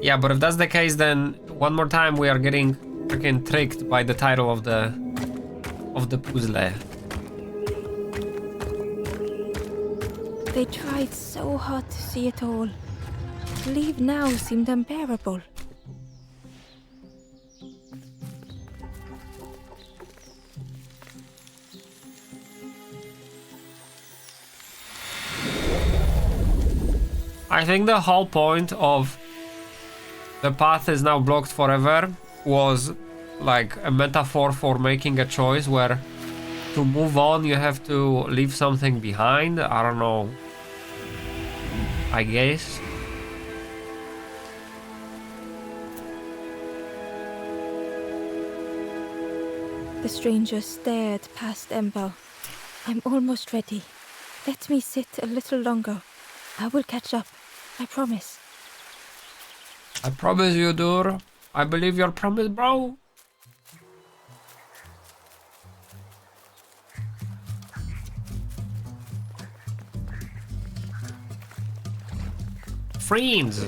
Yeah, but if that's the case, then one more time we are getting freaking tricked by the title of the puzzle. They tried so hard to see it all. To leave now seemed unbearable. I think the whole point of the path is now blocked forever was like a metaphor for making a choice where to move on you have to leave something behind. I don't know. I guess. The stranger stared past Ember. I'm almost ready. Let me sit a little longer. I will catch up. I promise. I promise you, Dur. I believe your promise, bro. Friends.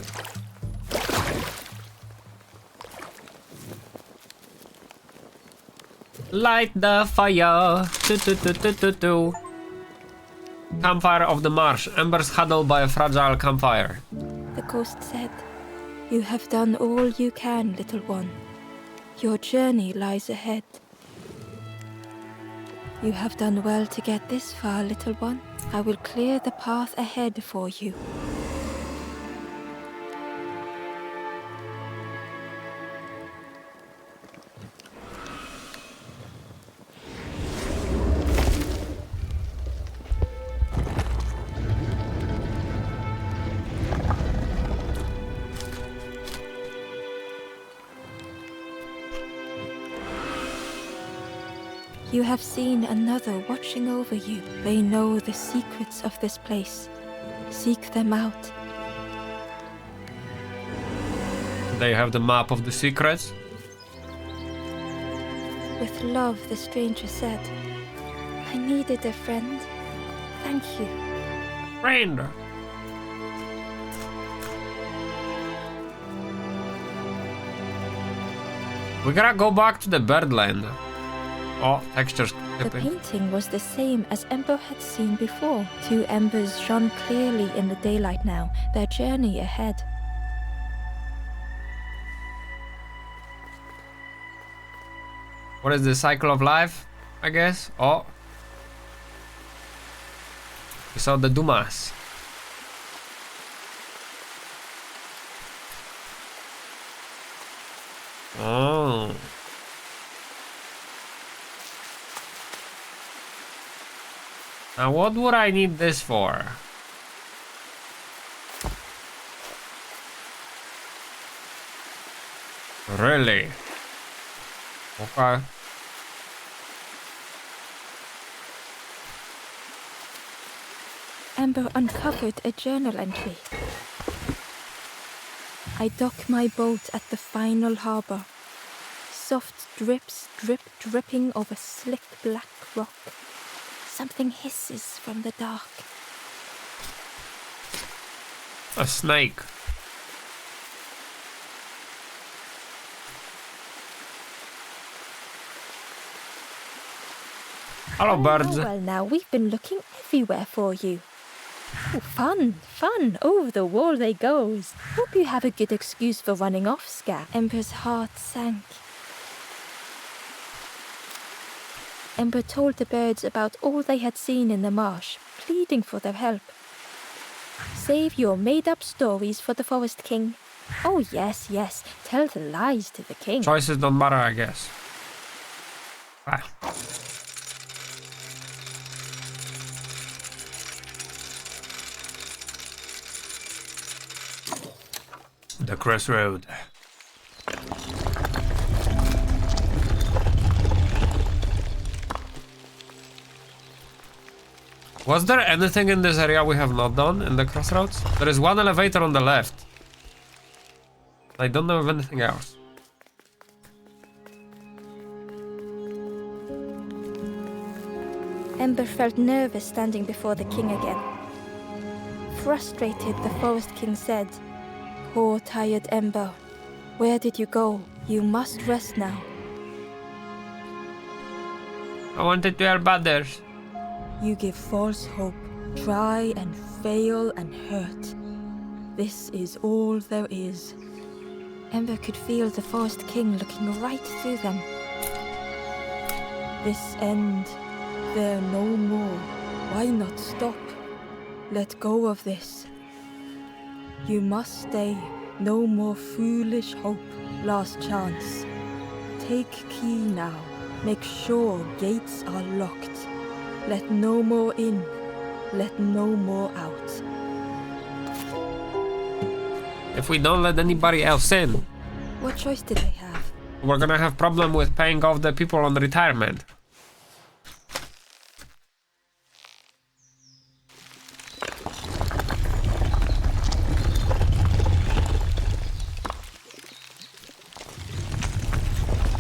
Light the fire. Do. Campfire of the marsh. Embers huddled by a fragile campfire. The ghost said, "You have done all you can, little one. Your journey lies ahead. You have done well to get this far, little one. I will clear the path ahead for you." You have seen another watching over you. They know the secrets of this place. Seek them out. They have the map of the secrets. With love, the stranger said, I needed a friend. Thank you. Friend. We gotta go back to the Birdland. Oh, textures. The painting was the same as Ember had seen before. Two embers shone clearly in the daylight now, their journey ahead. What is the cycle of life, I guess? Oh. We saw the Dumas. Oh. Now what would I need this for? Really? Okay. Ember uncovered a journal entry. I dock my boat at the final harbor. Soft drips dripping over slick black rock. Something hisses from the dark. A snake. Hello, birds. Oh, well, now we've been looking everywhere for you. Oh, fun. Over the wall they goes. Hope you have a good excuse for running off, Scat. Ember's heart sank. Ember told the birds about all they had seen in the marsh, pleading for their help. Save your made-up stories for the Forest King. Oh, yes, tell the lies to the king. Choices don't matter, I guess. Ah. The crossroad. Was there anything in this area we have not done in the crossroads? There is one elevator on the left. I don't know of anything else. Ember felt nervous standing before the king again. Frustrated, the Forest King said, Poor tired Ember, where did you go? You must rest now. I wanted to help others. You give false hope, try and fail and hurt. This is all there is. Ember could feel the Forest King looking right through them. This end, there no more. Why not stop? Let go of this. You must stay. No more foolish hope. Last chance. Take key now. Make sure gates are locked. Let no more in. Let no more out. If we don't let anybody else in, What choice did they have? we're gonna have problem with paying off the people on retirement.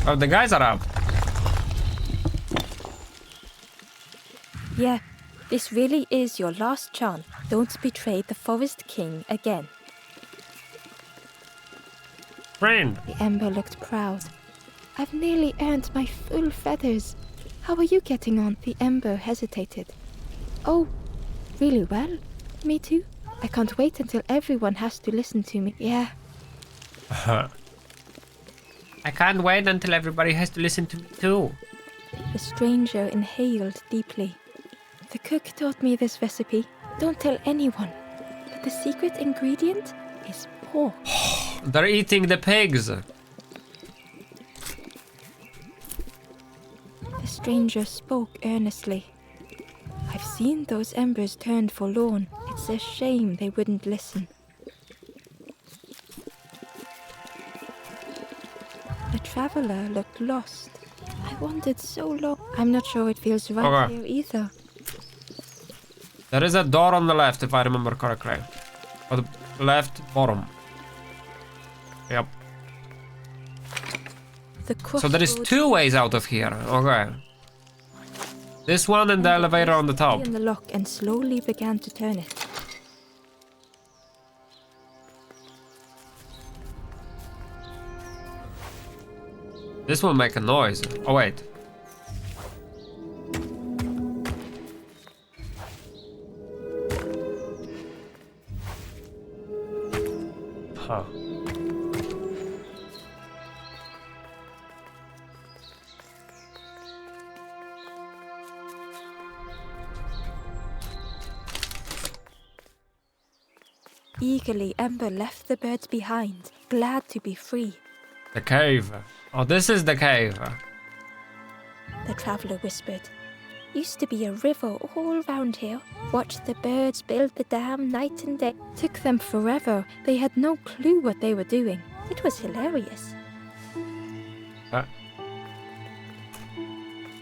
Oh, the guys are out. Yeah, this really is your last chance. Don't betray the Forest King again. Friend. The Ember looked proud. I've nearly earned my full feathers. How are you getting on? The Ember hesitated. Oh, really well? Me too. I can't wait until everyone has to listen to me. Yeah. I can't wait until everybody has to listen to me too. The stranger inhaled deeply. The cook taught me this recipe. Don't tell anyone. But the secret ingredient is pork. They're eating the pigs. The stranger spoke earnestly. I've seen those embers turned forlorn. It's a shame they wouldn't listen. The traveler looked lost. I wanted so long. I'm not sure it feels right Okay. here either. There is a door on the left, if I remember correctly. Or the left bottom. Yep. So there is crossroads 2 ways out of here. Okay. This one and the elevator on the top. in the lock and slowly began to turn it. This will make a noise. Oh wait. Huh. Eagerly, Ember left the birds behind, glad to be free. The cave. Oh, this is the cave. The traveler whispered. Used to be a river all round here. Watched the birds build the dam night and day. Took them forever. They had no clue what they were doing. It was hilarious.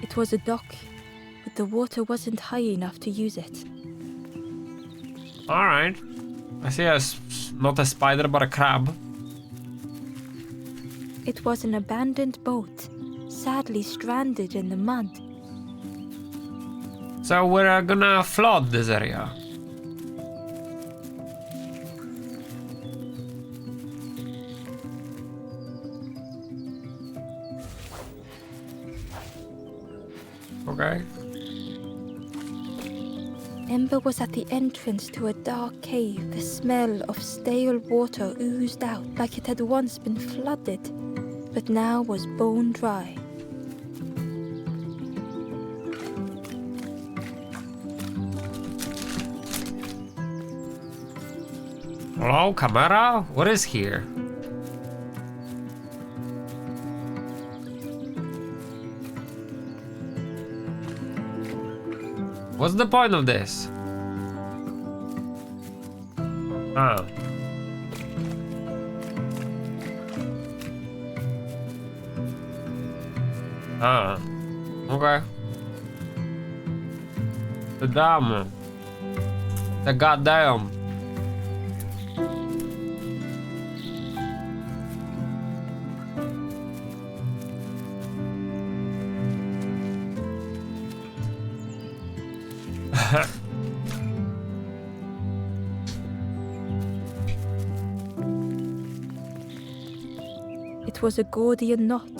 It was a dock, but the water wasn't high enough to use it. Alright. I see not a spider, but a crab. It was an abandoned boat, sadly stranded in the mud. So we're gonna flood this area. Okay. Ember was at the entrance to a dark cave. The smell of stale water oozed out like it had once been flooded, but now was bone dry. Hello, camera? What is here? What's the point of this? Ah. Ah. Okay. The dam. The goddamn. It was a Gordian knot,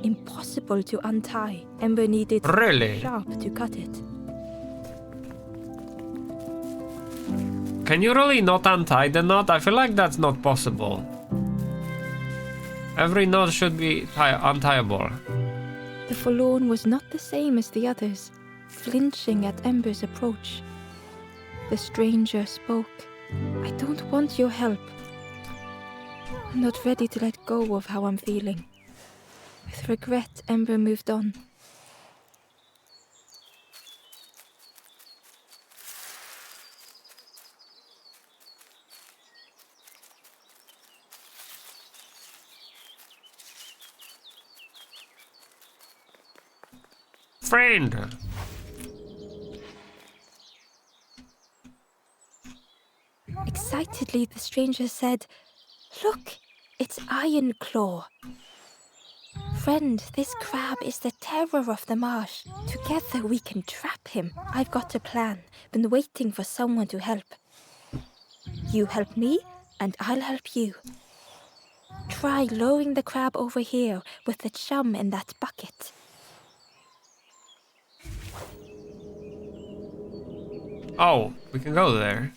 impossible to untie. Ember needed Really? something sharp to cut it. Can you really not untie the knot? I feel like that's not possible. Every knot should be untieable. The forlorn was not the same as the others, flinching at Ember's approach. The stranger spoke. I don't want your help. I'm not ready to let go of how I'm feeling. With regret, Ember moved on. Friend! Excitedly, the stranger said, Look, it's Iron Claw. Friend, this crab is the terror of the marsh. Together we can trap him. I've got a plan. Been waiting for someone to help. You help me, and I'll help you. Try lowering the crab over here with the chum in that bucket. Oh, we can go there.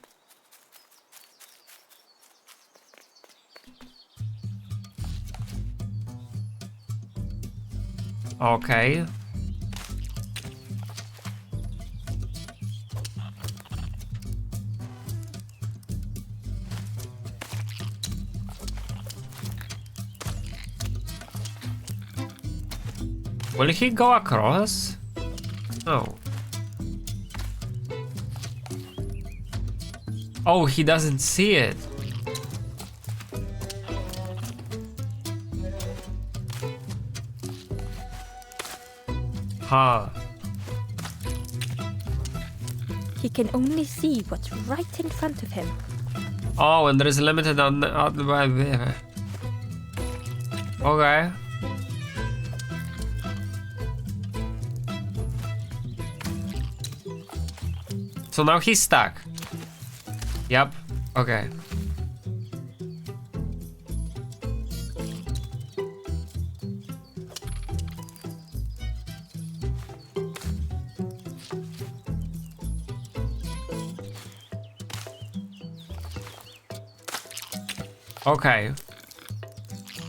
Okay. Will he go across? No. Oh, he doesn't see it. Huh. He can only see what's right in front of him. Oh, and there is a limited on... Okay. So now he's stuck. Yep. Okay. Okay.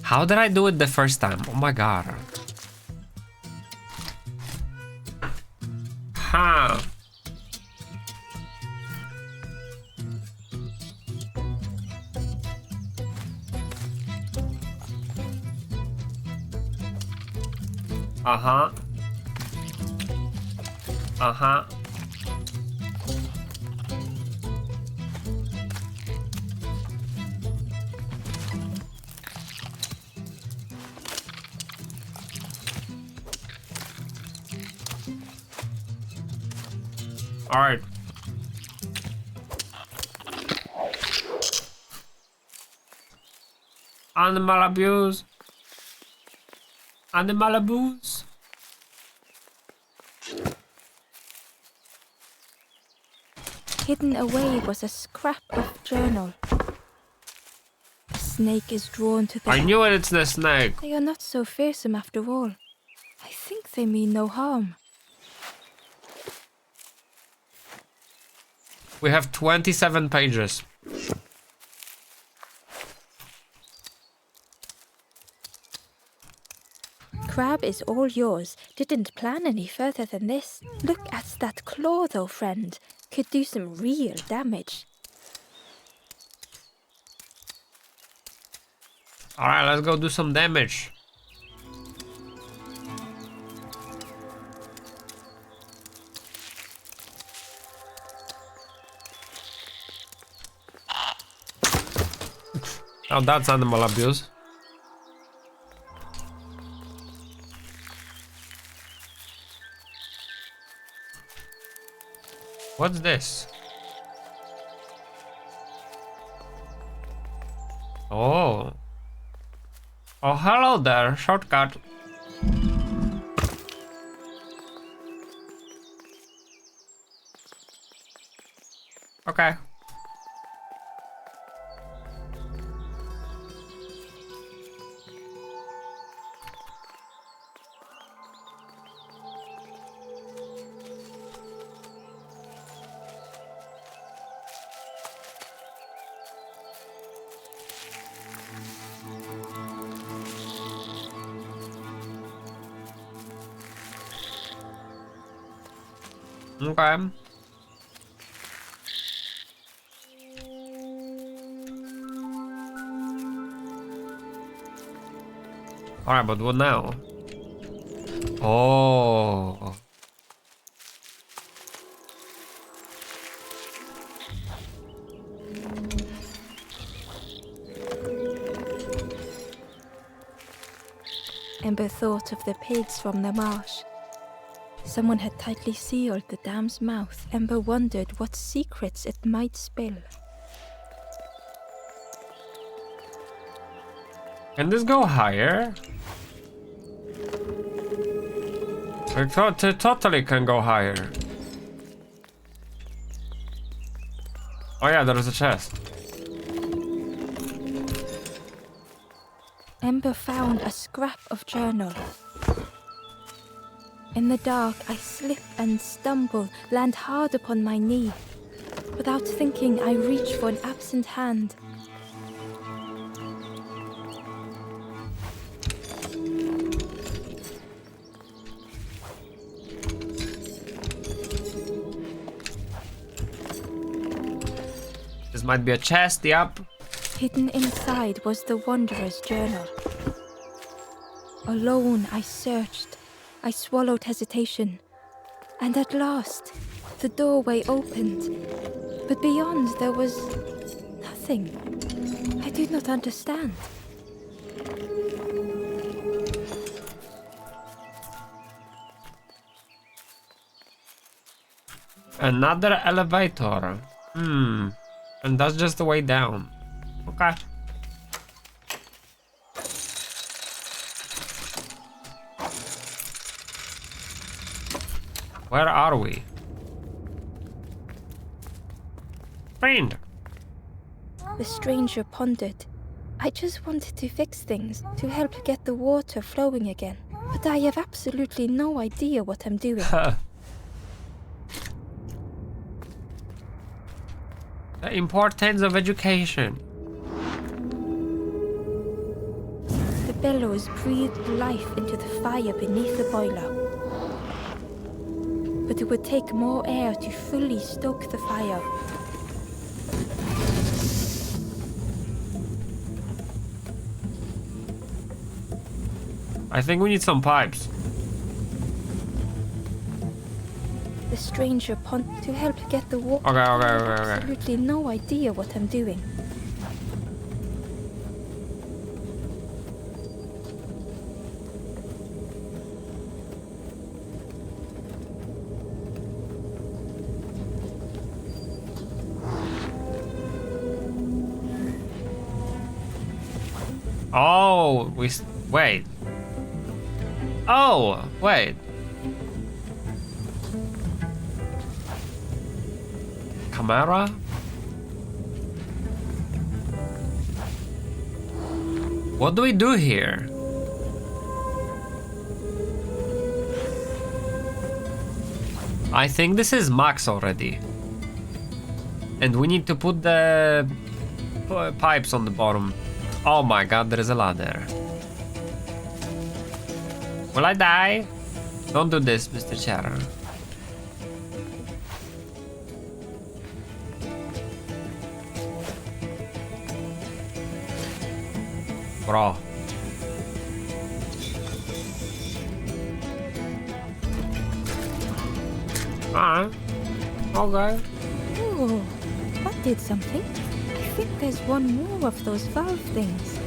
How did I do it the first time? Oh my god. Huh. Uh-huh. Uh-huh. All right. Animal abuse. Animal abuse. Hidden away was a scrap of journal. A snake is drawn to the... I knew it, it's the snake. They are not so fearsome after all. I think they mean no harm. We have 27 pages. Crab is all yours. Didn't plan any further than this. Look at that claw though, friend. Could do some real damage. Alright, let's go do some damage. Oh, that's animal abuse. What's this? Oh. Oh, hello there. Shortcut. Okay. Okay. Alright, but what now? Oh. Ember thought of the pigs from the marsh. Someone had tightly sealed the dam's mouth. Ember wondered what secrets it might spill. Can this go higher? It totally can go higher. Oh yeah, there is a chest. Ember found a scrap of journal. In the dark, I slip and stumble, land hard upon my knee. Without thinking, I reach for an absent hand. This might be a chest, yep. Hidden inside was the Wanderer's journal. Alone, I searched. I swallowed hesitation. And at last, the doorway opened. But beyond, there was nothing. I did not understand. Another elevator. And that's just the way down. Okay. Where are we? Friend. The stranger pondered. I just wanted to fix things, to help get the water flowing again. But I have absolutely no idea what I'm doing. The importance of education. The bellows breathed life into the fire beneath the boiler. But it would take more air to fully stoke the fire. I think we need some pipes. The stranger pondered to help get the water. Okay. I have absolutely no idea what I'm doing. Oh, wait. Oh, wait. Camera? What do we do here? I think this is max already. And we need to put the pipes on the bottom. Oh my god, there is a ladder. Will I die? Don't do this, Mr. Chair. Bro. Okay. Oh, that did something. I think there's one more of those valve things.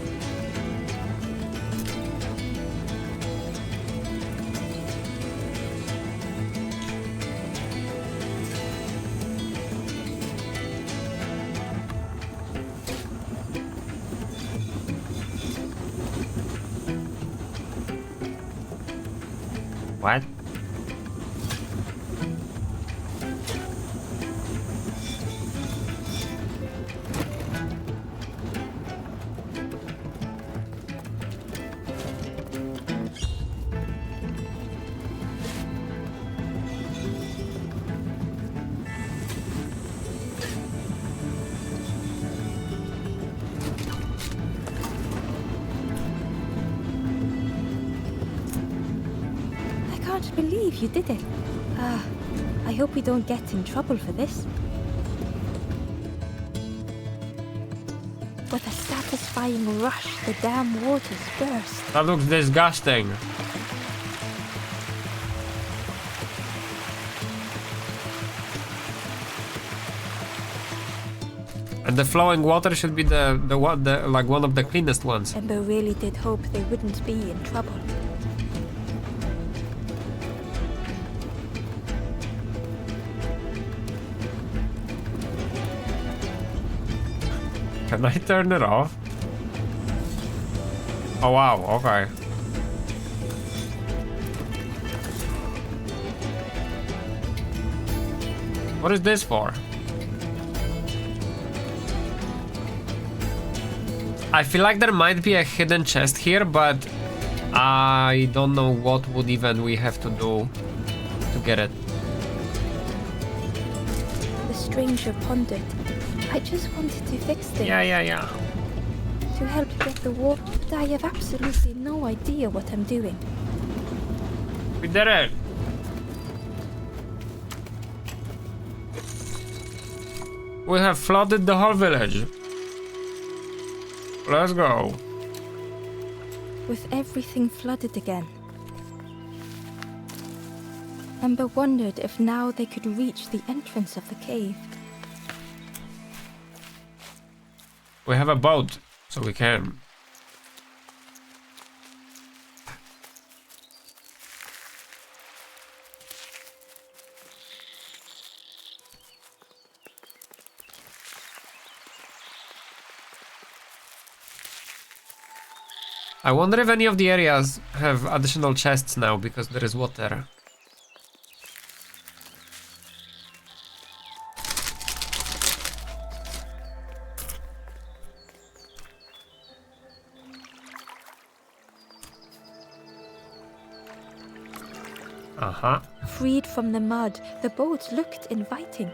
What? I can't believe you did it. I hope we don't get in trouble for this. With a satisfying rush, the dam waters burst. That looks disgusting. And the flowing water should be the like one of the cleanest ones. Ember really did hope they wouldn't be in trouble. Can I turn it off? Oh wow, okay. What is this for? I feel like there might be a hidden chest here, but I don't know what would even we have to do to get it. The stranger pondered. I just wanted to fix things. Yeah. To help get the water, but I have absolutely no idea what I'm doing. We did it. We have flooded the whole village. Let's go. With everything flooded again. Ember wondered if now they could reach the entrance of the cave. We have a boat, so we can. I wonder if any of the areas have additional chests now because there is water. Uh-huh. Freed from the mud, the boat looked inviting.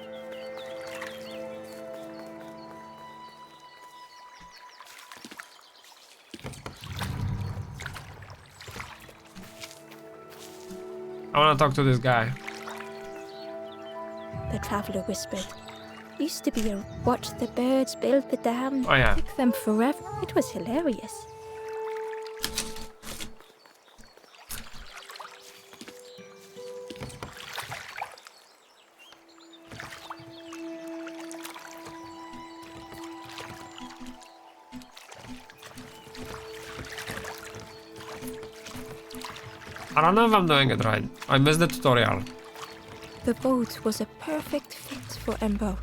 I wanna talk to this guy. The traveler whispered. Used to be a watch the birds build the dam. Oh yeah. Took them forever. It was hilarious. I don't know if I'm doing it right. I missed the tutorial. The boat was a perfect fit for Ember.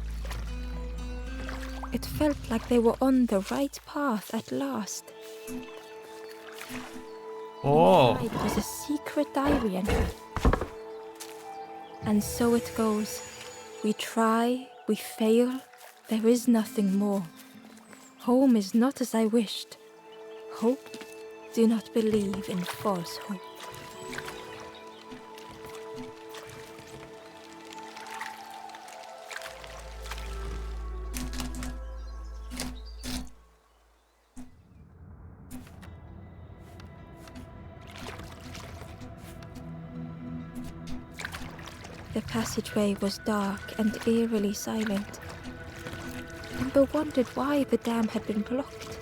It felt like they were on the right path at last. Oh. Inside was a secret diary entry. And so it goes. We try, we fail, there is nothing more. Home is not as I wished. Hope, do not believe in false hope. The passageway was dark and eerily silent. Amber wondered why the dam had been blocked.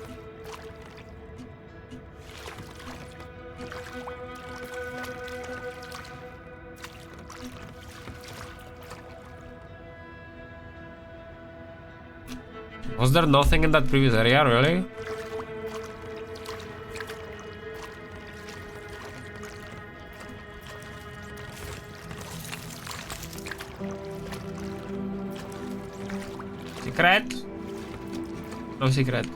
Was there nothing in that previous area, really? Secret? No secret.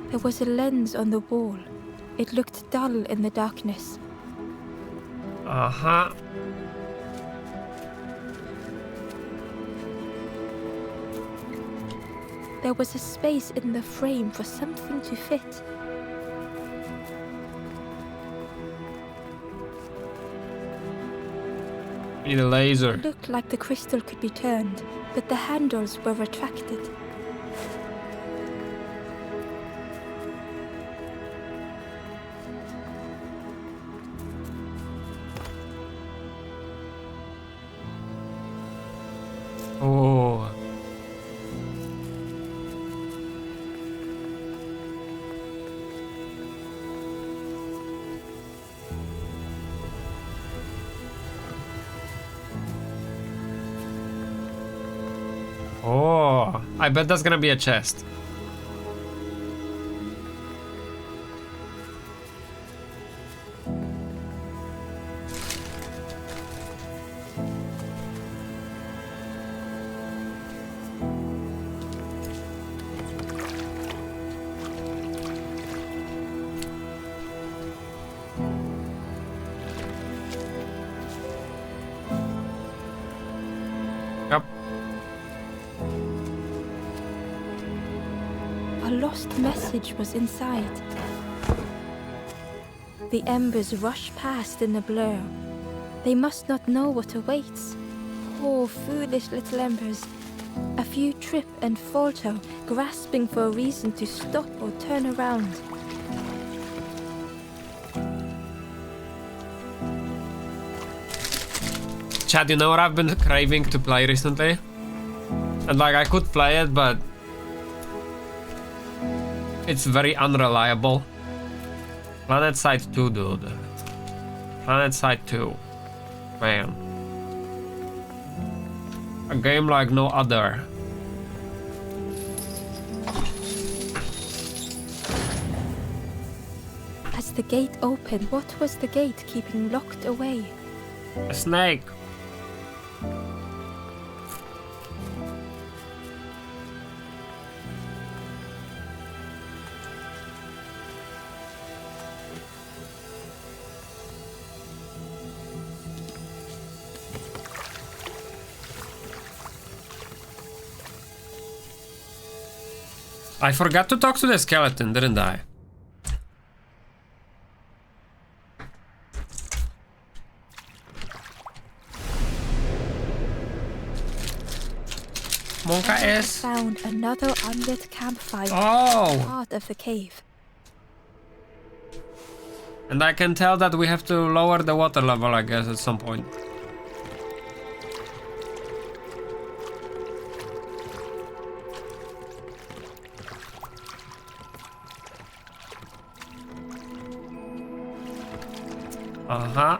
There was a lens on the wall. It looked dull in the darkness. Uh-huh. There was a space in the frame for something to fit. Need a laser. It looked like the crystal could be turned, but the handles were retracted. Oh. Oh, I bet that's gonna be a chest. Yep. A lost message was inside. The embers rush past in a blur. They must not know what awaits. Poor, foolish little embers. A few trip and falter, grasping for a reason to stop or turn around. Chad, you know what I've been craving to play recently? And like, I could play it, but it's very unreliable. Planet Side 2, dude. Planet Side 2. Man. A game like no other. the gate open? What was the gate keeping locked away? A snake. I forgot to talk to the skeleton, didn't I? Monka I is... found another unlit campfire. Oh! Part of the cave. And I can tell that we have to lower the water level, I guess, at some point. Uh-huh.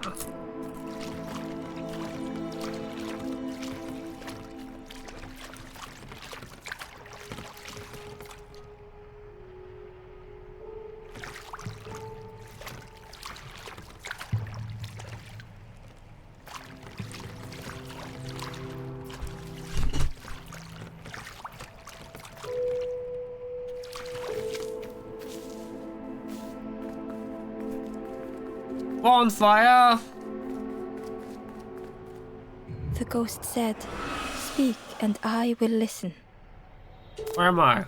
Bonfire! The ghost said, "Speak and I will listen." Where am I?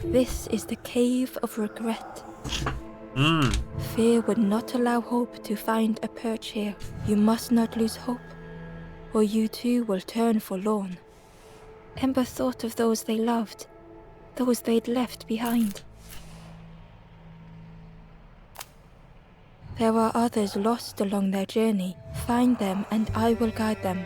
This is the cave of regret. Hmm. Fear would not allow hope to find a perch here. You must not lose hope, or you too will turn forlorn. Ember thought of those they loved, those they'd left behind. There are others lost along their journey. Find them and I will guide them.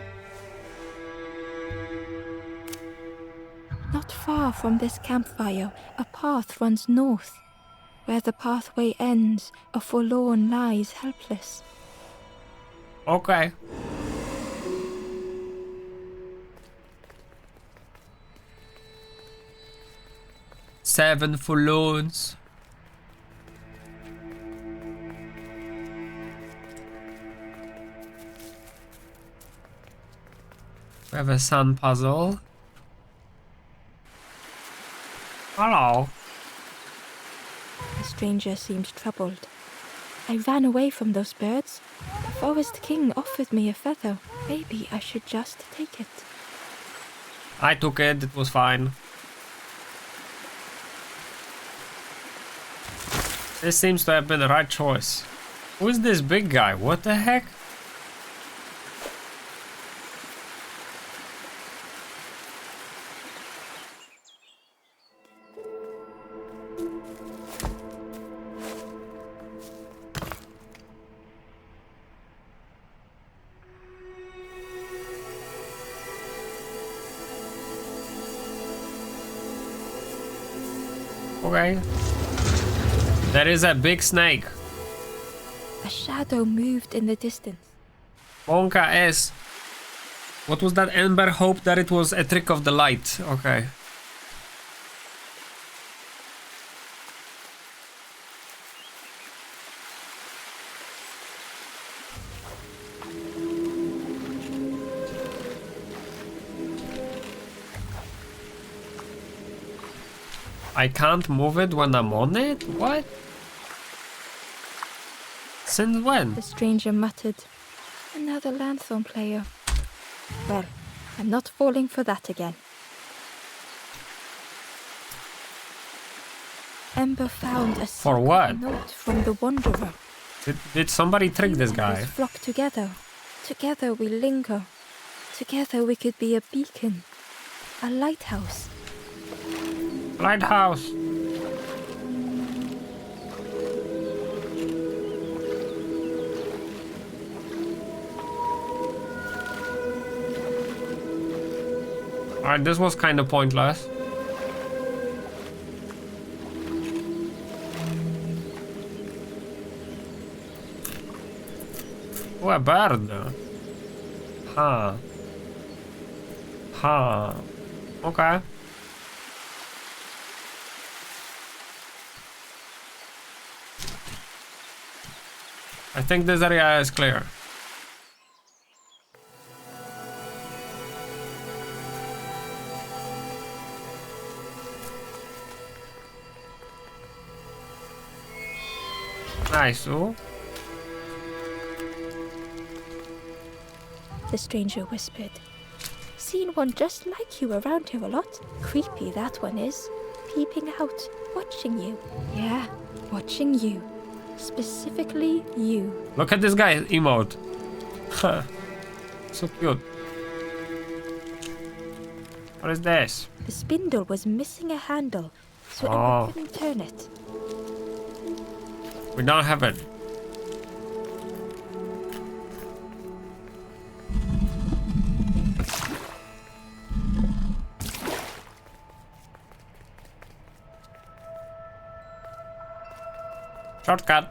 Not far from this campfire, a path runs north. Where the pathway ends, a forlorn lies helpless. Okay. Seven forlorns. We have a sun puzzle. Hello. The stranger seemed troubled. I ran away from those birds. The forest king offered me a feather. Maybe I should just take it. I took it, it was fine. This seems to have been the right choice. Who is this big guy? What the heck? Okay. There is a big snake. A shadow moved in the distance. Monka S. What was that? Ember hoped that it was a trick of the light. Okay. I can't move it when I'm on it? What? Since when? The stranger muttered, "Another lanthorn player. Well, I'm not falling for that again." Ember found a For secret what? note from the Wanderer. Did somebody trick this guy? Humans flock together. Together we linger. Together we could be a beacon. A lighthouse. Lighthouse. Alright, this was kind of pointless. Oh, a bird. Huh. Huh. Okay. I think this area is clear. Nice, oh. The stranger whispered. Seen one just like you around here a lot. Creepy, that one is. Peeping out, watching you. Yeah, watching you. Specifically you. Look at this guy emote. So cute. What is this? The spindle was missing a handle, so Oh. Ember couldn't turn it. We don't have it. Shortcut.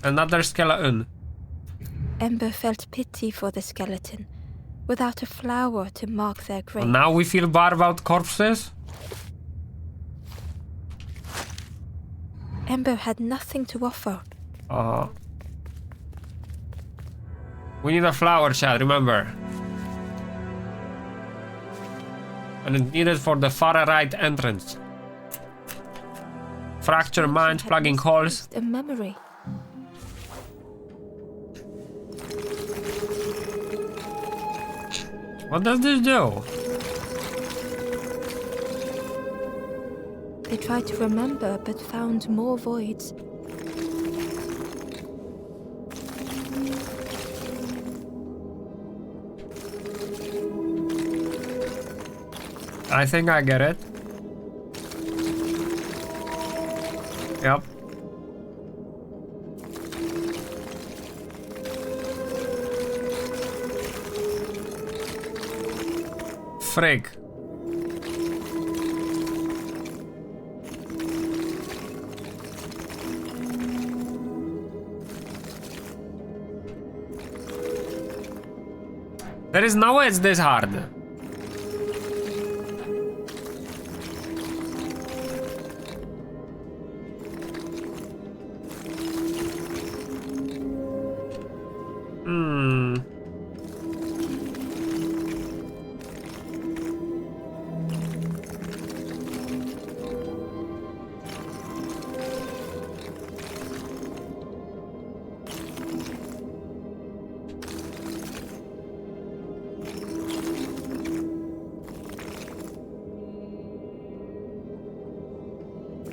Another skeleton. Ember felt pity for the skeleton, without a flower to mark their grave. And now we feel bad about corpses? Ember had nothing to offer. We need a flower, Chad, remember. And it's needed for the far right entrance. Fracture mines, Had plugging holes. misplaced a memory. What does this do? They tried to remember, but found more voids. I think I get it. Yep. Frig. There is no way it's this hard.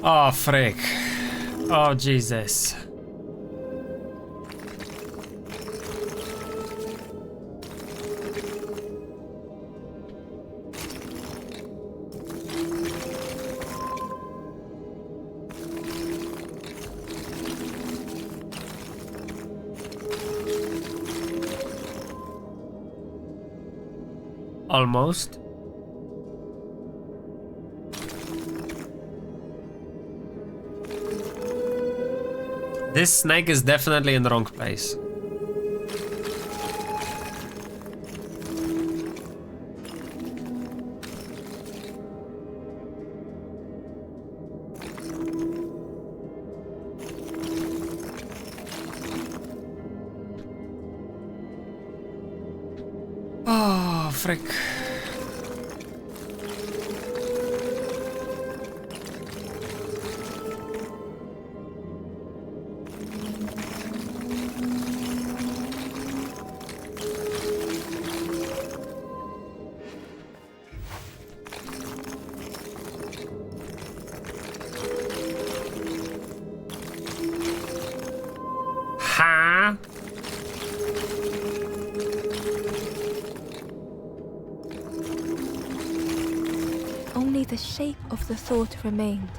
Oh, frick. Oh, Jesus. Almost. This snake is definitely in the wrong place. Oh, frick. Huh? Only the shape of the thought remained.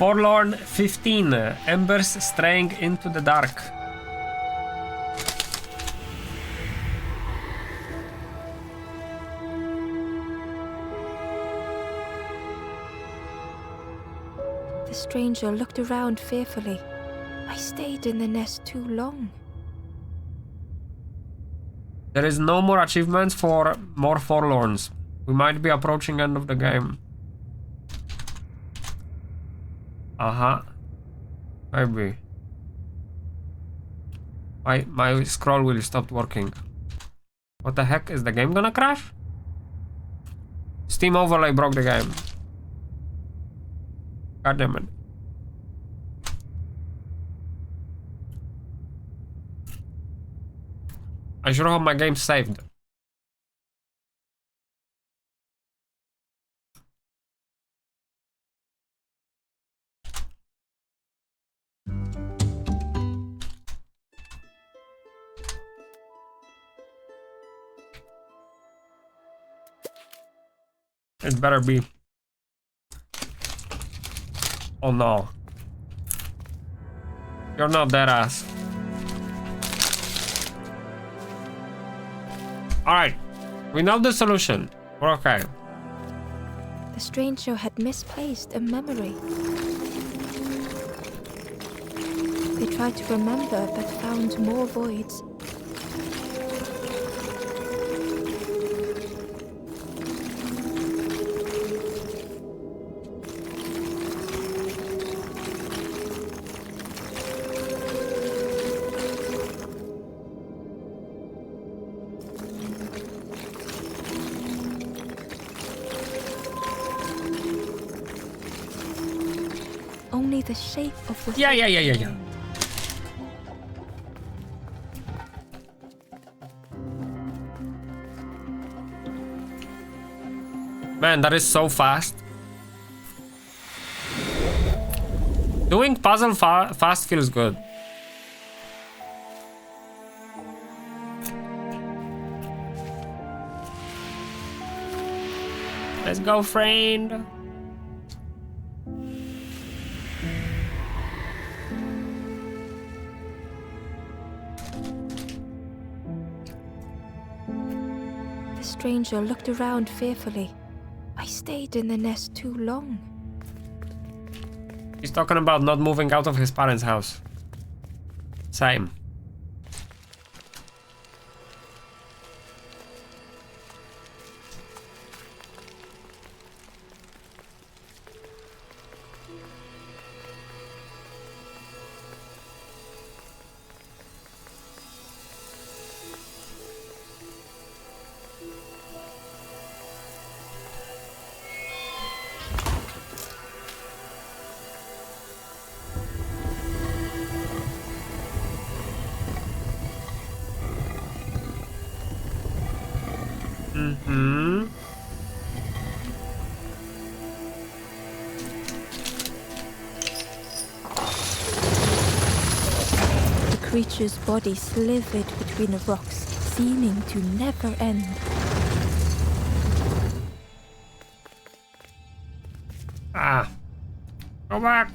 Forlorn 15. Embers straying into the dark. The stranger looked around fearfully. I stayed in the nest too long. There is no more achievements for more Forlorns. We might be approaching end of the game. Maybe. My scroll wheel stopped working. What the heck? Is the game gonna crash? Steam overlay broke the game. God damn it. I sure hope my game's saved. It better be. Oh no. You're not that ass. Alright. We know the solution. We're okay. The stranger had misplaced a memory. They tried to remember but found more voids. Only the shape of the... Yeah. Man, that is so fast. Doing puzzle fast feels good. Let's go, friend. The stranger looked around fearfully. I stayed in the nest too long. He's talking about not moving out of his parents' house. Same. The creature's body slithered between the rocks, seeming to never end. Go back.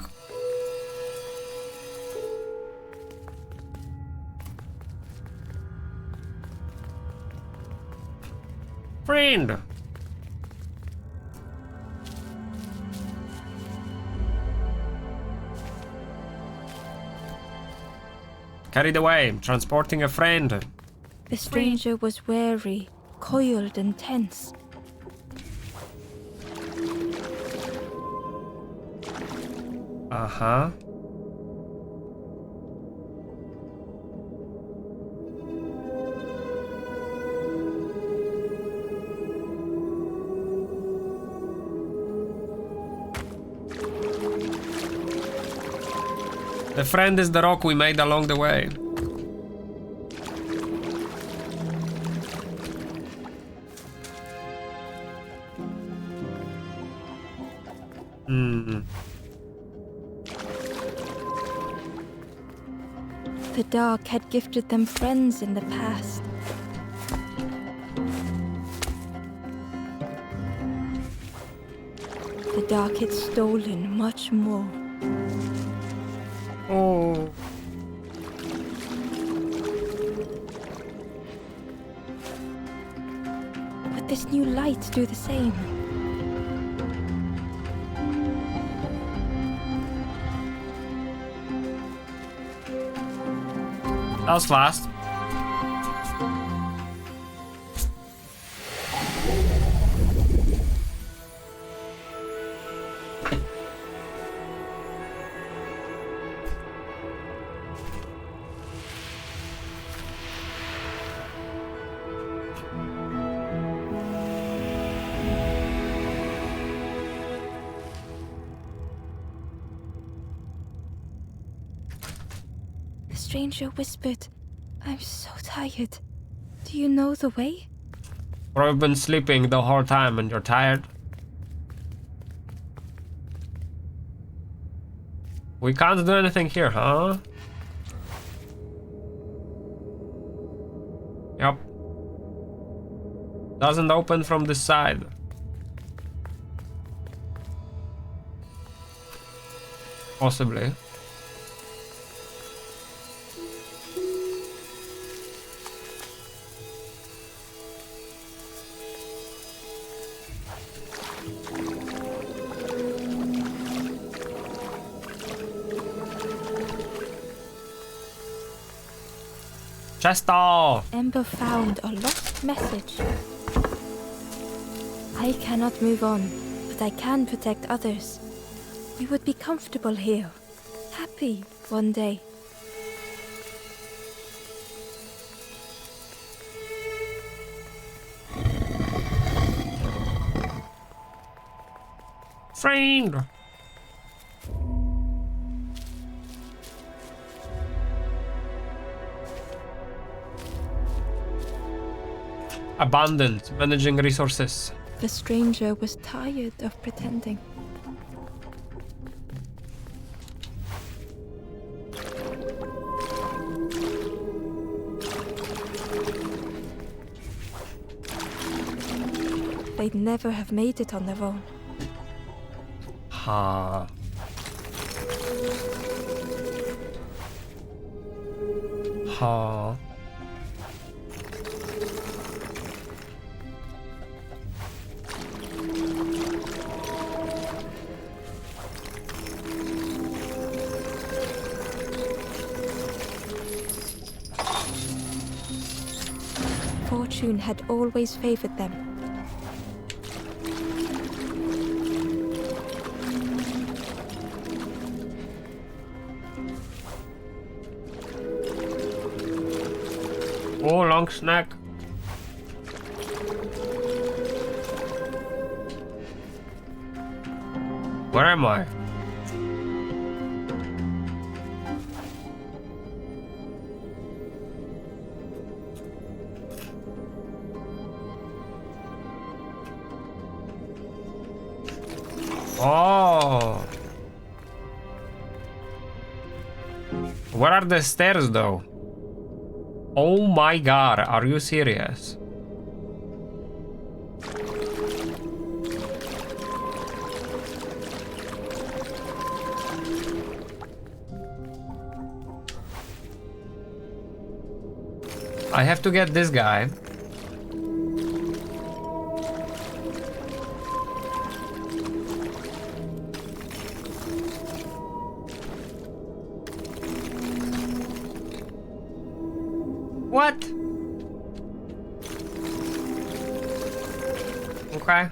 Friend. Carried away, transporting a friend. The stranger was wary, coiled and tense. The friend is the rock we made along the way. The dark had gifted them friends in the past. The dark had stolen much more. Oh. Would this new light do the same? That was fast. The stranger whispered, "I'm so tired. Do you know the way?" Or I've been sleeping the whole time and you're tired. We can't do anything here, huh? Yep. Doesn't open from this side. Possibly. Chester! Ember found a lost message. I cannot move on, but I can protect others. We would be comfortable here, happy one day. Friend! Abundant, managing resources. The stranger was tired of pretending. They'd never have made it on their own. Ha. Ha. Fortune had always favored them. Oh, long snack. Where am I? Oh. Where are the stairs though? Oh my god, are you serious? I have to get this guy. What? Okay.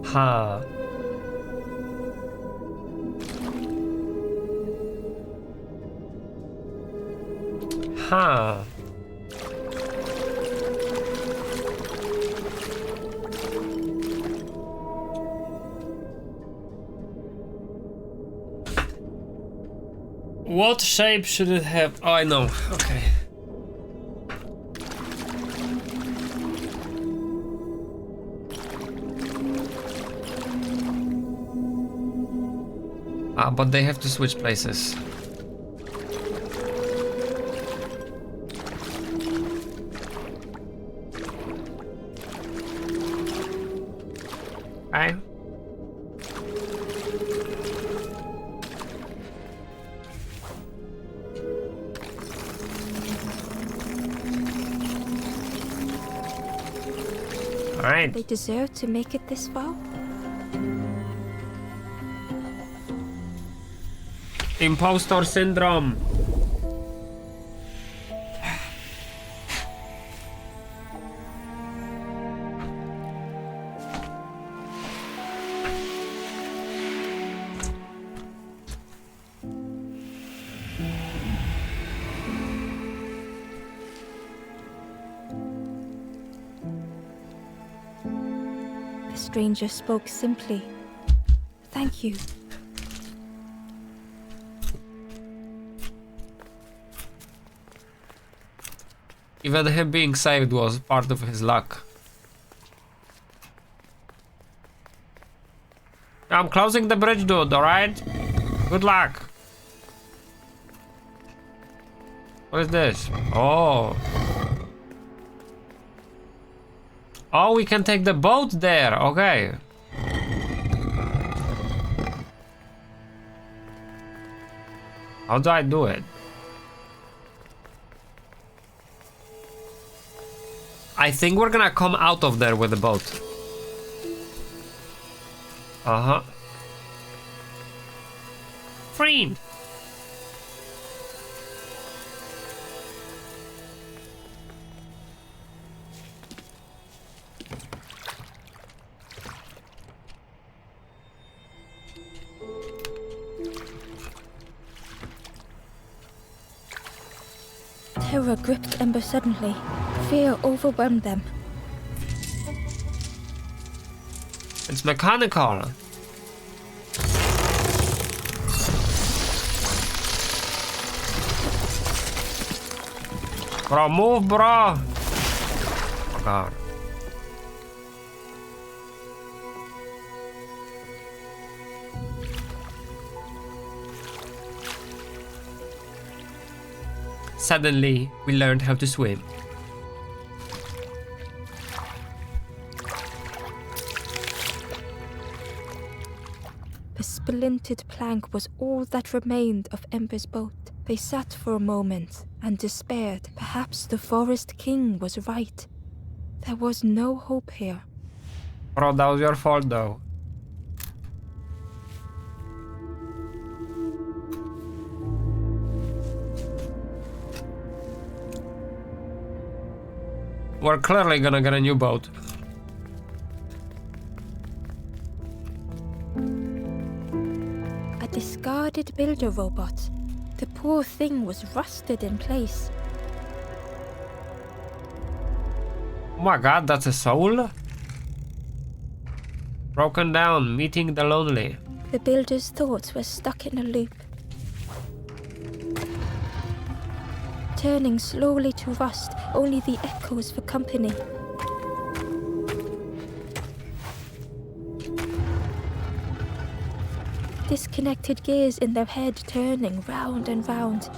Huh. Huh. What shape should it have? Oh, I know. Okay. But they have to switch places. Okay. Alright. They deserve to make it this far? Impostor syndrome. The stranger spoke simply. Thank you. Even him being saved was part of his luck. I'm closing the bridge, dude, alright? Good luck. What is this? Oh. Oh, we can take the boat there. Okay. How do I do it? I think we're gonna come out of there with the boat. Uh-huh. Free. Terror gripped Ember suddenly. Fear overwhelmed them. It's mechanical. Bro, move, bro. Oh god. Suddenly, we learned how to swim. The splintered plank was all that remained of Ember's boat. They sat for a moment and despaired. Perhaps the Forest King was right. There was no hope here. Bro, that was your fault though. We're clearly gonna get a new boat. A discarded builder robot. The poor thing was rusted in place. Oh my god, that's a soul? Broken down, meeting the lonely. The builder's thoughts were stuck in a loop. Turning slowly to rust, only the echoes for company. Disconnected gears in their head turning round and round.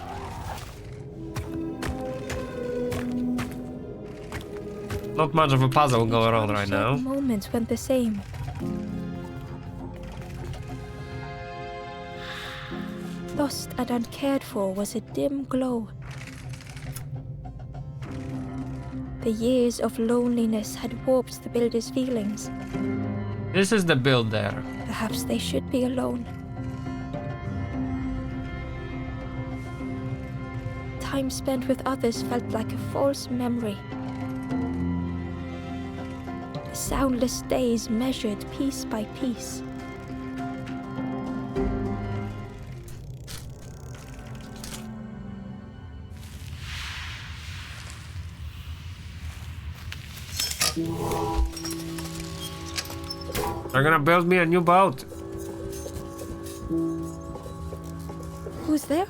Not much of a puzzle going on right now. Moments went the same. Lost and uncared for was a dim glow. The years of loneliness had warped the builder's feelings. This is the build there. Perhaps they should be alone. Time spent with others felt like a false memory. The soundless days measured piece by piece. They're gonna build me a new boat. Who's there?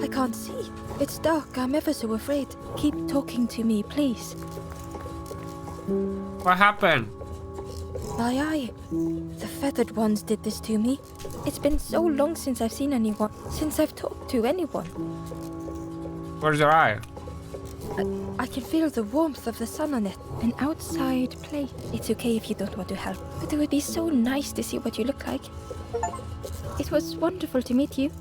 I can't see. It's dark. I'm ever so afraid. Keep talking to me, please. What happened? My eye. The feathered ones did this to me. It's been so long since I've seen anyone, since I've talked to anyone. Where's your eye? I can feel the warmth of the sun on it. An outside plate. It's okay if you don't want to help, but it would be so nice to see what you look like. It was wonderful to meet you.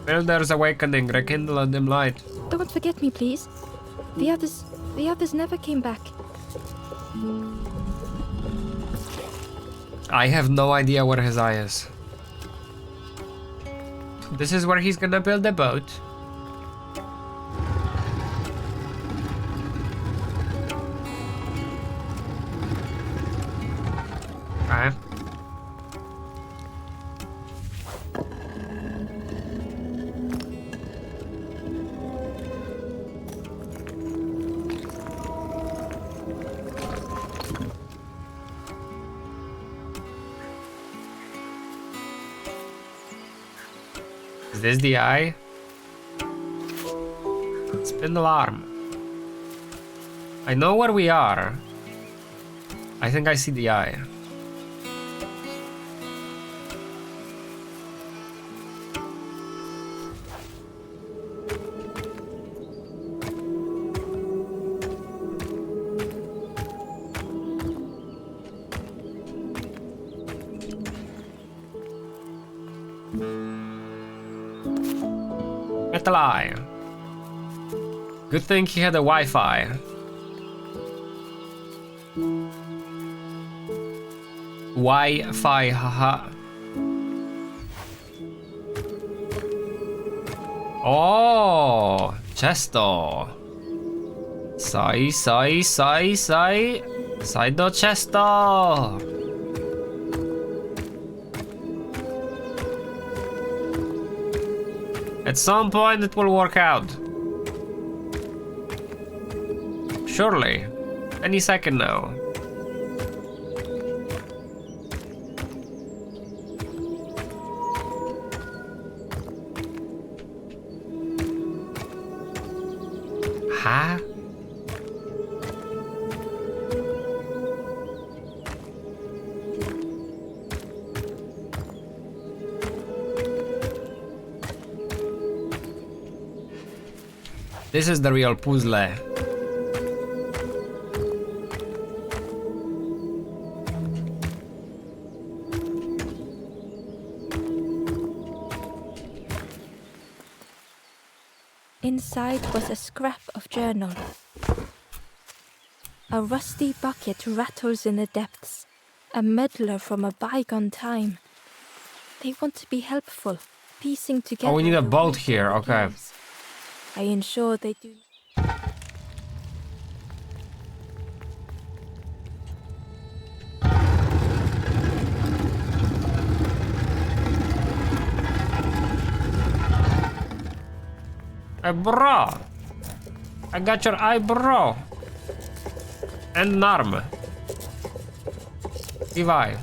Builder's awakening. Rekindle a dim light. Don't forget me, please. The others never came back. I have no idea where his eye is. This is where he's gonna build a boat. Okay. Is this the eye? Spindle arm. I know where we are. I think I see the eye. Metal eye. Good thing he had a Wi-Fi. Wi-Fi, haha. Oh, Chesto. Sai do Chesto. At some point it will work out. Surely. Any second now. Huh? This is the real puzzle. Inside was a scrap of journal. A rusty bucket rattles in the depths. A meddler from a bygone time. They want to be helpful, piecing together. Oh, we need a the boat right here, okay. clues. I ensure they do. Hey, bro. I got your eye, bro. And an arm. Levi.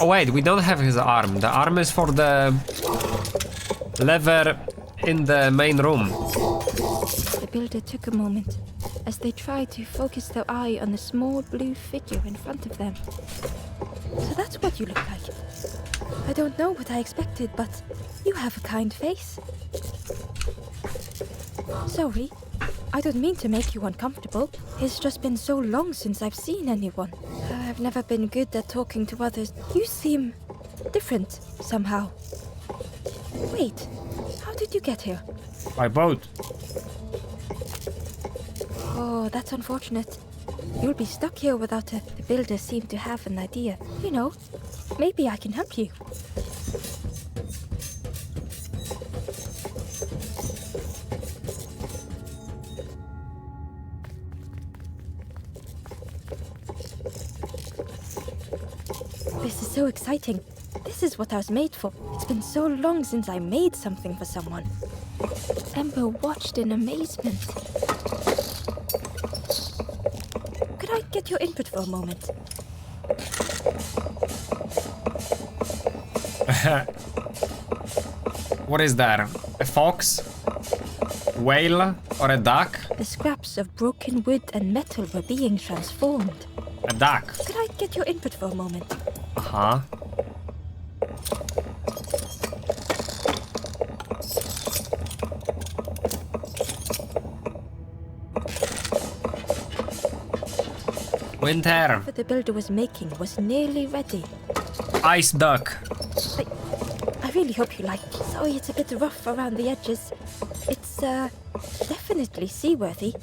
Oh wait, we don't have his arm. The arm is for the lever in the main room. The builder took a moment as they tried to focus their eye on the small blue figure in front of them. So that's what you look like. I don't know what I expected, but you have a kind face. Sorry, I don't mean to make you uncomfortable. It's just been so long since I've seen anyone. I've never been good at talking to others. You seem different somehow. Wait, how did you get here? By boat. Oh, that's unfortunate. You'll be stuck here without the builders seem to have an idea. You know, maybe I can help you. This is so exciting. This is what I was made for. It's been so long since I made something for someone. Ember watched in amazement. Could I get your input for a moment? What is there? A fox? Whale? Or a duck? The scraps of broken wood and metal were being transformed. A duck. Could I get your input for a moment? Uh-huh. Winter. What the builder was making was nearly ready. Ice duck. I really hope you like it. Sorry it's a bit rough around the edges. It's, definitely seaworthy.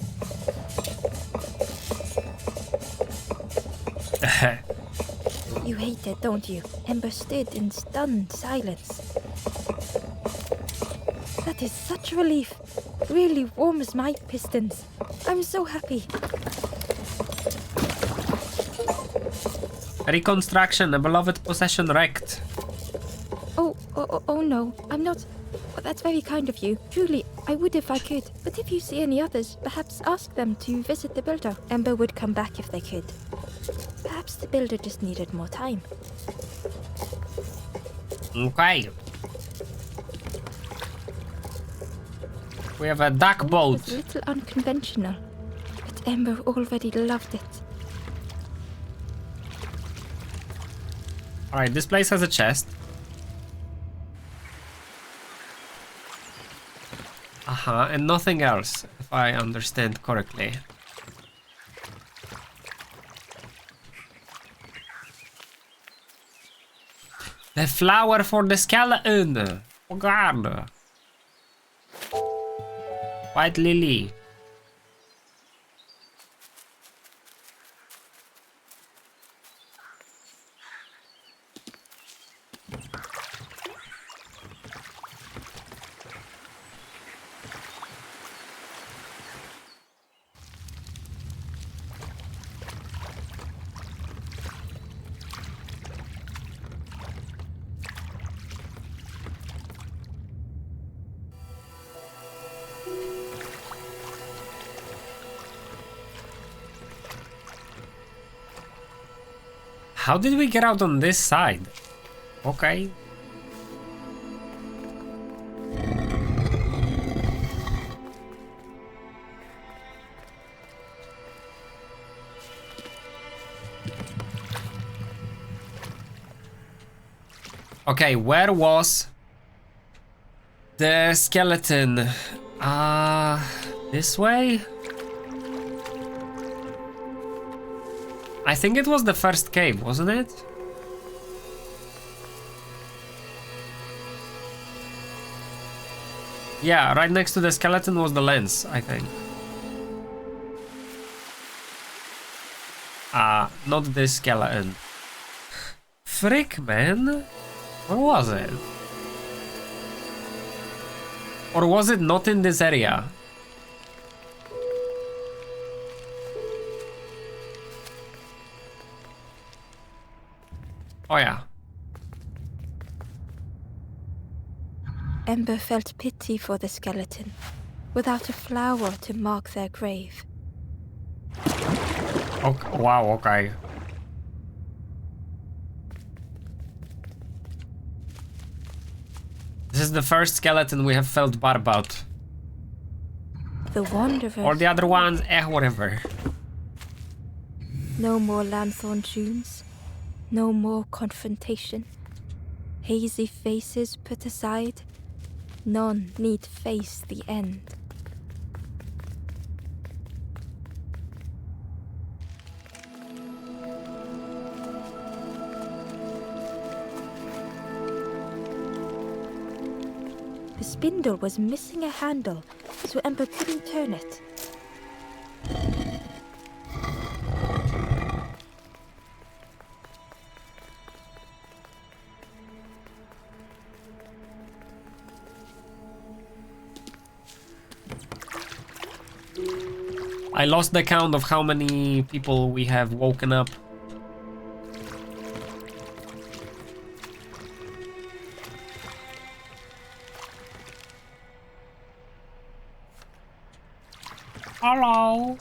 You hate it, don't you? Ember stood in stunned silence. That is such relief. Really warms my pistons. I'm so happy. Reconstruction, a beloved possession wrecked. Oh no, I'm not. Oh, that's very kind of you. Truly, I would if I could. But if you see any others, perhaps ask them to visit the builder. Ember would come back if they could. Perhaps the builder just needed more time. Okay. We have a duck It boat. was a little unconventional, but Ember already loved it. Alright, this place has a chest. And nothing else, if I understand correctly. The flower for the skeleton! Oh god! White lily. How did we get out on this side? Okay. Okay, where was the skeleton? This way? I think it was the first cave, wasn't it? Yeah, right next to the skeleton was the lens, I think. Not this skeleton. Frick, man. Where was it? Or was it not in this area? Oh yeah. Ember felt pity for the skeleton, without a flower to mark their grave. Okay, wow, okay. This is the first skeleton we have felt bad about. The wanderers. Or the other ones, whatever. No more lanthorn tunes. No more confrontation. Hazy faces put aside. None need face the end. The spindle was missing a handle, so Ember couldn't turn it. I lost the count of how many people we have woken up. Hello.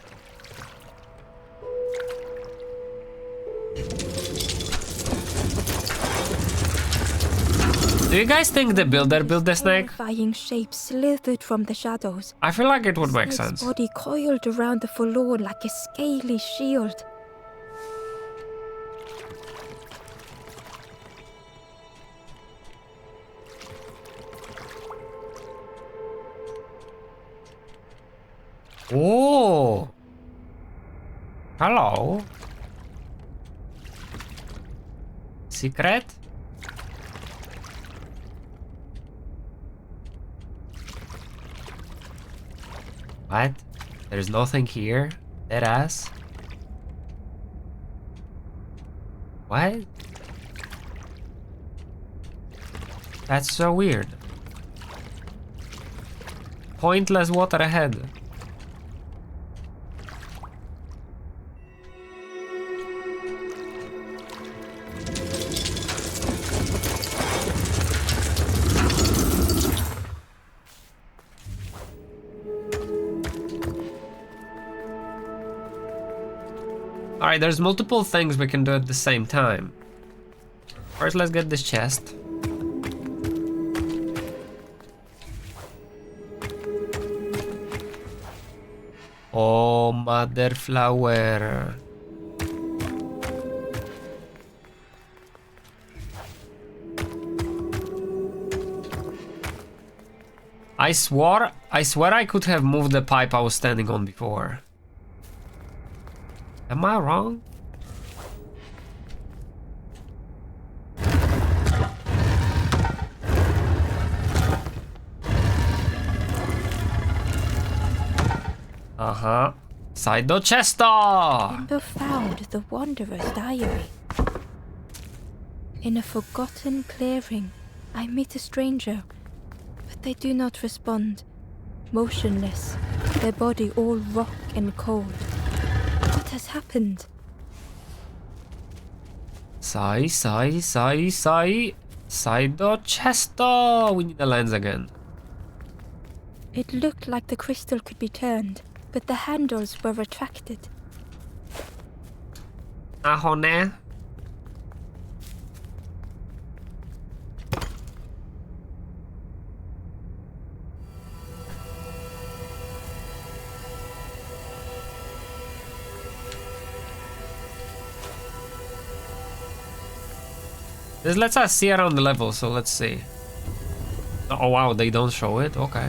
Do you guys think the builder built the snake? Terrifying shape slithered from the shadows. I feel like it would make Snake's sense. body coiled around the forlorn like a scaly shield. Oh. Hello. Secret? What? There's nothing here? Dead ass? What? That's so weird. Pointless water ahead. Alright, there's multiple things we can do at the same time. First, let's get this chest. Oh, mother flower. I swear I could have moved the pipe I was standing on before. Am I wrong? Uh-huh. Side the chest. Ember found the Wanderer's diary. In a forgotten clearing, I meet a stranger, but they do not respond. Motionless, their body all rock and cold. What has happened? Side the chest. We need the lens again. It looked like the crystal could be turned, but the handles were retracted. Ahone. This lets us see around the level, so let's see. Oh wow, they don't show it? Okay.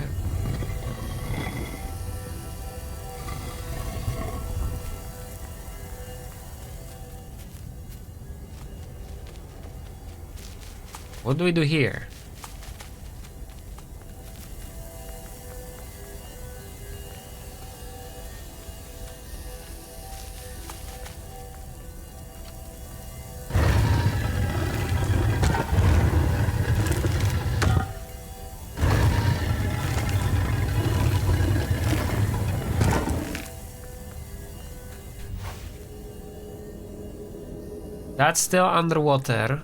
What do we do here? That's still underwater.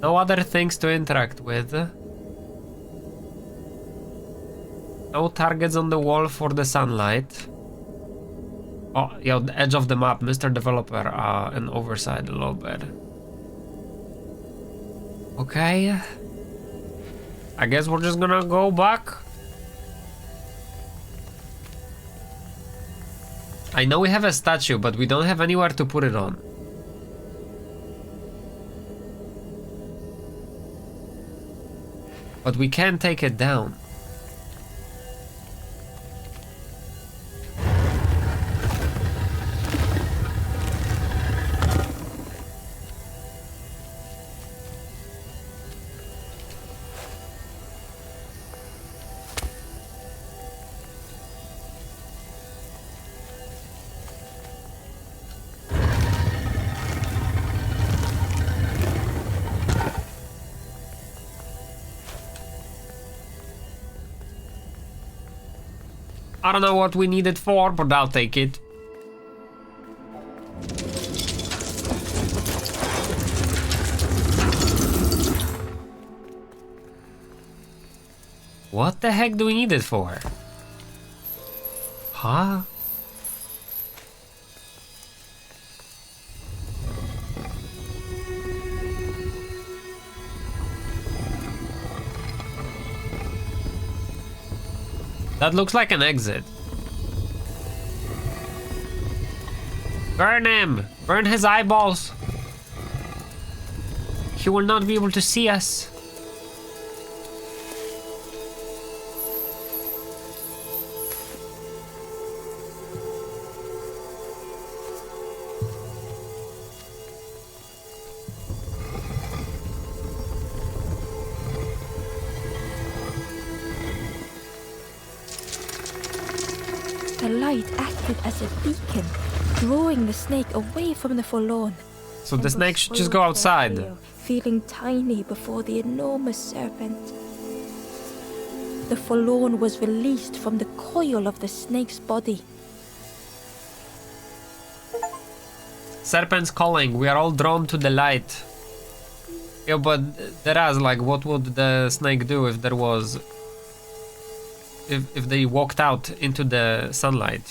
No other things to interact with. No targets on the wall for the sunlight. Oh, yeah, the edge of the map, Mr. Developer, an oversight a little bit. Okay. I guess we're just gonna go back. I know we have a statue, but we don't have anywhere to put it on. But we can take it down. I don't know what we need it for, but I'll take it. What the heck do we need it for? Huh? That looks like an exit. Burn him! Burn his eyeballs! He will not be able to see us. The light acted as a beacon, drawing the snake away from the forlorn. So the and snake was should just swallowed go by outside. fear, feeling tiny before the enormous serpent. The forlorn was released from the coil of the snake's body. Serpent's calling. We are all drawn to the light. Yeah, but Teraz, like, what would the snake do if there was... If they walked out into the sunlight?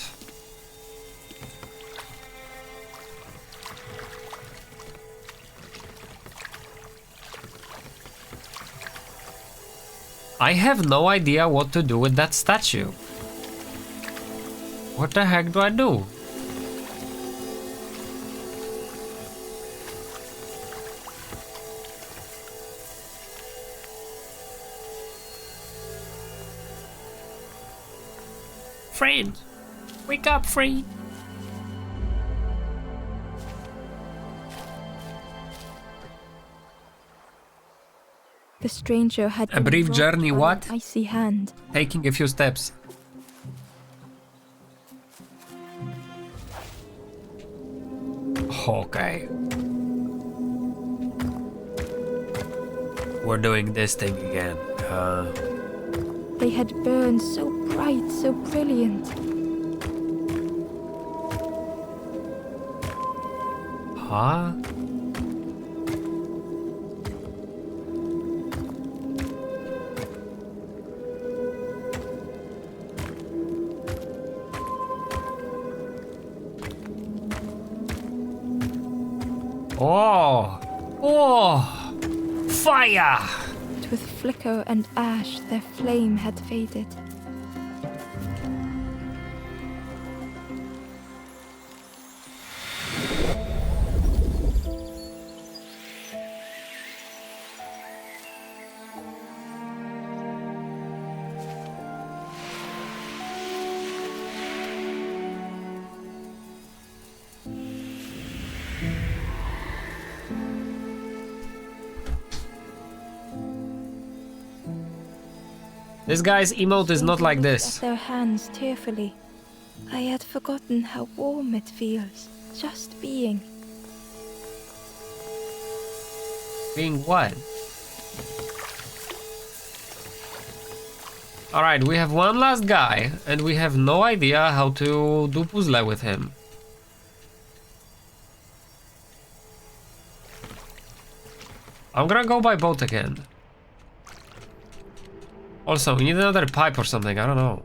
I have no idea what to do with that statue. What the heck do I do? Friend, wake up, friend. The stranger had A been brief rocked journey, by what? an icy hand. Taking a few steps. Okay. We're doing this thing again. They had burned so bright, so brilliant. Huh? Oh! Oh! Fire! But with flicker and ash, their flame had faded. This guy's emote is not like Looked this. at their hands tearfully. I had forgotten how warm it feels, just being. Being what? Alright, we have one last guy, and we have no idea how to do puzzle with him. I'm gonna go by boat again. Also, we need another pipe or something, I don't know.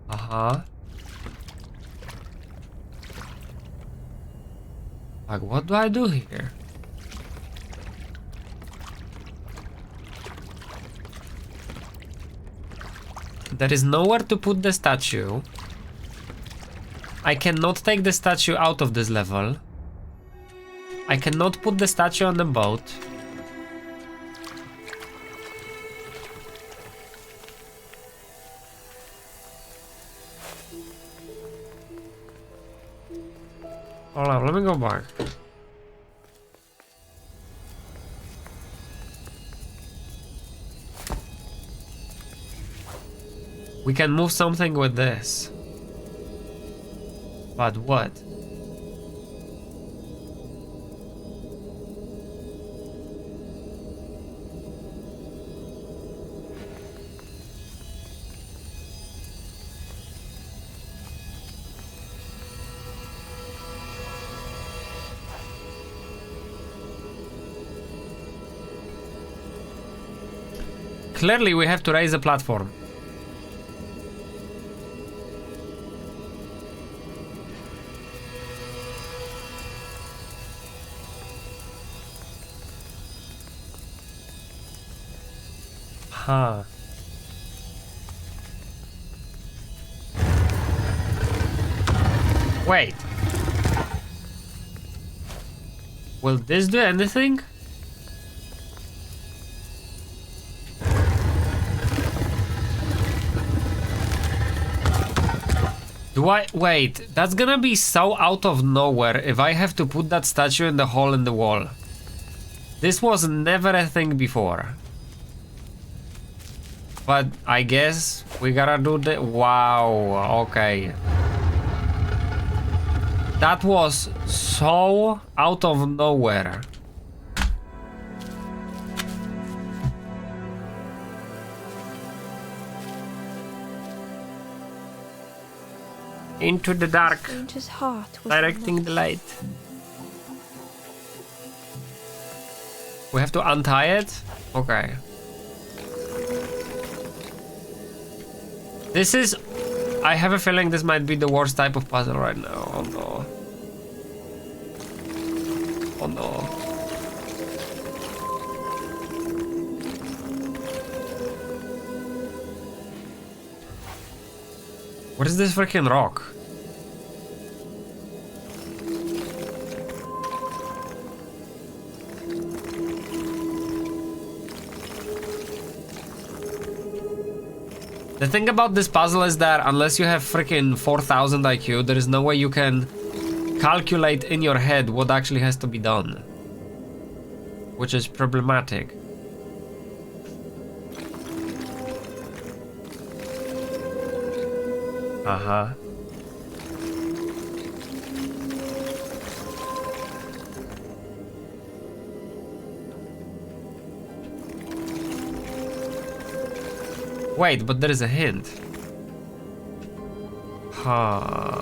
Uh-huh. Like, what do I do here? There is nowhere to put the statue. I cannot take the statue out of this level. I cannot put the statue on the boat. Hold on, let me go back. We can move something with this. But what? Clearly we have to raise the platform. Huh. Wait. Will this do anything? Do I... Wait, that's gonna be so out of nowhere if I have to put that statue in the hole in the wall. This was never a thing before. But I guess we gotta do the... Wow, okay. That was so out of nowhere. Into the dark, Stranger's heart was directing the light. We have to untie it? Okay. This is... I have a feeling this might be the worst type of puzzle right now. Oh no. Oh no. What is this freaking rock? The thing about this puzzle is that unless you have freaking 4000 IQ, there is no way you can calculate in your head what actually has to be done. Which is problematic. Uh-huh. Wait, but there is a hint. Huh.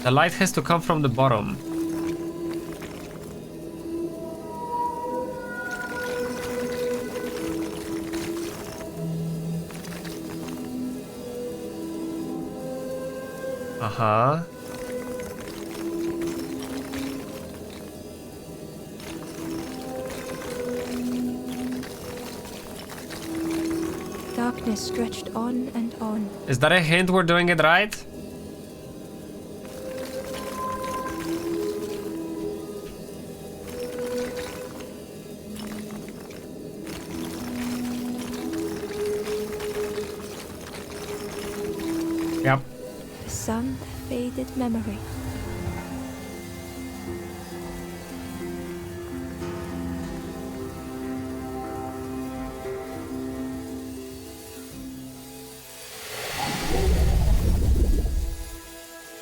The light has to come from the bottom. Uh-huh. Darkness stretched on and on. Is that a hint we're doing it right? Yep. The sun, faded memory.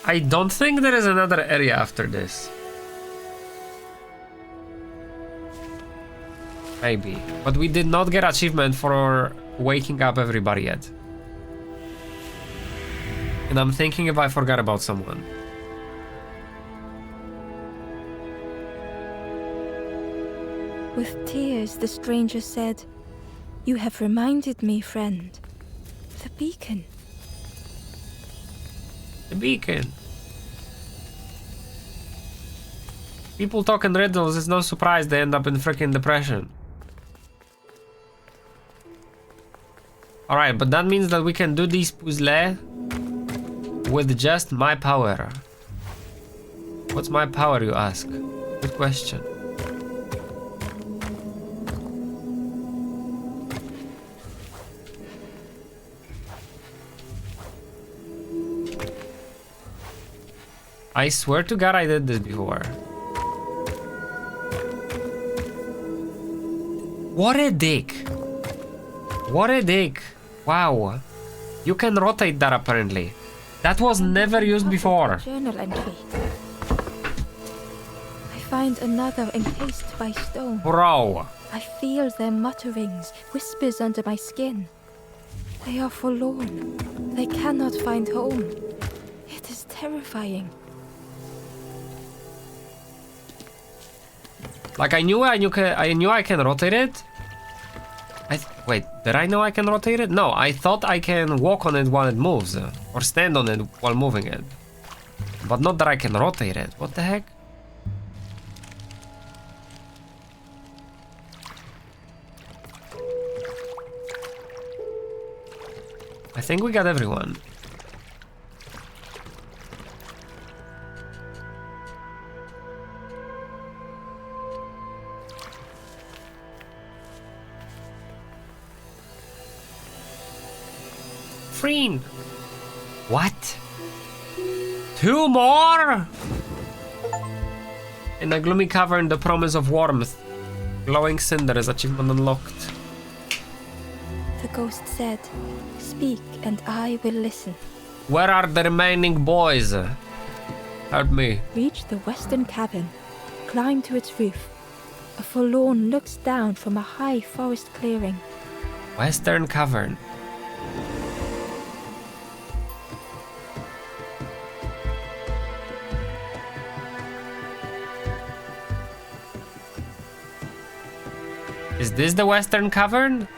I don't think there is another area after this. Maybe. But we did not get achievement for waking up everybody yet. And I'm thinking if I forgot about someone. With tears, the stranger said, "You have reminded me, friend. The beacon." The beacon. People talk in riddles, it's no surprise they end up in freaking depression. Alright, but that means that we can do these puzzles with just my power. What's my power, you ask? Good question. I swear to God I did this before. What a dick. What a dick. Wow. You can rotate that apparently. That was never used before. Journal entry. I find another encased by stone. Bro. I feel their mutterings, whispers under my skin. They are forlorn. They cannot find home. It is terrifying. Like I knew I can rotate it. Wait, did I know I can rotate it? No, I thought I can walk on it while it moves, or stand on it while moving it. But not that I can rotate it. What the heck? think we got everyone. Freen! What? 2 more? In a gloomy cavern, the promise of warmth. Glowing cinders, achievement unlocked. The ghost said, "Speak, and I will listen." Where are the remaining boys? Help me. Reach the western cabin. Climb to its roof. A forlorn looks down from a high forest clearing. Western cavern. Is this the Western Cavern?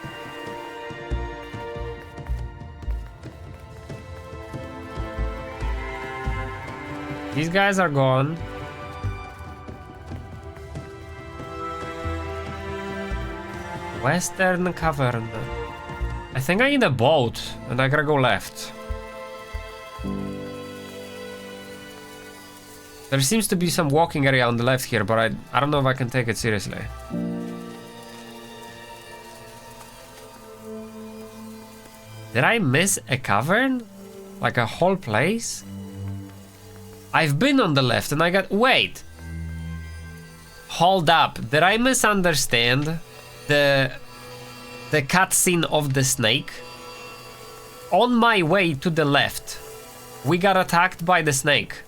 These guys are gone. Western Cavern. I think I need a boat and I gotta go left. There seems to be some walking area on the left here, but I don't know if I can take it seriously. Did I miss a cavern? Like a whole place? I've been on the left and I got... Wait! Hold up. Did I misunderstand the cutscene of the snake? On my way to the left, we got attacked by the snake.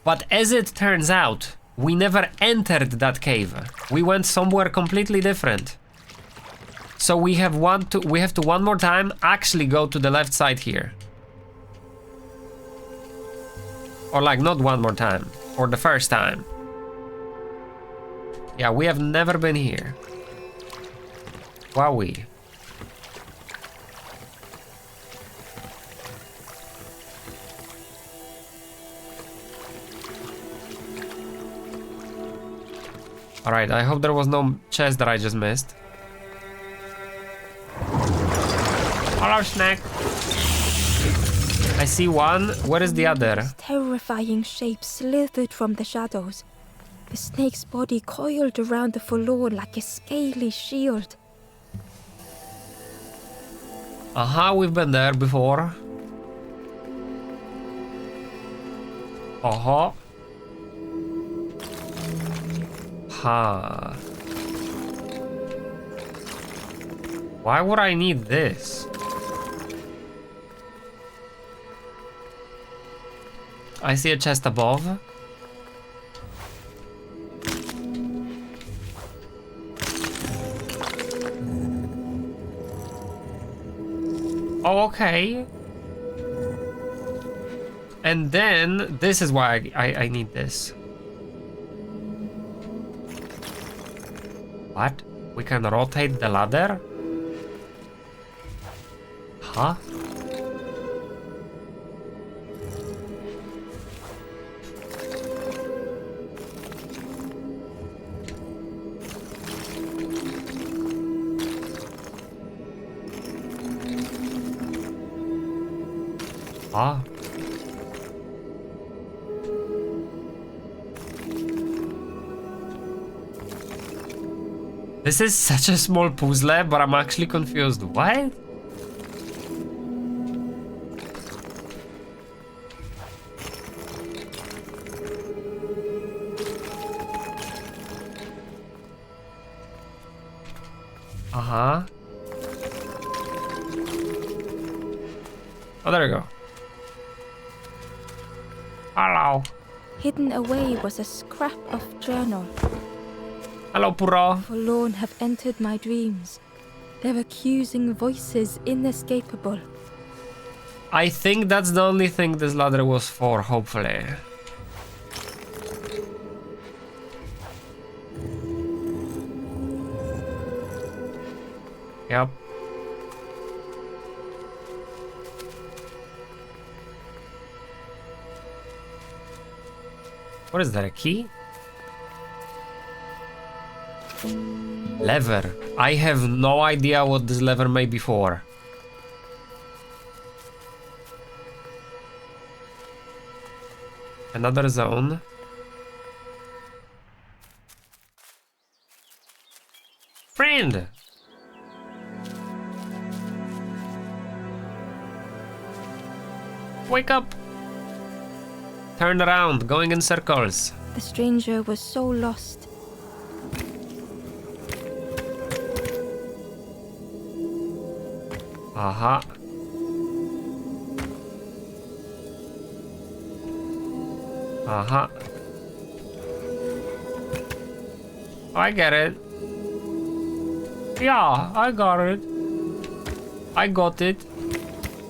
But as it turns out, we never entered that cave. We went somewhere completely different. So we have to one more time actually go to the left side here. Or like not one more time, or the first time. Yeah, we have never been here. Wowee. Alright, I hope there was no chest that I just missed. Hello, Snack. I see one. Where is the other? This terrifying shape slithered from the shadows. The snake's body coiled around the forlorn like a scaly shield. We've been there before. Why would I need this? I see a chest above. Oh, okay. And then, this is why I need this. What? We can rotate the ladder? Huh? Ah. This is such a small puzzle, but I'm actually confused. What? Oh, there we go. Hello. Hidden away was a scrap of journal. Hello, Puro. Forlorn have entered my dreams. Their accusing voices inescapable. I think that's the only thing this ladder was for, hopefully. Yep. What is that, a key? Lever. I have no idea what this lever may be for. Another zone. Friend! Wake up! Turn around, going in circles. The stranger was so lost. Aha. Aha. I get it. Yeah, I got it. I got it.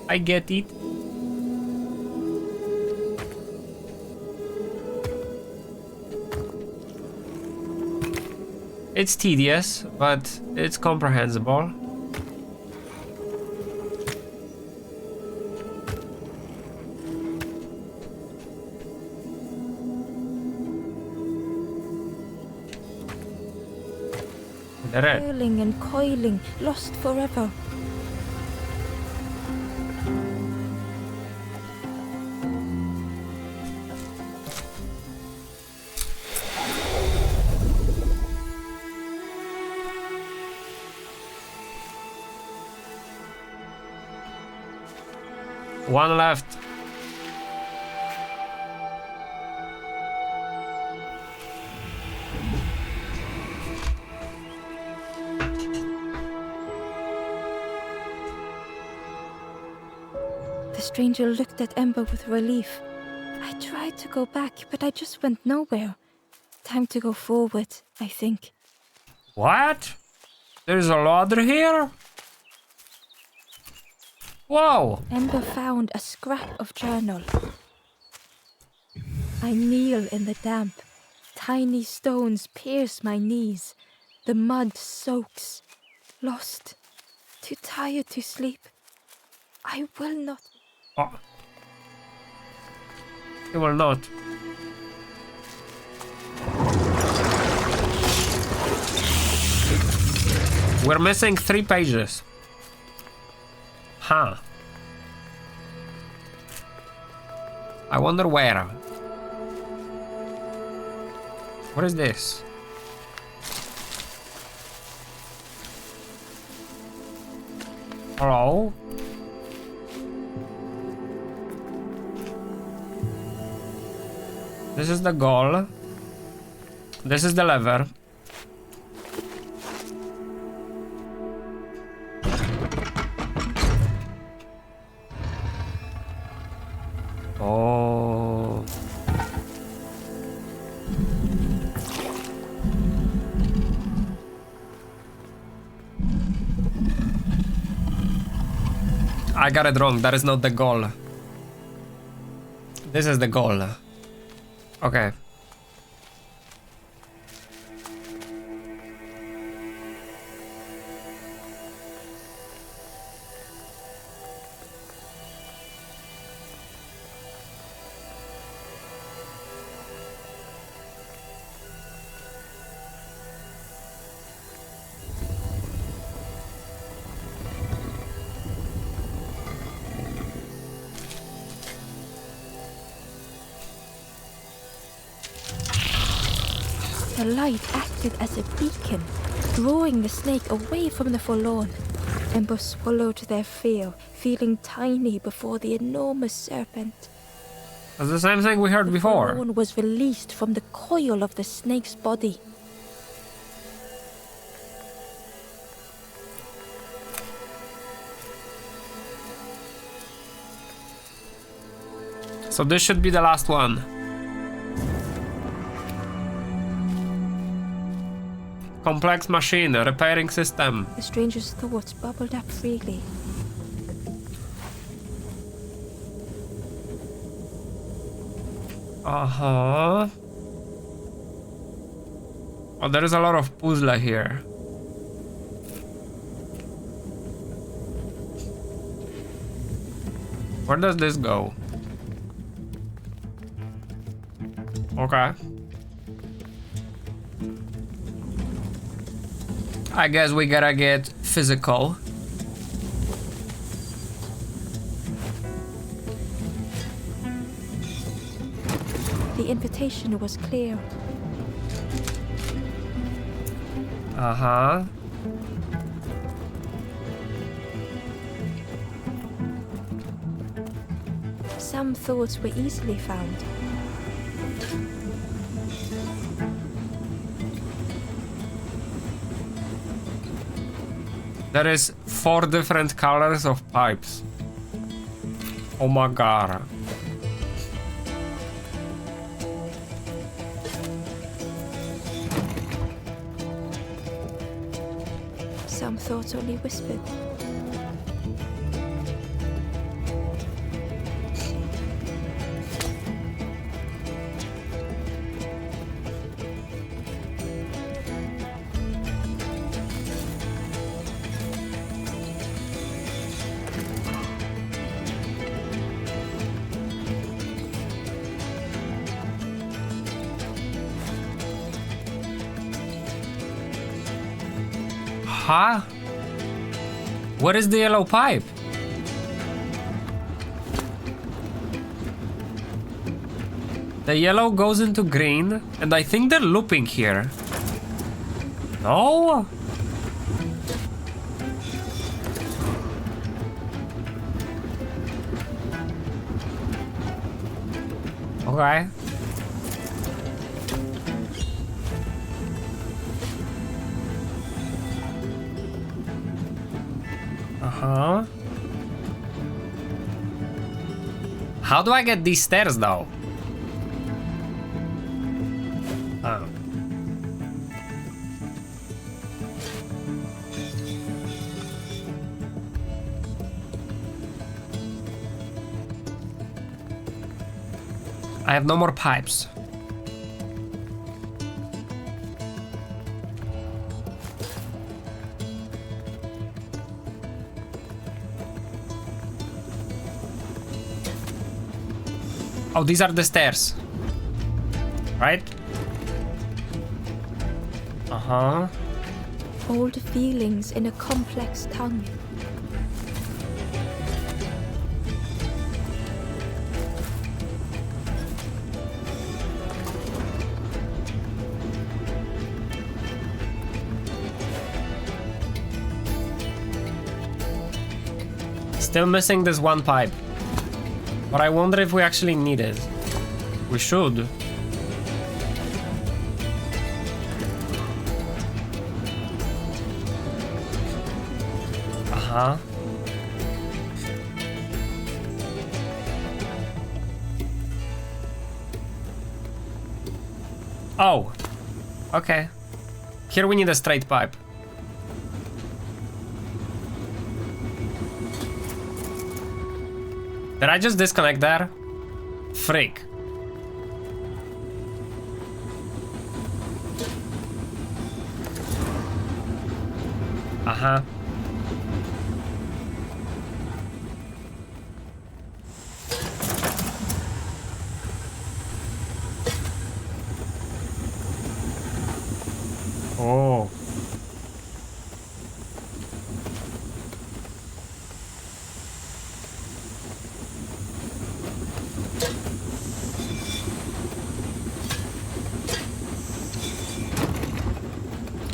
I get it. It's tedious, but it's comprehensible. Curling and coiling, lost forever. One left. The stranger looked at Ember with relief. I tried to go back, but I just went nowhere. Time to go forward, I think. What? There's a ladder here? Whoa! Ember found a scrap of journal. I kneel in the damp. Tiny stones pierce my knees. The mud soaks. Lost. Too tired to sleep. I will not. Oh. You will not. We're missing 3 pages. Huh. I wonder where. What is this? Hello? This is the goal. This is the lever. Oh. I got it wrong. That is not the goal. This is the goal. Okay. The light acted as a beacon, drawing the snake away from the forlorn. Ember swallowed their fear, feeling tiny before the enormous serpent. That's the same thing we heard before. The forlorn was released from the coil of the snake's body. So this should be the last one. Complex machine, repairing system. The stranger's thoughts bubbled up freely. Uh-huh. Oh, there is a lot of puzzle here. Where does this go? Okay. I guess we gotta get physical. invitation was clear. Uh-huh. Some thoughts were easily found. There is 4 different colors of pipes. Oh my god. Some thoughts only whispered. Huh? What is the yellow pipe? The yellow goes into green, and I think they're looping here. No? Okay. Uh-huh. How do I get these stairs though? Oh. I have no more pipes. Oh, these are the stairs. Right? Uh-huh. Old feelings in a complex tongue. Still missing this one pipe. But I wonder if we actually need it. We should. Uh-huh. Oh. Okay. Here we need a straight pipe. Did I just disconnect there? Freak. Uh-huh. Oh.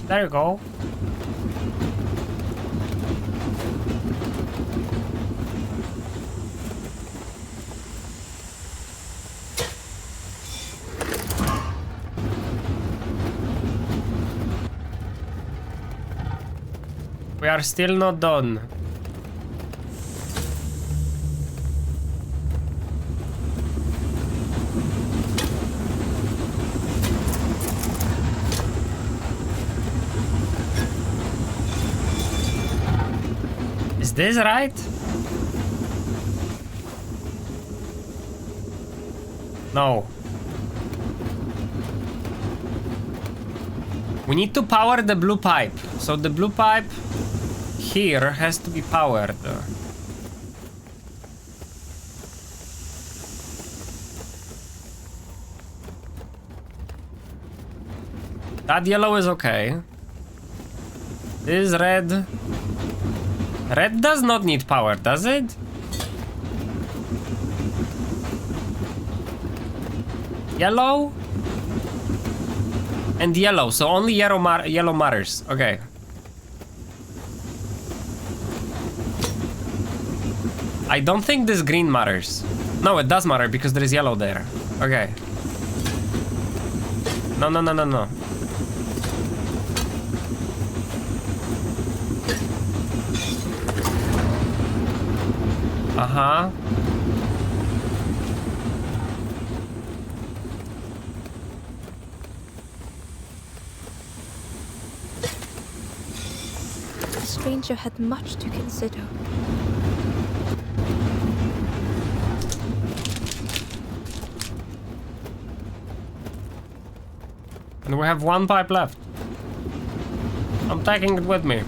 There you go. We are still not done. Is this right? No. We need to power the blue pipe. So the blue pipe here has to be powered. That yellow is okay. This red. Red does not need power, does it? Yellow and yellow, so only yellow matters. Okay. I don't think this green matters. No, it does matter because there is yellow there. Okay. No. Uh-huh. The stranger had much to consider. And we have one pipe left. I'm taking it with me.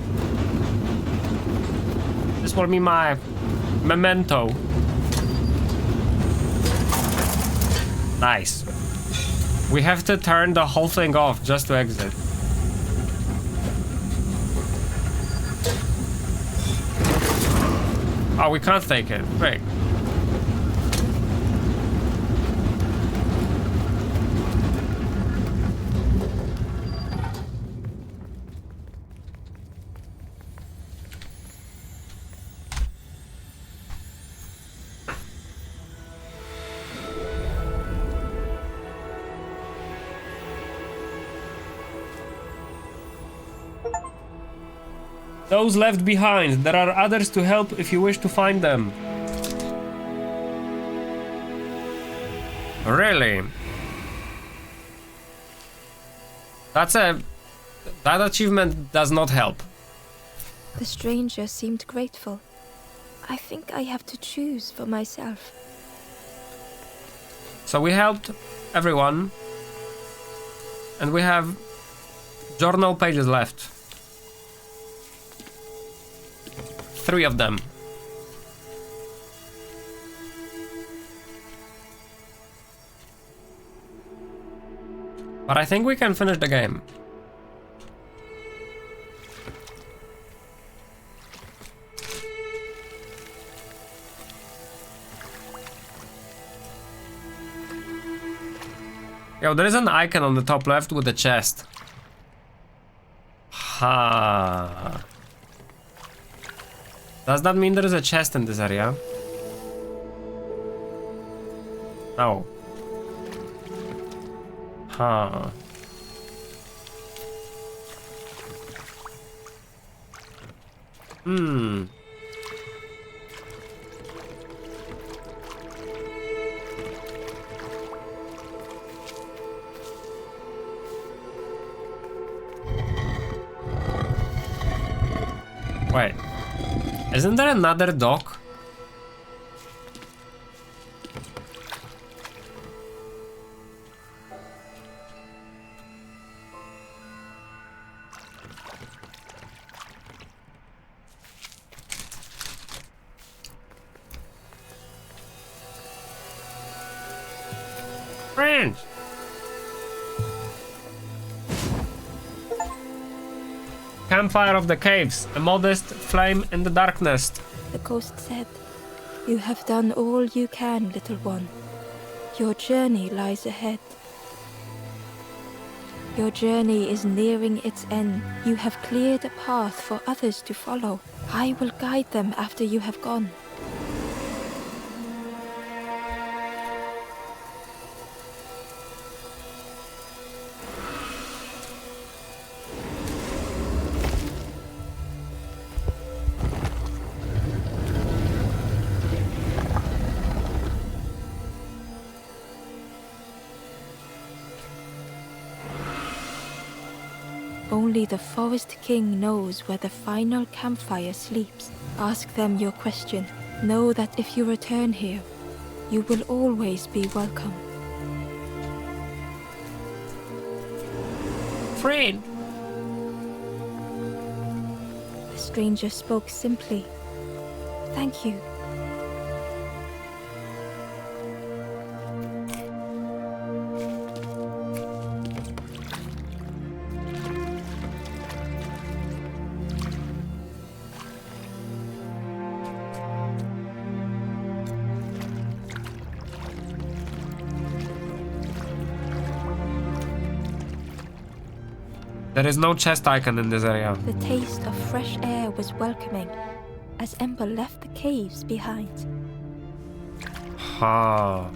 This will be my memento. Nice. We have to turn the whole thing off just to exit. Oh, we can't take it. Great. Those left behind. There are others to help if you wish to find them. Really? That achievement does not help. The stranger seemed grateful. I think I have to choose for myself. So we helped everyone. And we have journal pages left. 3 of them. But I think we can finish the game. Yo, there is an icon on the top left with a chest. Ha. Does that mean there is a chest in this area? No. Huh. Hmm. Wait. Isn't there another dock? Friends! Campfire of the caves, a modest flame in the darkness. The ghost said, "You have done all you can, little one. Your journey lies ahead. Your journey is nearing its end. You have cleared a path for others to follow. I will guide them after you have gone." Only the Forest King knows where the final campfire sleeps. Ask them your question. Know that if you return here, you will always be welcome. Friend! The stranger spoke simply. "Thank you." There is no chest icon in this area. The taste of fresh air was welcoming as Ember left the caves behind. Ha.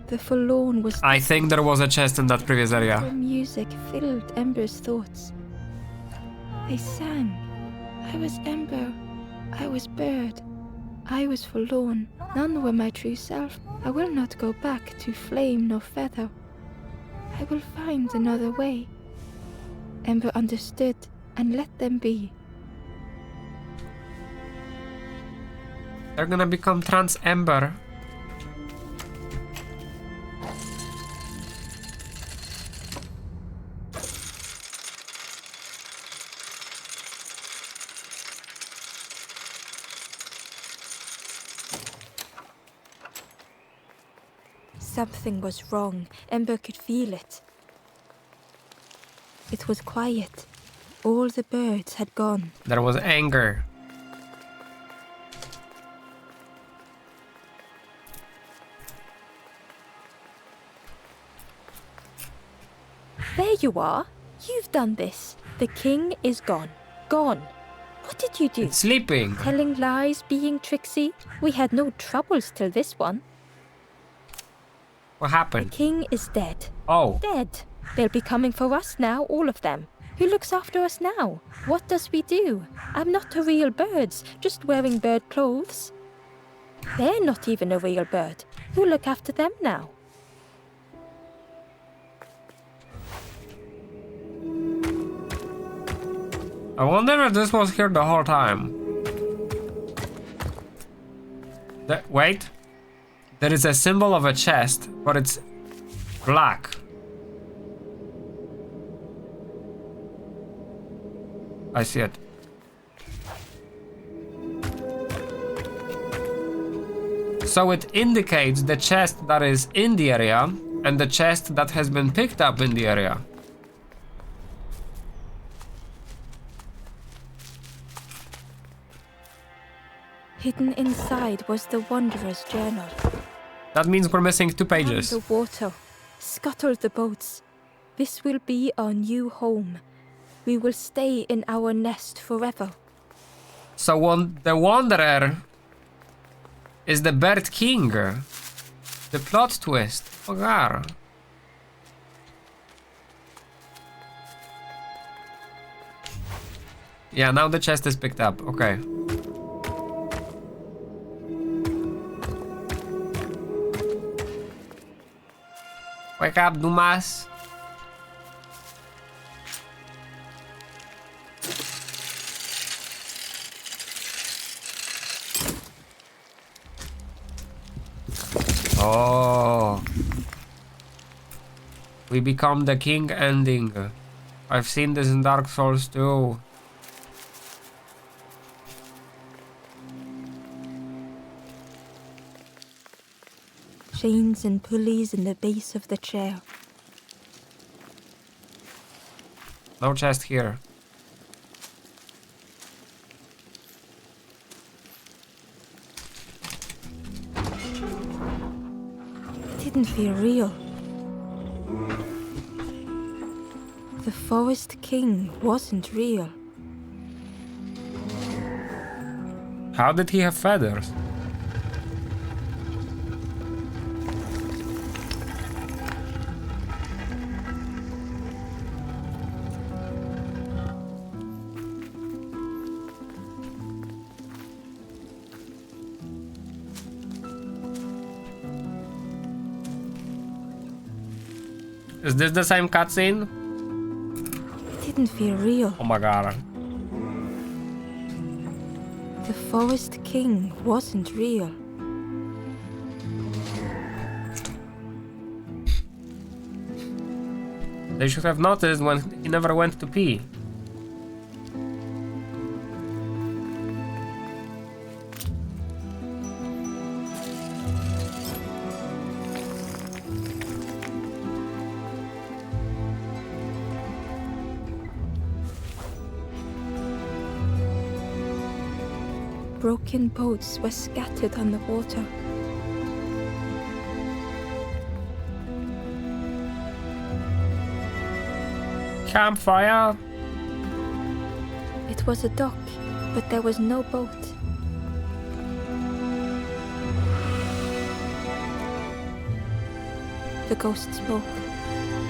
The forlorn was. I think there was a chest in that previous The area. music filled Ember's thoughts. They sang. I was Ember. I was bird. I was forlorn. None were my true self. I will not go back to flame nor feather. I will find another way. Ember understood and let them be. They're gonna become trans Ember. Something was wrong. Ember could feel it. It was quiet. All the birds had gone. There was anger. There you are. You've done this. The king is gone. Gone. What did you do? It's sleeping. Telling lies, being tricksy? We had no troubles till this one. What The happened? king is dead. Oh, Dead. They'll be coming for us now, all of them. Who looks after us now? What does we do? I'm not a real bird, just wearing bird clothes. They're not even a real bird. Who look after them now? I wonder if this was here the whole time. Wait. There is a symbol of a chest, but it's black. I see it. So it indicates the chest that is in the area and the chest that has been picked up in the area. Hidden inside was the Wanderer's journal. That means we're missing 2 Down pages. the water, scuttled the boats. This will be our new home. We will stay in our nest forever. So the Wanderer is the Bird King. The plot twist. Oh god. Yeah, now the chest is picked up. Okay. Wake up, Dumas. Oh. We become the king ending. I've seen this in Dark Souls too. Chains and pulleys in the base of the chair. No chest here. It didn't feel real. The Forest King wasn't real. How did he have feathers? Is this the same cutscene? It didn't feel real. Oh my god. The Forest King wasn't real. They should have noticed when he never went to pee. Broken boats were scattered on the water. campfire. It was a dock, but there was no boat. The ghost spoke.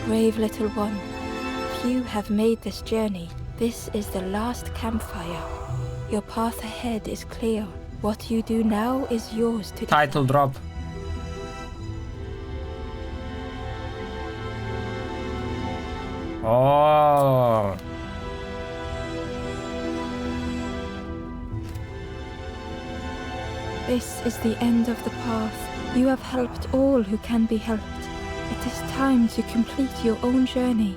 Brave little one, few have made this journey. This is the last campfire. Your path ahead is clear. What you do now is yours to Title decide. drop. Oh. This is the end of the path. You have helped all who can be helped. It is time to complete your own journey.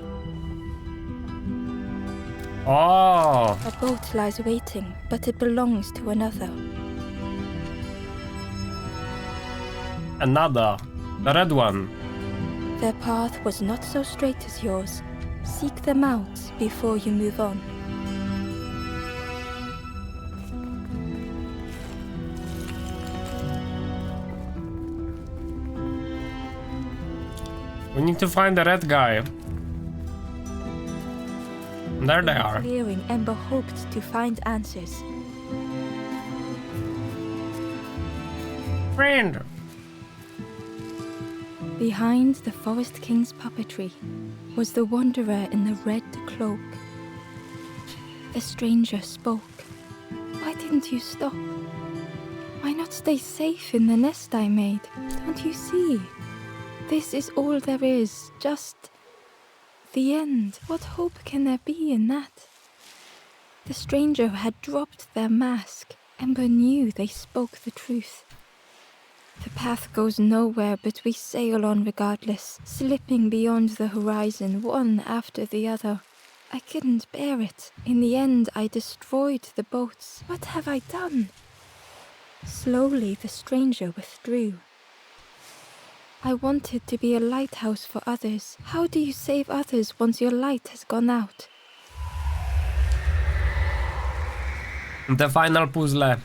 Oh. A boat lies waiting, but it belongs to another. Another. The red one. Their path was not so straight as yours. Seek them out before you move on. We need to find the red guy. There they In the are. clearing, Ember hoped to find answers. Friend. Behind the Forest King's puppetry was the wanderer in the red cloak. The stranger spoke. Why didn't you stop? Why not stay safe in the nest I made? Don't you see? This is all there is, just the end. What hope can there be in that? The stranger had dropped their mask. Ember knew they spoke the truth. The path goes nowhere, but we sail on regardless, slipping beyond the horizon, one after the other. I couldn't bear it. In the end, I destroyed the boats. What have I done? Slowly, the stranger withdrew. I wanted to be a lighthouse for others. How do you save others once your light has gone out? The final puzzle.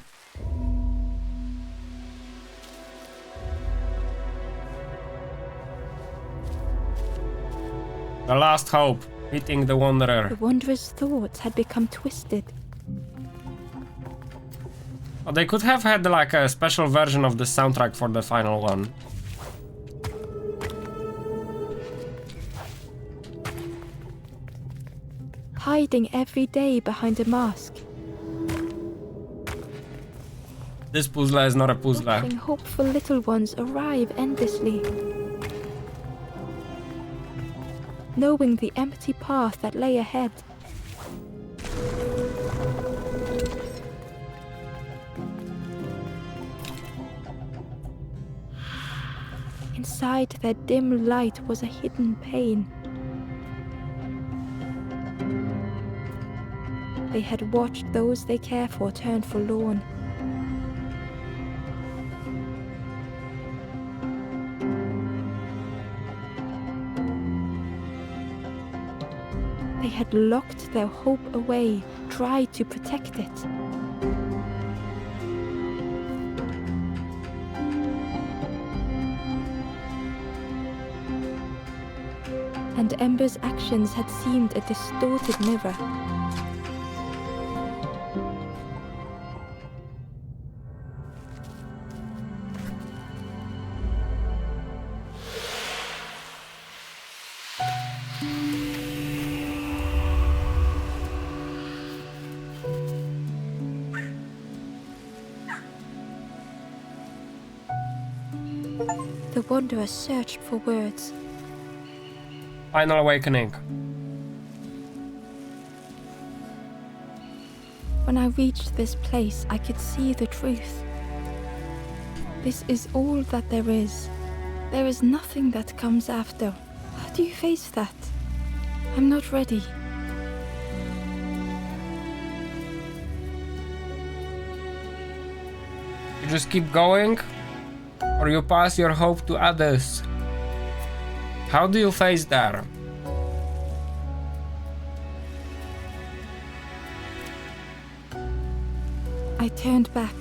The last hope. Meeting the Wanderer. The wanderer's thoughts had become twisted. Oh, they could have had like a special version of the soundtrack for the final one. Hiding every day behind a mask. This puzzle is not a puzzle. Watching hopeful little ones arrive endlessly. Knowing the empty path that lay ahead. Inside their dim light was a hidden pain. They had watched those they care for turn forlorn. They had locked their hope away, tried to protect it. And Ember's actions had seemed a distorted mirror. The Wanderer searched for words. Final awakening. When I reached this place, I could see the truth. This is all that there is. There is nothing that comes after. How do you face that? I'm not ready. You just keep going, or you pass your hope to others. How do you face that? I turned back,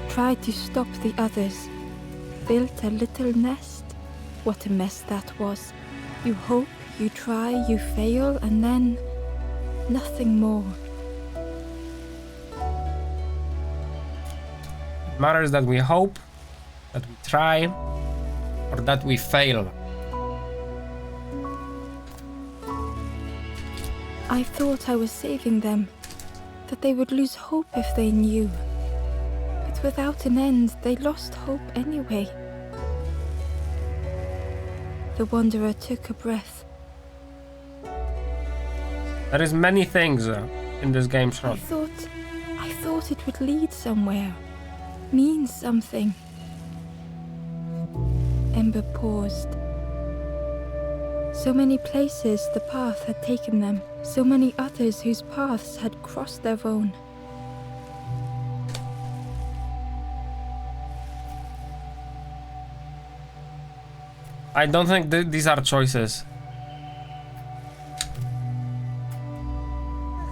tried to stop the others. Built a little nest. What a mess that was. You hope, you try, you fail, and then nothing more. It matters that we hope, that we try, or that we fail. I thought I was saving them, that they would lose hope if they knew. But without an end, they lost hope anyway. The Wanderer took a breath. There is many things in this game, Sean. I thought it would lead somewhere, mean something. Ember paused. So many places the path had taken them, so many others whose paths had crossed their own. I don't think these are choices.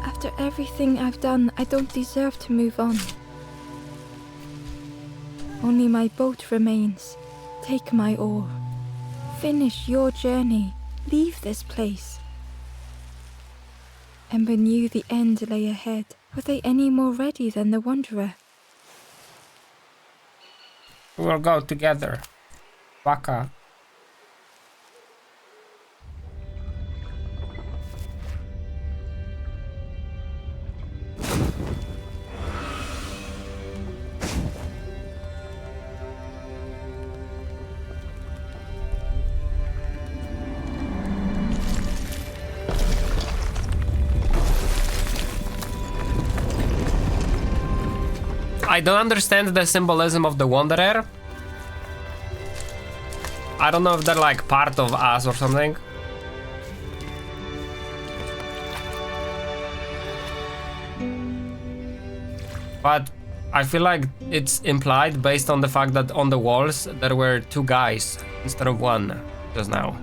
After everything I've done, I don't deserve to move on. Only my boat remains. Take my oar. Finish your journey. Leave this place. Ember knew the end lay ahead. Were they any more ready than the Wanderer? We will go together. Waka. I don't understand the symbolism of the Wanderer. I don't know if they're like part of us or something. But I feel like it's implied based on the fact that on the walls there were two guys instead of one just now.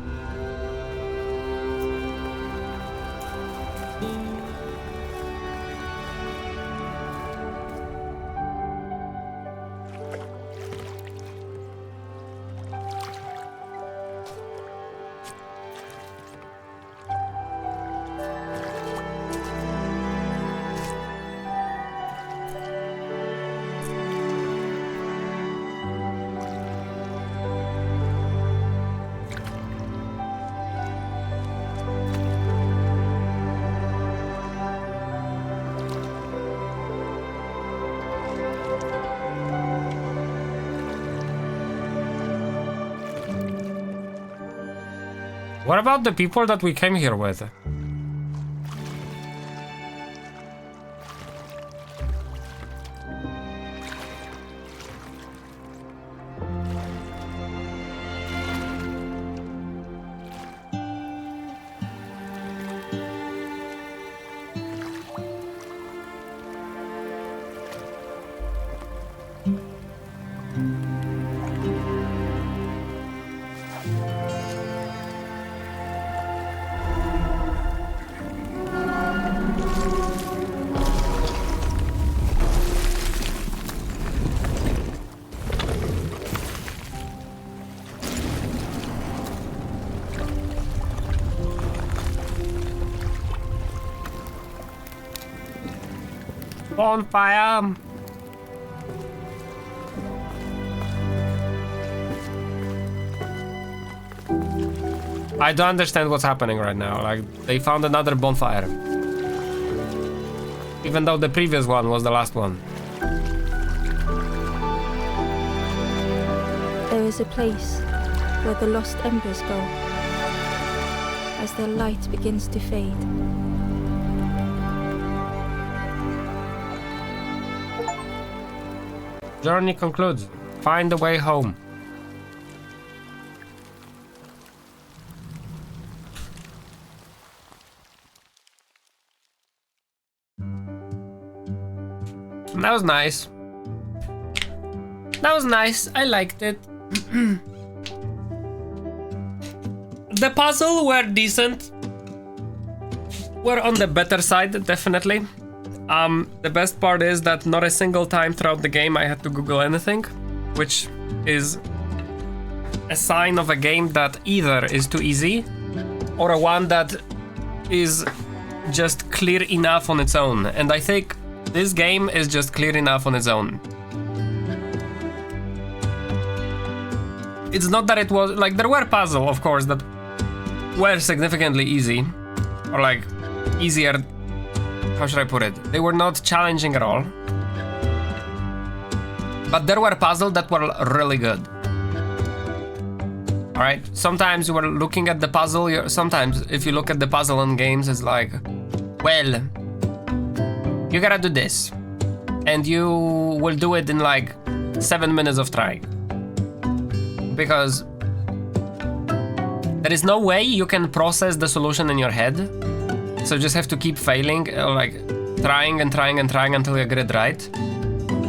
What about the people that we came here with? Bonfire! I don't understand what's happening right now. Like, they found another bonfire. Even though the previous one was the last one. There is a place where the lost embers go as their light begins to fade. Journey concludes. Find the way home. That was nice. That was nice. I liked it. The puzzle were decent. We're on the better side, definitely. The best part is that not a single time throughout the game I had to Google anything, which is a sign of a game that either is too easy or a one that is just clear enough on its own. And I think this game is just clear enough on its own. It's not that it was, like, there were puzzles, of course, that were significantly easy. Or, like, easier. How should I put it? They were not challenging at all. But there were puzzles that were really good. Alright, sometimes you were looking at the puzzle, sometimes if you look at the puzzle in games, it's like, well, you gotta do this. And you will do it in like 7 minutes of trying. Because there is no way you can process the solution in your head. So you just have to keep failing, like trying and trying and trying until you get it right.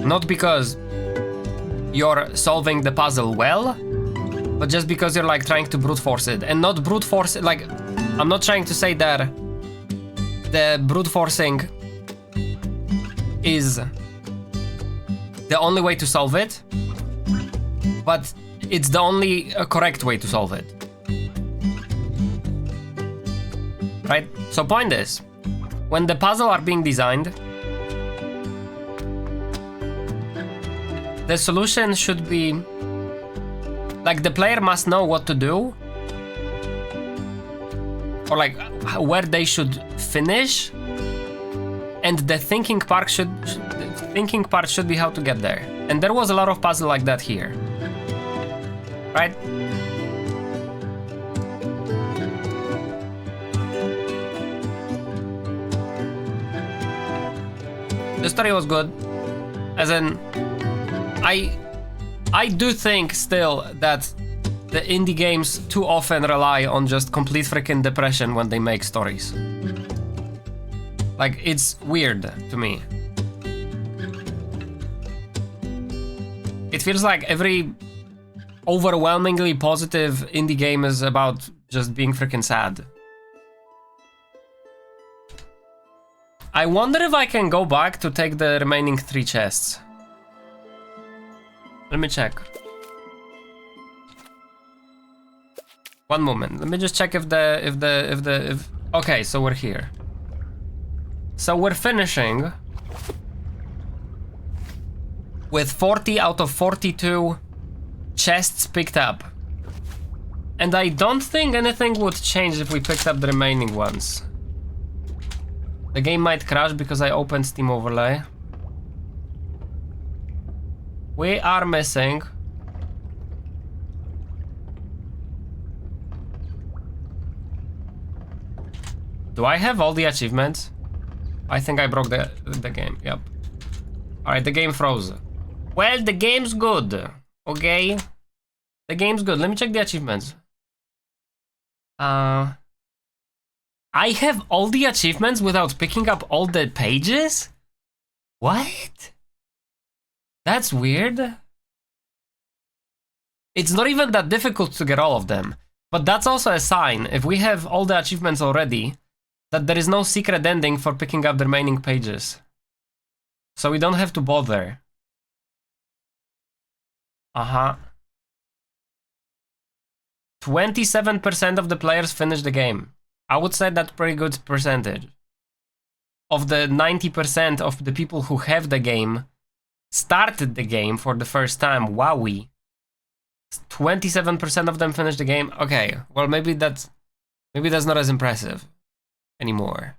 Not because you're solving the puzzle well, but just because you're like trying to brute force it. And not brute force, like, I'm not trying to say that the brute forcing is the only way to solve it, but it's the only correct way to solve it. Right? So point is, when the puzzles are being designed, the solution should be, like, the player must know what to do, or like where they should finish, and the thinking part should be how to get there. And there was a lot of puzzle like that here, right? The story was good, as in, I do think still that the indie games too often rely on just complete freaking depression when they make stories. Like, it's weird to me. It feels like every overwhelmingly positive indie game is about just being freaking sad. I wonder if I can go back to take the remaining 3 chests. Let me check. One moment. Let me just check if okay, so we're here. So we're finishing with 40 out of 42 chests picked up. And I don't think anything would change if we picked up the remaining ones. The game might crash because I opened Steam Overlay. We are missing. Do I have all the achievements? I think I broke the game, yep. Alright, the game froze. Well, the game's good, okay? The game's good. Let me check the achievements. I have all the achievements without picking up all the pages? What? That's weird. It's not even that difficult to get all of them. But that's also a sign, if we have all the achievements already, that there is no secret ending for picking up the remaining pages. So we don't have to bother. Uh-huh. 27% of the players finish the game. I would say that's pretty good percentage. Of the 90% of the people who have the game, started the game for the first time, wowie. 27% of them finished the game. Okay, well maybe that's not as impressive anymore.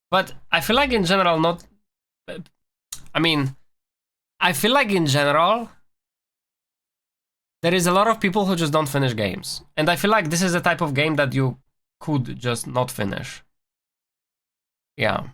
But I feel like in general not... I mean, I feel like in general there is a lot of people who just don't finish games. And I feel like this is a type of game that you could just not finish. Yeah.